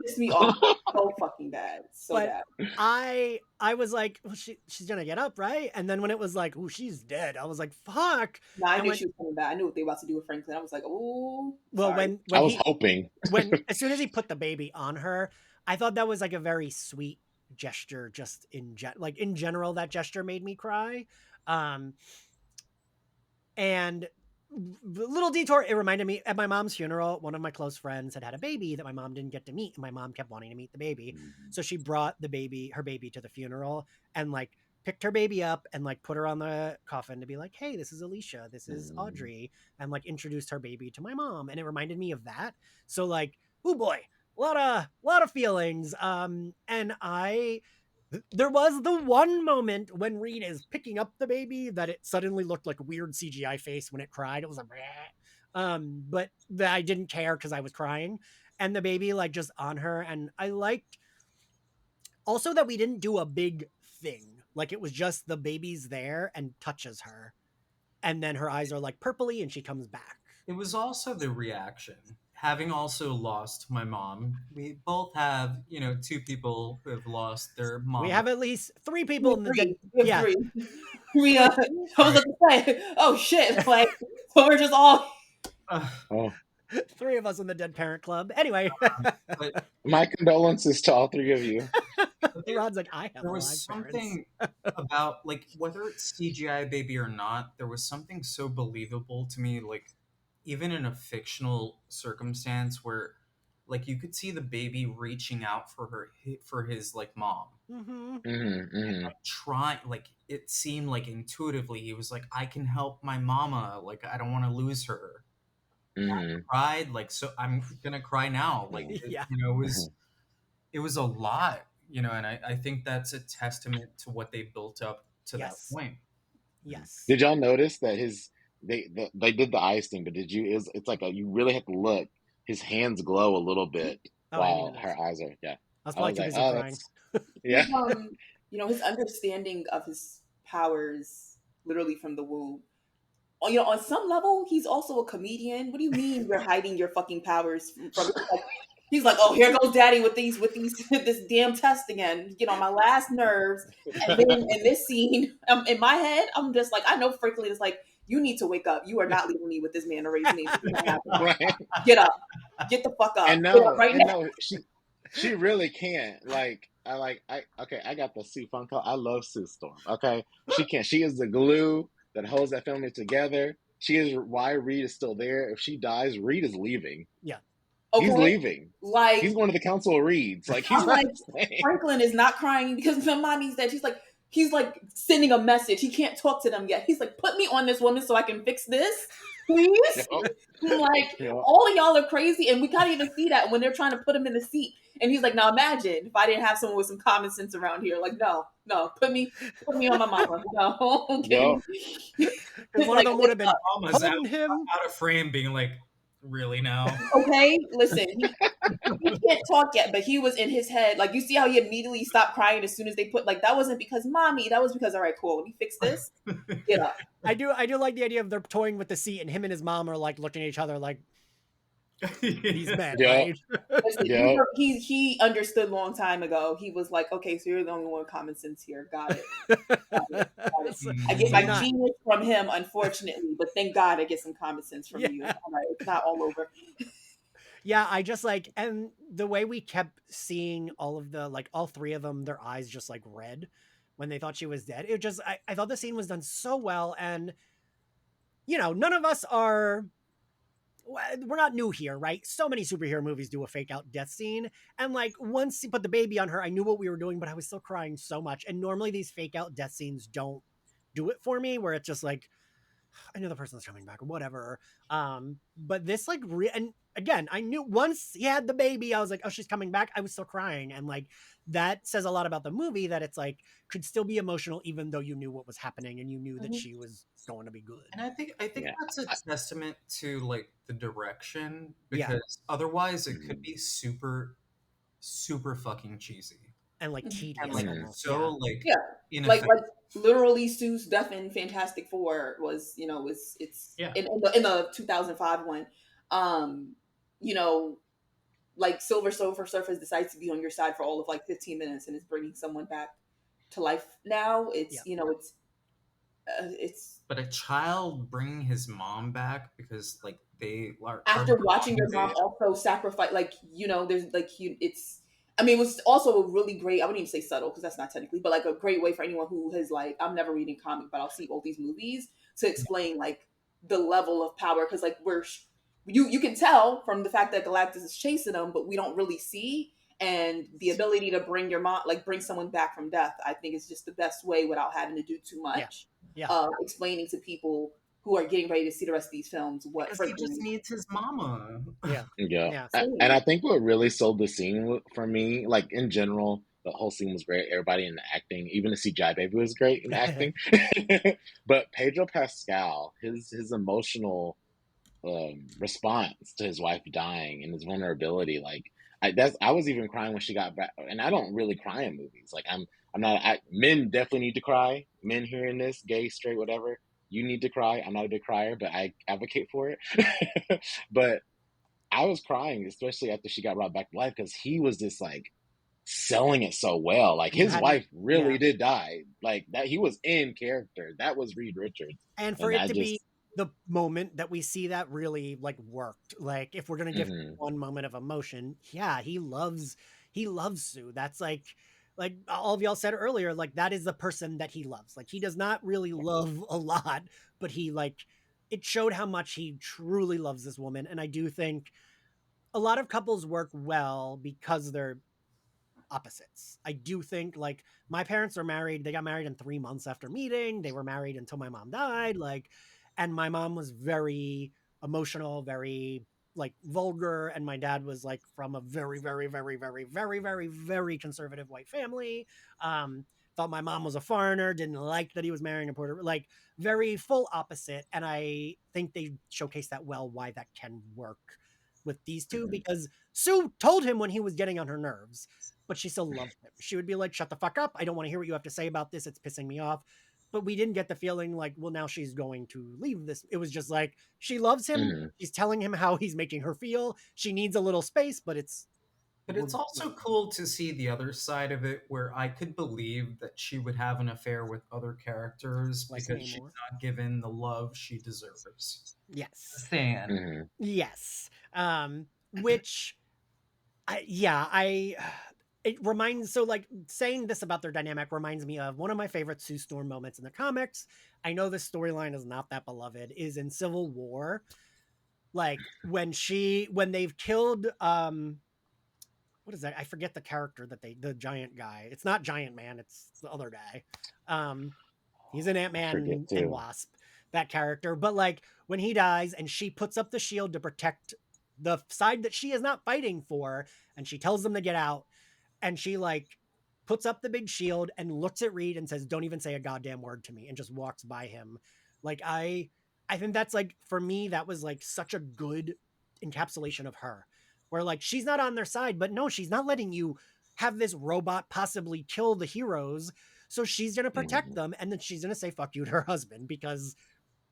Speaker 2: Pissed me off so fucking bad, so
Speaker 1: But
Speaker 2: bad.
Speaker 1: I was like, well, she's gonna get up, right? And then when it was like, oh, she's dead, I was like, fuck.
Speaker 2: No, I
Speaker 1: And
Speaker 2: knew
Speaker 1: when,
Speaker 2: she was coming back. I knew what they were about to do with Franklin. I was like, "Oh,
Speaker 1: well,
Speaker 2: sorry."
Speaker 4: I
Speaker 1: when
Speaker 4: was
Speaker 1: he
Speaker 4: hoping.
Speaker 1: when as soon as he put the baby on her, I thought that was like a very sweet gesture. Just like in general, that gesture made me cry. Um, and little detour, it reminded me at my mom's funeral, one of my close friends had a baby that my mom didn't get to meet, and my mom kept wanting to meet the baby. So she brought her baby to the funeral and like picked her baby up and like put her on the coffin to be like, hey, this is Alicia, this is Audrey, and like introduced her baby to my mom. And it reminded me of that. So like, oh boy, a lot of feelings. And there was the one moment when Reed is picking up the baby that it suddenly looked like a weird CGI face when it cried. It was like, bleh. But I didn't care because I was crying. and the baby like just on her. And I liked also that we didn't do a big thing. Like it was just the baby's there and touches her. And then her eyes are like purpley and she comes back.
Speaker 3: It was also the reaction. Having also lost my mom, we both have, two people who have lost their
Speaker 1: We
Speaker 3: mom.
Speaker 1: have at least three
Speaker 2: We
Speaker 1: people
Speaker 2: have
Speaker 1: in the
Speaker 2: three.
Speaker 1: dead.
Speaker 2: We have
Speaker 1: Yeah.
Speaker 2: three. I was about to say, oh shit, like, so we're just all.
Speaker 4: Oh,
Speaker 1: Three of us in the Dead Parent Club. Anyway,
Speaker 3: But
Speaker 4: my condolences to all three of you.
Speaker 1: Rod's like, I have
Speaker 3: there was
Speaker 1: alive parents.
Speaker 3: something about, like, whether it's CGI baby or not, there was something so believable to me, like, even in a fictional circumstance where, like, you could see the baby reaching out for his like mom,
Speaker 1: Mm-hmm.
Speaker 3: like trying, like it seemed like intuitively he was like, I can help my mama, like I don't want to lose her. Cried, like, so I'm gonna cry now, like
Speaker 1: Yeah.
Speaker 3: it was a lot, and I think that's a testament to what they built up to that
Speaker 1: Yes.
Speaker 3: point.
Speaker 1: Yes.
Speaker 4: Did y'all notice that they did the eyes thing, but it's like you really have to look. His hands glow a little bit
Speaker 1: Oh, I didn't
Speaker 4: while
Speaker 1: even
Speaker 4: her
Speaker 1: notice.
Speaker 4: eyes are, yeah.
Speaker 1: I was
Speaker 4: I
Speaker 1: probably
Speaker 4: was
Speaker 1: too
Speaker 4: like,
Speaker 1: busy
Speaker 4: oh,
Speaker 1: crying.
Speaker 4: that's, yeah.
Speaker 2: His understanding of his powers literally from the womb. On some level, he's also a comedian. What do you mean you're hiding your fucking powers from like, he's like, oh, here goes daddy with this damn test again. Get on my last nerves. And then in this scene, in my head, I'm just like, I know Franklin is like, you need to wake up. You are not leaving me with this man to raise me.
Speaker 4: Right.
Speaker 2: Get up. Get the fuck up.
Speaker 4: And
Speaker 2: Get up right now.
Speaker 4: no, she really can't. Like, I got the Sue Fun Club. I love Sue Storm. Okay, she can't. She is the glue that holds that family together. She is why Reed is still there. If she dies, Reed is leaving.
Speaker 1: Yeah.
Speaker 2: Okay.
Speaker 4: He's leaving.
Speaker 2: Like,
Speaker 4: he's going to the Council of Reeds. Like, he's
Speaker 2: I'm like, Franklin is not crying because my mommy's dead. He's like sending a message. He can't talk to them yet. He's like, put me on this woman so I can fix this, please. I'm like, all of y'all are crazy, and we can't even see that when they're trying to put him in the seat. And he's like, now imagine if I didn't have someone with some common sense around here. Like, no, put me on my mama. No, okay.
Speaker 1: Because one
Speaker 2: Like,
Speaker 1: of them would have been
Speaker 3: Mama's
Speaker 1: holding him.
Speaker 3: out of frame, being like, really now?
Speaker 2: Okay, listen, he can't talk yet, but he was in his head. Like, you see how he immediately stopped crying as soon as they put, like, that wasn't because mommy, that was because, all right, cool, let me fix this. Get up.
Speaker 1: I do like the idea of they're toying with the seat and him and his mom are like looking at each other like these men, right?
Speaker 2: Listen, he understood a long time ago. He was like, okay, so you're the only one with common sense here. Got it. I get my genius from him, unfortunately, but thank God I get some common sense from you. All right, it's not all over.
Speaker 1: Yeah, I just like, and the way we kept seeing all of the, like, all three of them, their eyes just like red when they thought she was dead. It just, I thought the scene was done so well. And, none of us are, we're not new here, right? So many superhero movies do a fake out death scene. And like, once he put the baby on her, I knew what we were doing, but I was still crying so much. And normally these fake out death scenes don't do it for me, where it's just like, I know the person's coming back or whatever. But this like, and again, I knew once he had the baby, I was like, oh, she's coming back. I was still crying. And like, that says a lot about the movie, that it's like, could still be emotional, even though you knew what was happening and you knew that she was going to be good.
Speaker 3: And I think that's a testament to like the direction, because otherwise it could be super, super fucking cheesy.
Speaker 1: And like tedious.
Speaker 3: And like
Speaker 1: almost,
Speaker 3: like
Speaker 2: like literally Sue's death in Fantastic Four was, it's in the 2005 one. Like Silver Surfer decides to be on your side for all of like 15 minutes and is bringing someone back to life now. It's it's
Speaker 3: but a child bringing his mom back because like they are
Speaker 2: after watching your mom also sacrifice, like, there's like it's, I mean, it was also a really great, I wouldn't even say subtle because that's not technically, but like a great way for anyone who has like, I'm never reading comic, but I'll see all these movies to explain like the level of power. Cause like you can tell from the fact that Galactus is chasing them, but we don't really see. And the ability to bring your mom, like bring someone back from death, I think is just the best way without having to do too much. Explaining to people who are getting ready to see the rest of these films what
Speaker 3: because he just needs his mama.
Speaker 4: And I think what really sold the scene for me, like in general, the whole scene was great. Everybody in the acting, even the CGI baby was great in acting. But Pedro Pascal, his emotional response to his wife dying and his vulnerability. Like I was even crying when she got back, and I don't really cry in movies. Like I'm not. Men definitely need to cry. Men hearing this, gay, straight, whatever, you need to cry. I'm not a big crier, but I advocate for it. But I was crying, especially after she got brought back to life, because he was just like selling it so well. Like
Speaker 1: You
Speaker 4: his
Speaker 1: hadn't,
Speaker 4: wife really
Speaker 1: yeah.
Speaker 4: did die. Like that, he was in character. That was Reed Richards,
Speaker 1: And for
Speaker 4: and
Speaker 1: it
Speaker 4: I
Speaker 1: to be
Speaker 4: just.
Speaker 1: the moment that we see that really like worked. Like if we're gonna give
Speaker 4: Mhm,
Speaker 1: one moment of emotion, yeah, he loves Sue. That's like all of y'all said earlier, like that is the person that he loves. Like he does not really love a lot, but he like it showed how much he truly loves this woman. And I do think a lot of couples work well because they're opposites. I do think like my parents are married. They got married in 3 months after meeting. They were married until my mom died. Like, and my mom was very emotional, very like vulgar, and my dad was like from a very, very, very, very, very, very, very conservative white family. Um, thought my mom was a foreigner, didn't like that he was marrying a Puerto like very full opposite. And I think they showcase that well why that can work with these two
Speaker 4: mhm,
Speaker 1: because Sue told him when he was getting on her nerves but she still loved him. She would be like, "Shut the fuck up! I don't want to hear what you have to say about this. It's pissing me off." But we didn't get the feeling like, well, now she's going to leave this. It was just like she loves him.
Speaker 4: mhm,
Speaker 1: She's telling him how he's making her feel. She needs a little space, but it's
Speaker 3: But
Speaker 1: we're
Speaker 3: it's also
Speaker 1: like
Speaker 3: cool to see the other side of it where I could believe that she would have an affair with other characters
Speaker 1: like
Speaker 3: because she's
Speaker 1: Namor.
Speaker 3: not given the love she deserves.
Speaker 1: Yes,
Speaker 3: Stan.
Speaker 4: mhm,
Speaker 1: yes. Which I it reminds so like saying this about their dynamic reminds me of one of my favorite Sue Storm moments in the comics. I know this storyline is not that beloved. Is in Civil War like when they've killed what is that? I forget the character that the giant guy. It's not Giant Man, it's the other guy. Um he's an
Speaker 4: I forget
Speaker 1: Ant-Man and
Speaker 4: too.
Speaker 1: Wasp, that character. But like when he dies and she puts up the shield to protect the side that she is not fighting for and she tells them to get out and she like puts up the big shield and looks at Reed and says, "Don't even say a goddamn word to me," and just walks by him. Like I think that's like for me that was like such a good encapsulation of her, where like she's not on their side, but no, she's not letting you have this robot possibly kill the heroes. So she's gonna protect
Speaker 4: Mhm,
Speaker 1: them, and then she's gonna say "fuck you" to her husband because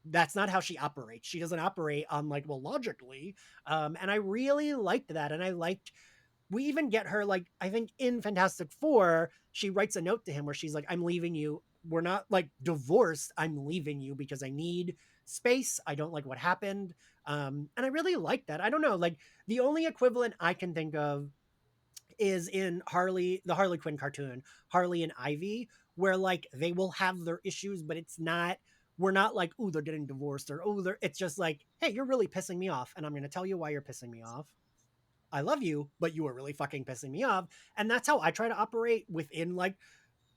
Speaker 1: that's not how she operates. She doesn't operate on like well logically, and I really liked that, and I liked we even get her like I think in Fantastic Four, she writes a note to him where she's like, "I'm leaving you. We're not like divorced. I'm leaving you because I need space. I don't like what happened." And I really like that. I don't know, like the only equivalent I can think of is in Harley, the Harley Quinn cartoon, Harley and Ivy, where like they will have their issues, but it's not. We're not like, oh, they're getting divorced or oh, they're. It's just like, hey, you're really pissing me off, and I'm going to tell you why you're pissing me off. I love you, but you are really fucking pissing me off. And that's how I try to operate within like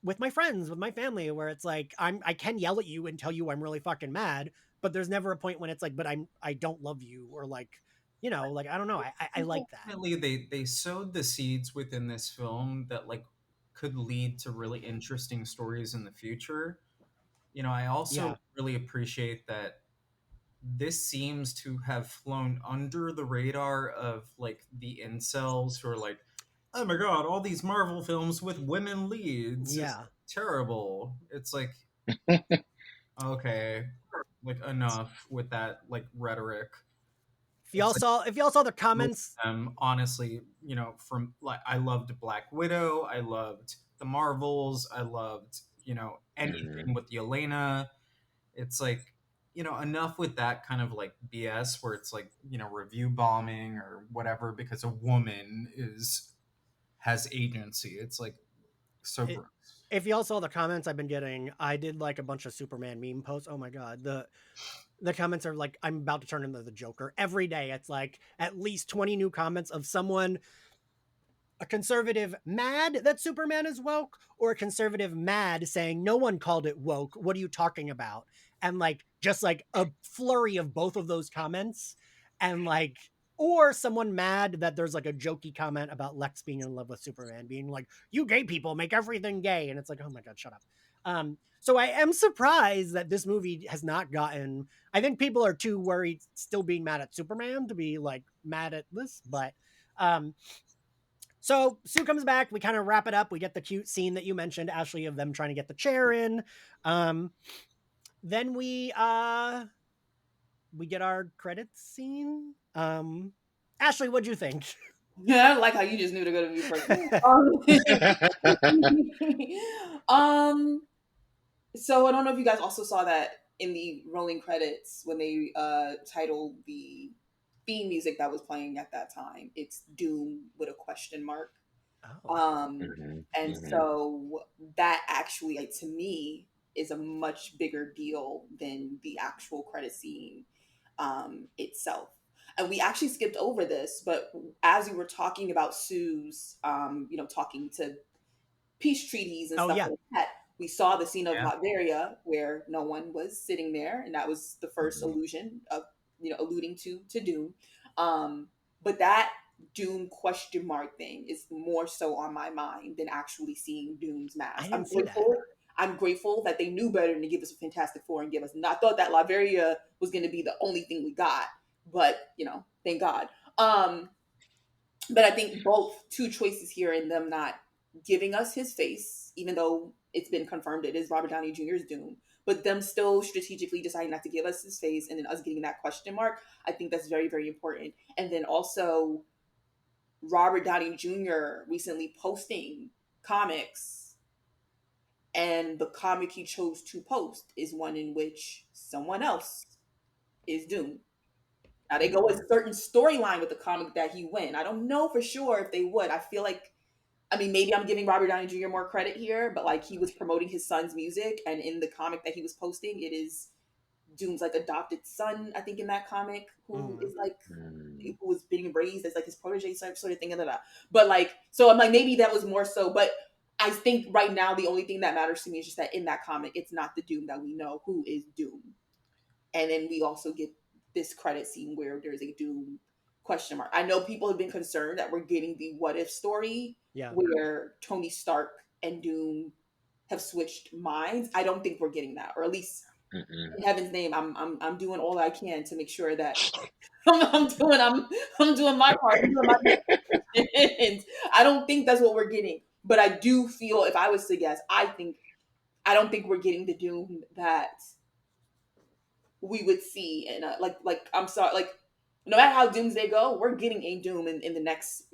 Speaker 1: with my friends, with my family, where it's like I can yell at you and tell you I'm really fucking mad, but there's never a point when it's like, but I don't love you or like, like I don't know. I like that.
Speaker 3: Ultimately, they sowed the seeds within this film that like could lead to really interesting stories in the future. I also
Speaker 1: Yeah.
Speaker 3: really appreciate that this seems to have flown under the radar of like the incels who are like, oh my god, all these Marvel films with women leads is
Speaker 1: Yeah.
Speaker 3: terrible. It's like, okay, like enough with that like rhetoric. It's like
Speaker 1: If y'all saw the
Speaker 3: most
Speaker 1: comments,
Speaker 3: of them, honestly, from like I loved Black Widow, I loved the Marvels, I loved,
Speaker 4: mhm,
Speaker 3: anything with Yelena. It's like, enough with that kind of like BS where it's like, review bombing or whatever because a woman is has agency. It's like so
Speaker 1: it,
Speaker 3: gross.
Speaker 1: if y'all saw the comments I've been getting, I did like a bunch of Superman meme posts. Oh my god, the comments are like I'm about to turn into the Joker every day. It's like at least 20 new comments of someone a conservative mad that Superman is woke or a conservative mad saying no one called it woke. What are you talking about? And like just like a flurry of both of those comments and like or someone mad that there's like a jokey comment about Lex being in love with Superman, being like, "You gay people make everything gay," and it's like, "Oh my god, shut up." So I am surprised that this movie has not gotten. I think people are too worried, still being mad at Superman, to be like mad at this. But um, so Sue comes back. We kind of wrap it up. We get the cute scene that you mentioned, Ashley, of them trying to get the chair in. Um, then we get our credits scene. Ashley, what'd you think?
Speaker 2: Yeah, I like how you just knew to go to me first. Um, so I don't know if you guys also saw that in the rolling credits when they titled the theme music that was playing at that time. It's Doom with a question mark.
Speaker 1: Oh,
Speaker 2: Um,
Speaker 4: Mhm,
Speaker 2: and
Speaker 4: mhm.
Speaker 2: so that actually, like, to me, is a much bigger deal than the actual credit scene itself. And we actually skipped over this, but as we were talking about Sue's, talking to peace treaties and
Speaker 1: oh
Speaker 2: stuff
Speaker 1: yeah.
Speaker 2: like that, we saw the scene of
Speaker 3: Yeah.
Speaker 2: Latveria where no one was sitting there, and that was the first
Speaker 4: Mhm.
Speaker 2: allusion of alluding to Doom. But that Doom question mark thing is more so on my mind than actually seeing Doom's
Speaker 1: I
Speaker 2: mask. I'm
Speaker 1: didn't see that.
Speaker 2: grateful. I'm grateful that they knew better than to give us a Fantastic Four and give us. I thought that Latveria was going to be the only thing we got, but thank God. Um, but I think both two choices here in them not giving us his face, even though it's been confirmed it is Robert Downey Jr.'s Doom, but them still strategically deciding not to give us his face and then us getting that question mark, I think that's very, very important. And then also Robert Downey Jr. recently posting comics, and the comic he chose to post is one in which someone else is Doom. Now they go a
Speaker 4: Mhm.
Speaker 2: certain storyline with the comic that he went. I don't know for sure if they would. I feel like, I mean, maybe I'm giving Robert Downey Jr. more credit here, but like he was promoting his son's music, and in the comic that he was posting, it is Doom's like adopted son, I think, in that comic, who
Speaker 1: Mm.
Speaker 2: is like
Speaker 4: Mm.
Speaker 2: who was being raised as like his protege, sort of thing, and that. But like, so I'm like, maybe that was more so. But I think right now the only thing that matters to me is just that in that comic, it's not the Doom that we know who is Doom, and then we also get this credit scene where there's a Doom question mark. I know people have been concerned that we're getting the what if story
Speaker 1: Yeah.
Speaker 2: where Tony Stark and Doom have switched minds. I don't think we're getting that, or at least
Speaker 4: Mm-mm.
Speaker 2: in heaven's name, I'm doing all I can to make sure that I'm doing my part. I'm doing my best. I don't think that's what we're getting, but I do feel if I was to guess, I don't think we're getting the Doom that we would see. And like I'm sorry, like no matter how Doomsday go, we're getting a Doom in the next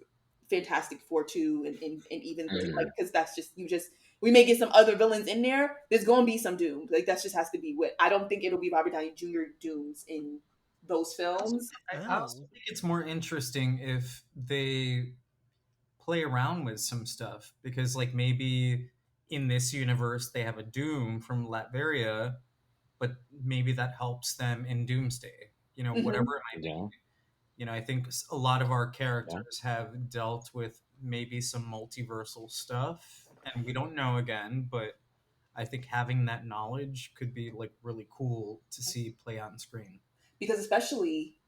Speaker 2: Fantastic Four two and even three, like
Speaker 4: Mhm.
Speaker 2: because that's just we may get some other villains in there. There's going to be some Doom, like that just has to be what I don't think it'll be Robert Downey Jr. Dooms in those films.
Speaker 3: I also
Speaker 1: Oh.
Speaker 3: think it's more interesting if they play around with some stuff because, like, maybe in this universe they have a Doom from Latveria, but maybe that helps them in Doomsday. Whatever
Speaker 2: Hmm.
Speaker 3: it might be.
Speaker 4: Yeah.
Speaker 3: I think a lot of our
Speaker 4: Yeah.
Speaker 3: characters have dealt with maybe some multiversal stuff, and we don't know again, but I think having that knowledge could be like really cool to see play on screen.
Speaker 2: Because especially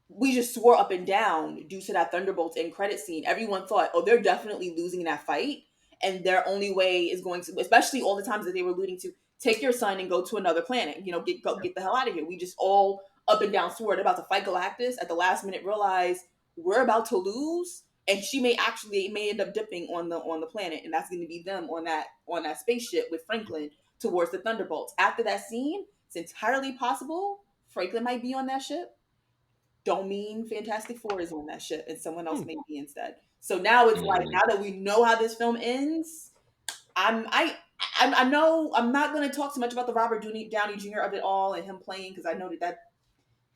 Speaker 2: we just swore up and down due to that Thunderbolts end credit scene. Everyone thought, oh, they're definitely losing that fight. And their only way is going to, especially all the times that they were alluding to, take your son and go to another planet. Get the hell out of here. We just all up and down swore they're about to fight Galactus. At the last minute, realize we're about to lose, and she may end up dipping on the planet, and that's going to be them on that spaceship with Franklin towards the Thunderbolts. After that scene, it's entirely possible Franklin might be on that ship, don't mean Fantastic Four is on that ship and someone else
Speaker 1: Hmm.
Speaker 2: may be instead. So now it's like
Speaker 4: Mhm.
Speaker 2: now that we know how this film ends, I'm I know I'm not going to talk too much about the Robert Downey Jr. of it all and him playing because I know that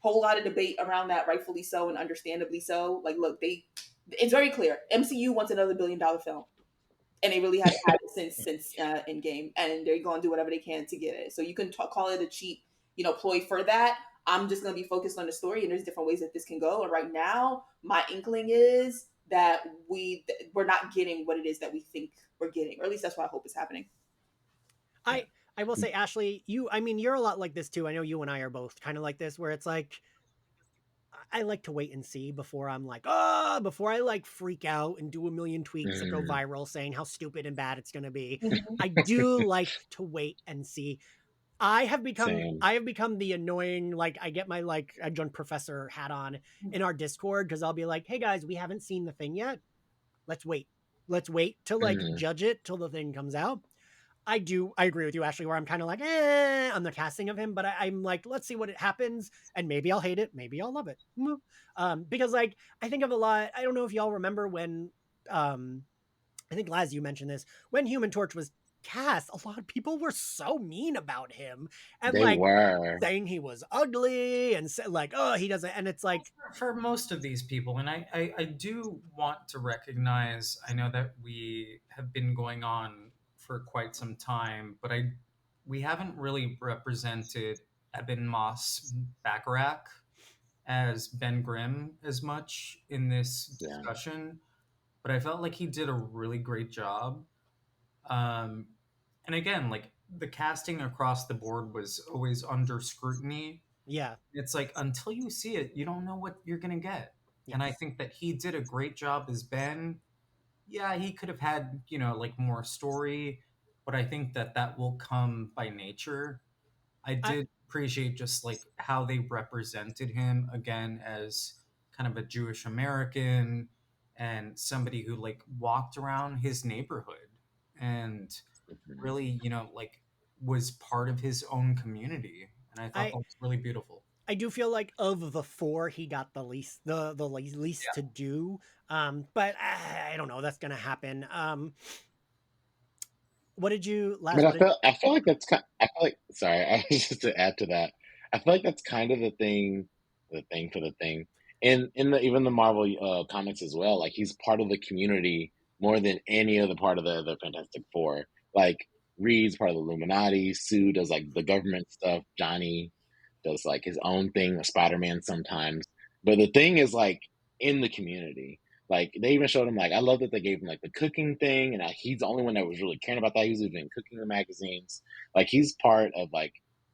Speaker 2: whole lot of debate around that, rightfully so and understandably so. Like, look, it's very clear. MCU wants another $1 billion film, and they really have had it since Endgame, and they're going to do whatever they can to get it. So you can call it a cheap, ploy for that. I'm just going to be focused on the story, and there's different ways that this can go. And right now, my inkling is that we're not getting what it is that we think we're getting, or at least that's what I hope is happening.
Speaker 3: Yeah.
Speaker 1: I will say, Ashley, I mean, you're a lot like this too. I know you and I are both kind of like this, where it's like I like to wait and see before I'm like, before I like freak out and do a million tweets that go
Speaker 4: Mm,
Speaker 1: viral saying how stupid and bad it's going to be.
Speaker 2: Mhm.
Speaker 1: I do like to wait and see.
Speaker 4: same.
Speaker 1: I have become the annoying, like, I get my like adjunct professor hat on in our Discord because I'll be like, hey guys, we haven't seen the thing yet. Let's wait. Let's wait to like
Speaker 4: Mm,
Speaker 1: judge it till the thing comes out. I agree with you, Ashley, where I'm kind of like, on the casting of him, but I'm like, let's see what it happens, and maybe I'll hate it, maybe I'll love it. Because like I think of a lot. I don't know if y'all remember when, um, I think Laz, you mentioned this when Human Torch was cast. A lot of people were so mean about him and
Speaker 4: they
Speaker 1: like
Speaker 4: were.
Speaker 1: saying he was ugly and like, oh, he doesn't. And it's like,
Speaker 3: For most of these people, and I do want to recognize, I know that we have been going on for quite some time, but we haven't really represented Eben Moss Bacharach as Ben Grimm as much in this
Speaker 4: Yeah.
Speaker 3: discussion, but I felt like he did a really great job. Um, and again, like the casting across the board was always under scrutiny.
Speaker 1: yeah,
Speaker 3: It's like until you see it, you don't know what you're gonna get. And I
Speaker 1: yes,
Speaker 3: think that he did a great job as Ben. Yeah, he could have had, you know, like more story, but I think that that will come by nature. I
Speaker 1: I
Speaker 3: did appreciate just like how they represented him again as kind of a Jewish American and somebody who like walked around his neighborhood and
Speaker 4: Mhm.
Speaker 3: really, you know, like was part of his own community. And I thought
Speaker 1: I
Speaker 3: that was really beautiful.
Speaker 1: I do feel like of the four, he got least to do. But I don't know. That's gonna happen. What did you,
Speaker 4: But
Speaker 1: Laz? What did?
Speaker 4: I feel like that's kind. I feel like sorry, I was just to add to that. I feel like that's kind of the thing for the thing, in the even the Marvel comics as well. Like he's part of the community more than any other part of the Fantastic Four. Like Reed's part of the Illuminati. Sue does like the government stuff. Johnny does like his own thing. Spider Man sometimes. But the thing is like in the community. Like they even showed him like I love that they gave him like the cooking thing, and he's the only one that was really caring about that. He was even cooking the magazines. Like he's part of like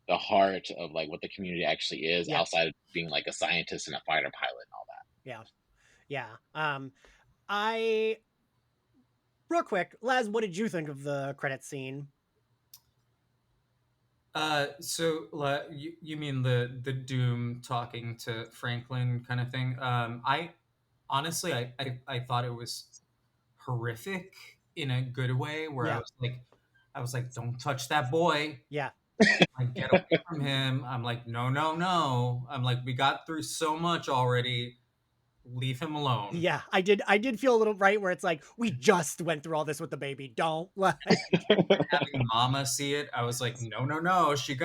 Speaker 4: the heart of like what the community actually is,
Speaker 1: Yeah,
Speaker 4: outside of being like a scientist and a fighter pilot and all
Speaker 1: yeah, yeah. I real quick, Laz, what did you think of the credit scene?
Speaker 3: You mean the Doom talking to Franklin kind of thing? I honestly, I thought it was horrific in a good way, where
Speaker 1: Yeah,
Speaker 3: I was like, don't touch that boy.
Speaker 1: yeah,
Speaker 3: Like, get away from him. I'm like, no, no, no. I'm like, we got through so much already. Leave him alone.
Speaker 1: yeah. I did feel a little right where it's like we just went through all this with the baby. Don't like.
Speaker 4: that.
Speaker 3: Having Mama see it, I was like, no, no, no. She's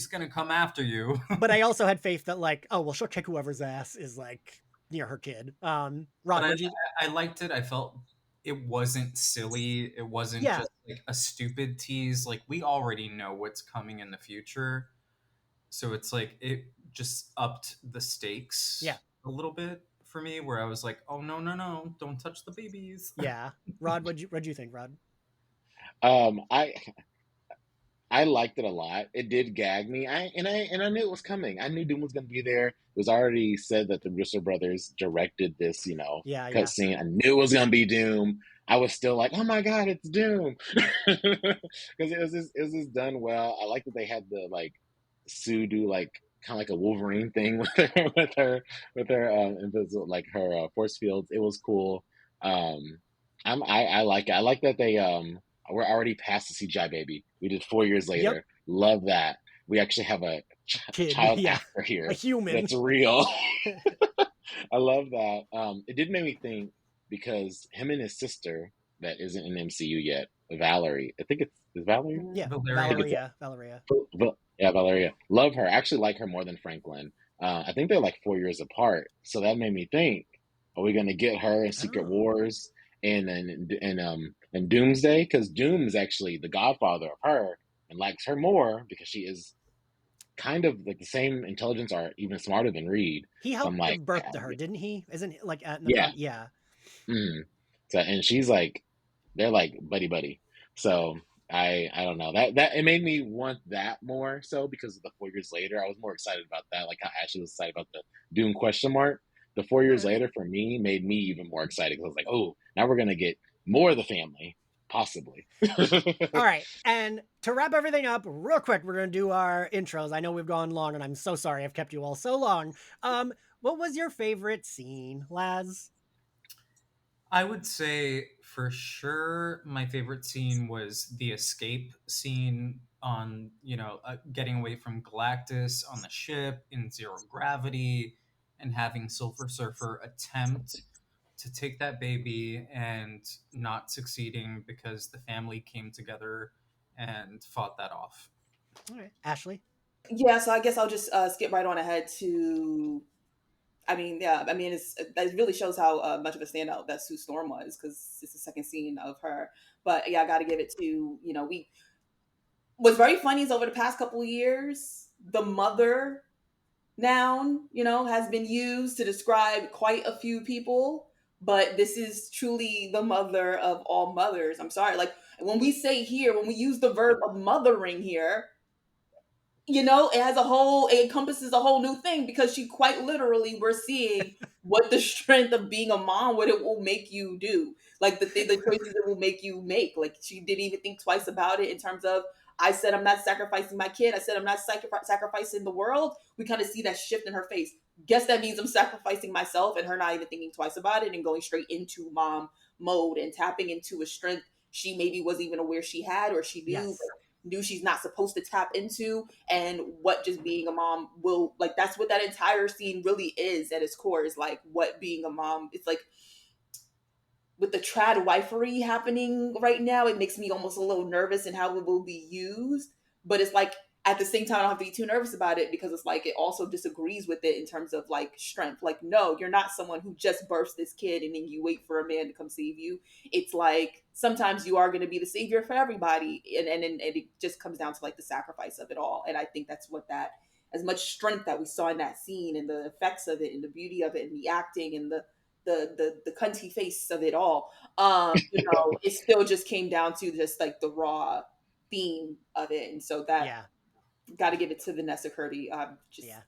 Speaker 3: gonna come after you.
Speaker 1: But I also had faith that like, oh well, she'll kick whoever's ass is like near her kid.
Speaker 3: But
Speaker 1: Rod, would you?
Speaker 3: I liked it. I felt it wasn't silly. It wasn't
Speaker 1: Yeah,
Speaker 3: just like a stupid tease. Like we already know what's coming in the future, so it's like it just upped the
Speaker 1: yeah,
Speaker 3: stakes a little bit for me. Where I was like, oh no, no, no, don't touch the babies.
Speaker 1: yeah. Rod, what'd you think, Rod?
Speaker 4: um, I I liked it a lot. It did gag me. I knew it was coming. I knew Doom was going to be there. It was already said that the Russo brothers directed this,
Speaker 1: Yeah, yeah.
Speaker 4: cutscene. I knew it was going to be Doom. I was still like, oh my god, it's Doom, because it was just done well. I like that they had the like Sue do like kind of like a Wolverine thing with her invisible like her force fields. It was cool. Um, I like it. I like that they we're already past the CGI baby. We did 4 years
Speaker 1: Yep.
Speaker 4: later. Love that. We actually have a
Speaker 1: Kid.
Speaker 4: child
Speaker 1: Yeah.
Speaker 4: actor
Speaker 1: A
Speaker 4: here
Speaker 1: human.
Speaker 4: that's real. I love that. It did make me think because him and his sister that isn't in MCU yet, Valerie. I think it's is Valerie.
Speaker 1: Yeah.
Speaker 4: I think
Speaker 3: Valeria.
Speaker 4: it's
Speaker 1: Valeria. Valeria.
Speaker 4: yeah, Valeria. Love her. I actually like her more than Franklin. I think they're like 4 years apart, so that made me think: Are we gonna get her in Secret
Speaker 1: Oh.
Speaker 4: Wars and Doomsday? Because Doom is actually the godfather of her and likes her more because she is kind of like the same intelligence or even smarter than Reed.
Speaker 1: He
Speaker 4: So I'm
Speaker 1: helped
Speaker 4: like,
Speaker 1: give birth to her, didn't he? Isn't it like in the
Speaker 4: yeah.
Speaker 1: yeah.
Speaker 4: Mm. So and she's like, they're like buddy buddy. So I don't know that it made me want that more so because of the 4 years later. I was more excited about that, like how Ashley was excited about the Dune question mark. The four
Speaker 1: All
Speaker 4: years
Speaker 1: right.
Speaker 4: later for me made me even more excited because I was like, oh, now we're gonna get more of the family, possibly.
Speaker 1: All right. And to wrap everything up real quick, we're going to do our intros. I know we've gone long and I'm so sorry I've kept you all so long. What was your favorite scene, Laz?
Speaker 3: I would say for sure my favorite scene was the escape scene on, getting away from Galactus on the ship in zero gravity and having Silver Surfer attempt to take that baby and not succeeding because the family came together and fought that off.
Speaker 1: All right. Ashley?
Speaker 2: Yeah, so I guess I'll just skip right on ahead to. I mean, yeah, I mean, it really shows how much of a standout that Sue Storm was because it's the second scene of her. But yeah, I got to give it to we. What's very funny is over the past couple of years, the mother noun, has been used to describe quite a few people. But this is truly the mother of all mothers. I'm sorry, like when we say here, when we use the verb of mothering here, it encompasses a whole new thing because she quite literally we're seeing what the strength of being a mom, what it will make you do, like the choices it will make you make. Like she didn't even think twice about it in terms of I said I'm not sacrificing my kid. I said I'm not sacrificing the world. We kind of see that shift in her face. Guess that means I'm sacrificing myself, and her not even thinking twice about it and going straight into mom mode and tapping into a strength she maybe wasn't even aware she had or she
Speaker 1: Yes.
Speaker 2: knew she's not supposed to tap into, and what just being a mom will like. That's what that entire scene really is at its core, is like what being a mom. It's like with the trad wifery happening right now, it makes me almost a little nervous in how it will be used. But it's like at the same time, I don't have to be too nervous about it because it's like it also disagrees with it in terms of like strength. Like, no, you're not someone who just births this kid and then you wait for a man to come save you. It's like sometimes you are going to be the savior for everybody, and it just comes down to like the sacrifice of it all. And I think that's what that as much strength that we saw in that scene and the effects of it and the beauty of it and the acting and the cunty face of it all. It still just came down to just like the raw theme of it, and so that
Speaker 1: Yeah.
Speaker 2: got to give it to Vanessa Kirby. Just
Speaker 1: Yeah.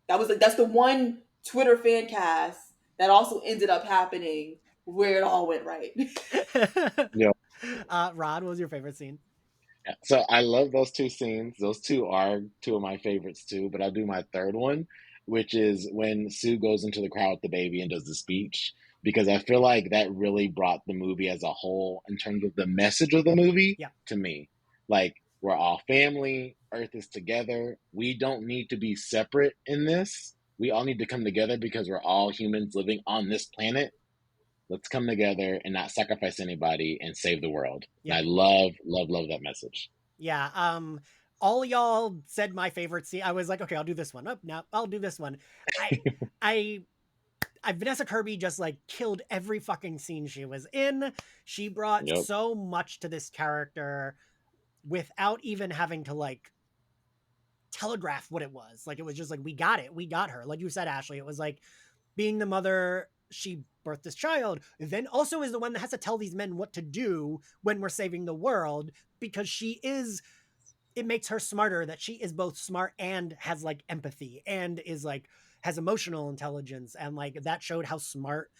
Speaker 2: that's the one Twitter fan cast that also ended up happening where it all went right.
Speaker 4: Yeah.
Speaker 1: Rod, what was your favorite scene?
Speaker 4: So I love those two scenes. Those two are two of my favorites too. But I'll do my third one, which is when Sue goes into the crowd with the baby and does the speech, because I feel like that really brought the movie as a whole in terms of the message of the movie
Speaker 1: Yeah.
Speaker 4: to me. Like we're all family. Earth is together. We don't need to be separate in this. We all need to come together because we're all humans living on this planet. Let's come together and not sacrifice anybody and save the world. And
Speaker 1: Yeah.
Speaker 4: I love, love, love that message.
Speaker 1: Yeah. All y'all said my favorite scene. I was like, okay, I'll do this one. Oh, no, I'll do this one. I, I, Vanessa Kirby just like killed every fucking scene she was in. She brought
Speaker 4: Yep.
Speaker 1: so much to this character without even having to like telegraph what it was. Like it was just like we got it. We got her. Like you said, Ashley, it was like being the mother, she birthed this child, then also is the one that has to tell these men what to do when we're saving the world because she is it makes her smarter that she is both smart and has like empathy and is like has emotional intelligence and like that showed how smart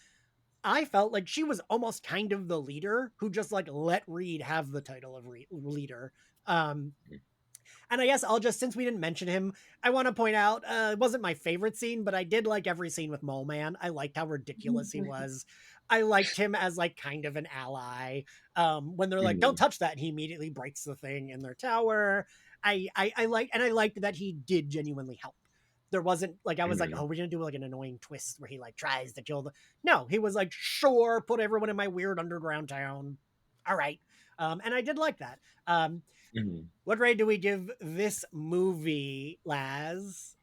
Speaker 1: I felt like she was almost kind of the leader who just like let Reed have the title of leader. Um, and I guess I'll just, since we didn't mention him, I want to point out it wasn't my favorite scene, but I did like every scene with Mole Man. I liked how ridiculous he was. I liked him as like kind of an ally. When they're like, "Don't
Speaker 4: Mhm.
Speaker 1: touch that," and he immediately breaks the thing in their tower. I liked that he did genuinely help. There wasn't like I was like,
Speaker 4: Mhm.
Speaker 1: oh, we're gonna do like an annoying twist where he like tries to kill the. No, he was like, sure, put everyone in my weird underground town. All right, and I did like that.
Speaker 4: Mhm.
Speaker 1: What grade do we give this movie, Laz?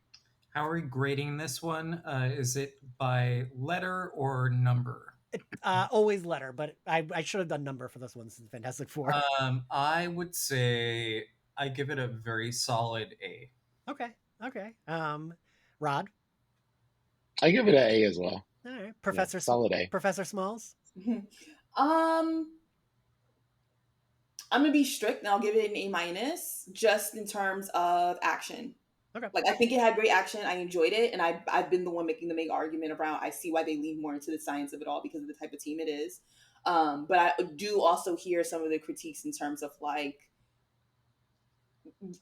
Speaker 3: How are we grading this one? Is it by letter or number?
Speaker 1: Always letter, but I should have done number for this one since Fantastic Four.
Speaker 3: I would say I give it a very solid A.
Speaker 1: Okay, okay. Rod.
Speaker 4: I give it an A as well.
Speaker 1: All right,
Speaker 4: Yeah, solid A.
Speaker 1: Professor Smalls.
Speaker 2: um, I'm gonna be strict and I'll give it an A minus, just in terms of action.
Speaker 1: Okay.
Speaker 2: Like, I think it had great action. I enjoyed it, and I've been the one making the big argument around. I see why they lean more into the science of it all because of the type of team it is. But I do also hear some of the critiques in terms of like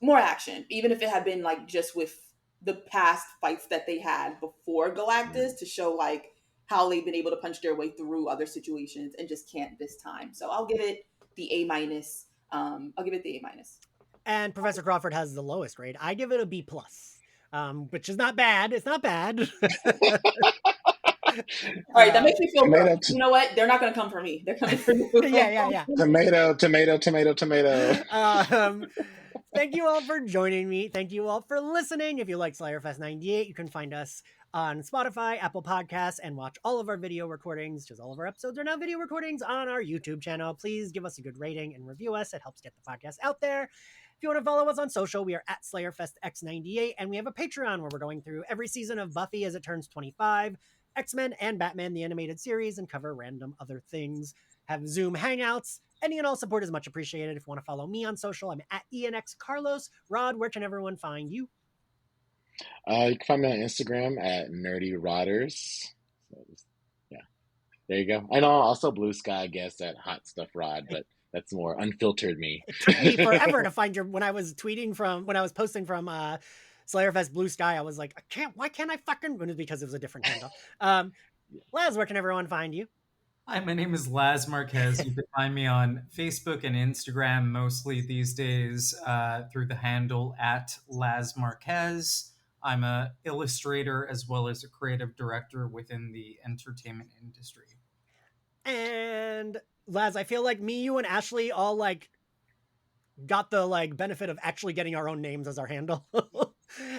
Speaker 2: more action, even if it had been like just with the past fights that they had before Galactus, to show like how they've been able to punch their way through other situations and just can't this time. So I'll give it the A minus. I'll give it the A minus.
Speaker 1: And Professor Crawford has the lowest grade. I give it a B plus, which is not bad. It's not bad.
Speaker 2: All right, that makes me feel
Speaker 4: tomato,
Speaker 2: good. You know what? They're not going to come for me. They're coming for you.
Speaker 1: Yeah.
Speaker 4: Tomato, tomato, tomato, tomato.
Speaker 1: Thank you all for joining me. Thank you all for listening. If you like Slayerfest 98, you can find us on Spotify, Apple Podcasts, and watch all of our video recordings, because all of our episodes are now video recordings on our YouTube channel. Please give us a good rating and review us. It helps get the podcast out there. If you want to follow us on social, we are at SlayerFestX98, and we have a Patreon where we're going through every season of Buffy as it turns 25, X-Men, and Batman, the animated series, and cover random other things. Have Zoom hangouts. Any and all support is much appreciated. If you want to follow me on social, I'm at ENXCarlos. Rod, where can everyone find you?
Speaker 4: You can find me on Instagram at NerdyRodders. So yeah, there you go. I know also Blue Sky, I guess, at Hot Stuff Rod, but that's more unfiltered me.
Speaker 1: It took me forever to find when I was posting from Slayerfest Blue Sky, I was like, why can't I fucking, because it was a different handle. Laz, where can everyone find you?
Speaker 3: Hi, my name is Laz Marquez. You can find me on Facebook and Instagram mostly these days through the handle at Laz Marquez. I'm an illustrator as well as a creative director within the entertainment industry.
Speaker 1: And Laz, I feel like me, you, and Ashley all like got the like benefit of actually getting our own names as our handle.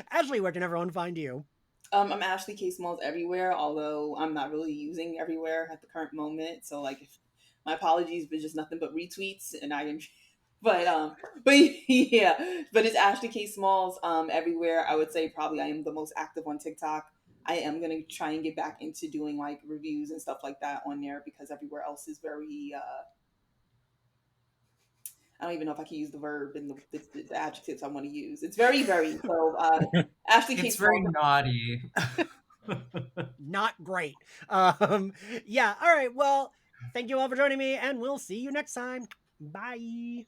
Speaker 1: Ashley, where can everyone find you?
Speaker 2: I'm Ashley K Smalls everywhere, although I'm not really using everywhere at the current moment. So like, my apologies, but just nothing but retweets, and I didn't. But yeah, but it's Ashley K Smalls everywhere. I would say probably I am the most active on TikTok. I am gonna try and get back into doing like reviews and stuff like that on there, because everywhere else is very I don't even know if I can use the verb and the adjectives I want to use. It's very, very so. Ashley K.
Speaker 3: It's very naughty.
Speaker 1: Not great. Yeah. All right. Well, thank you all for joining me, and we'll see you next time. Bye.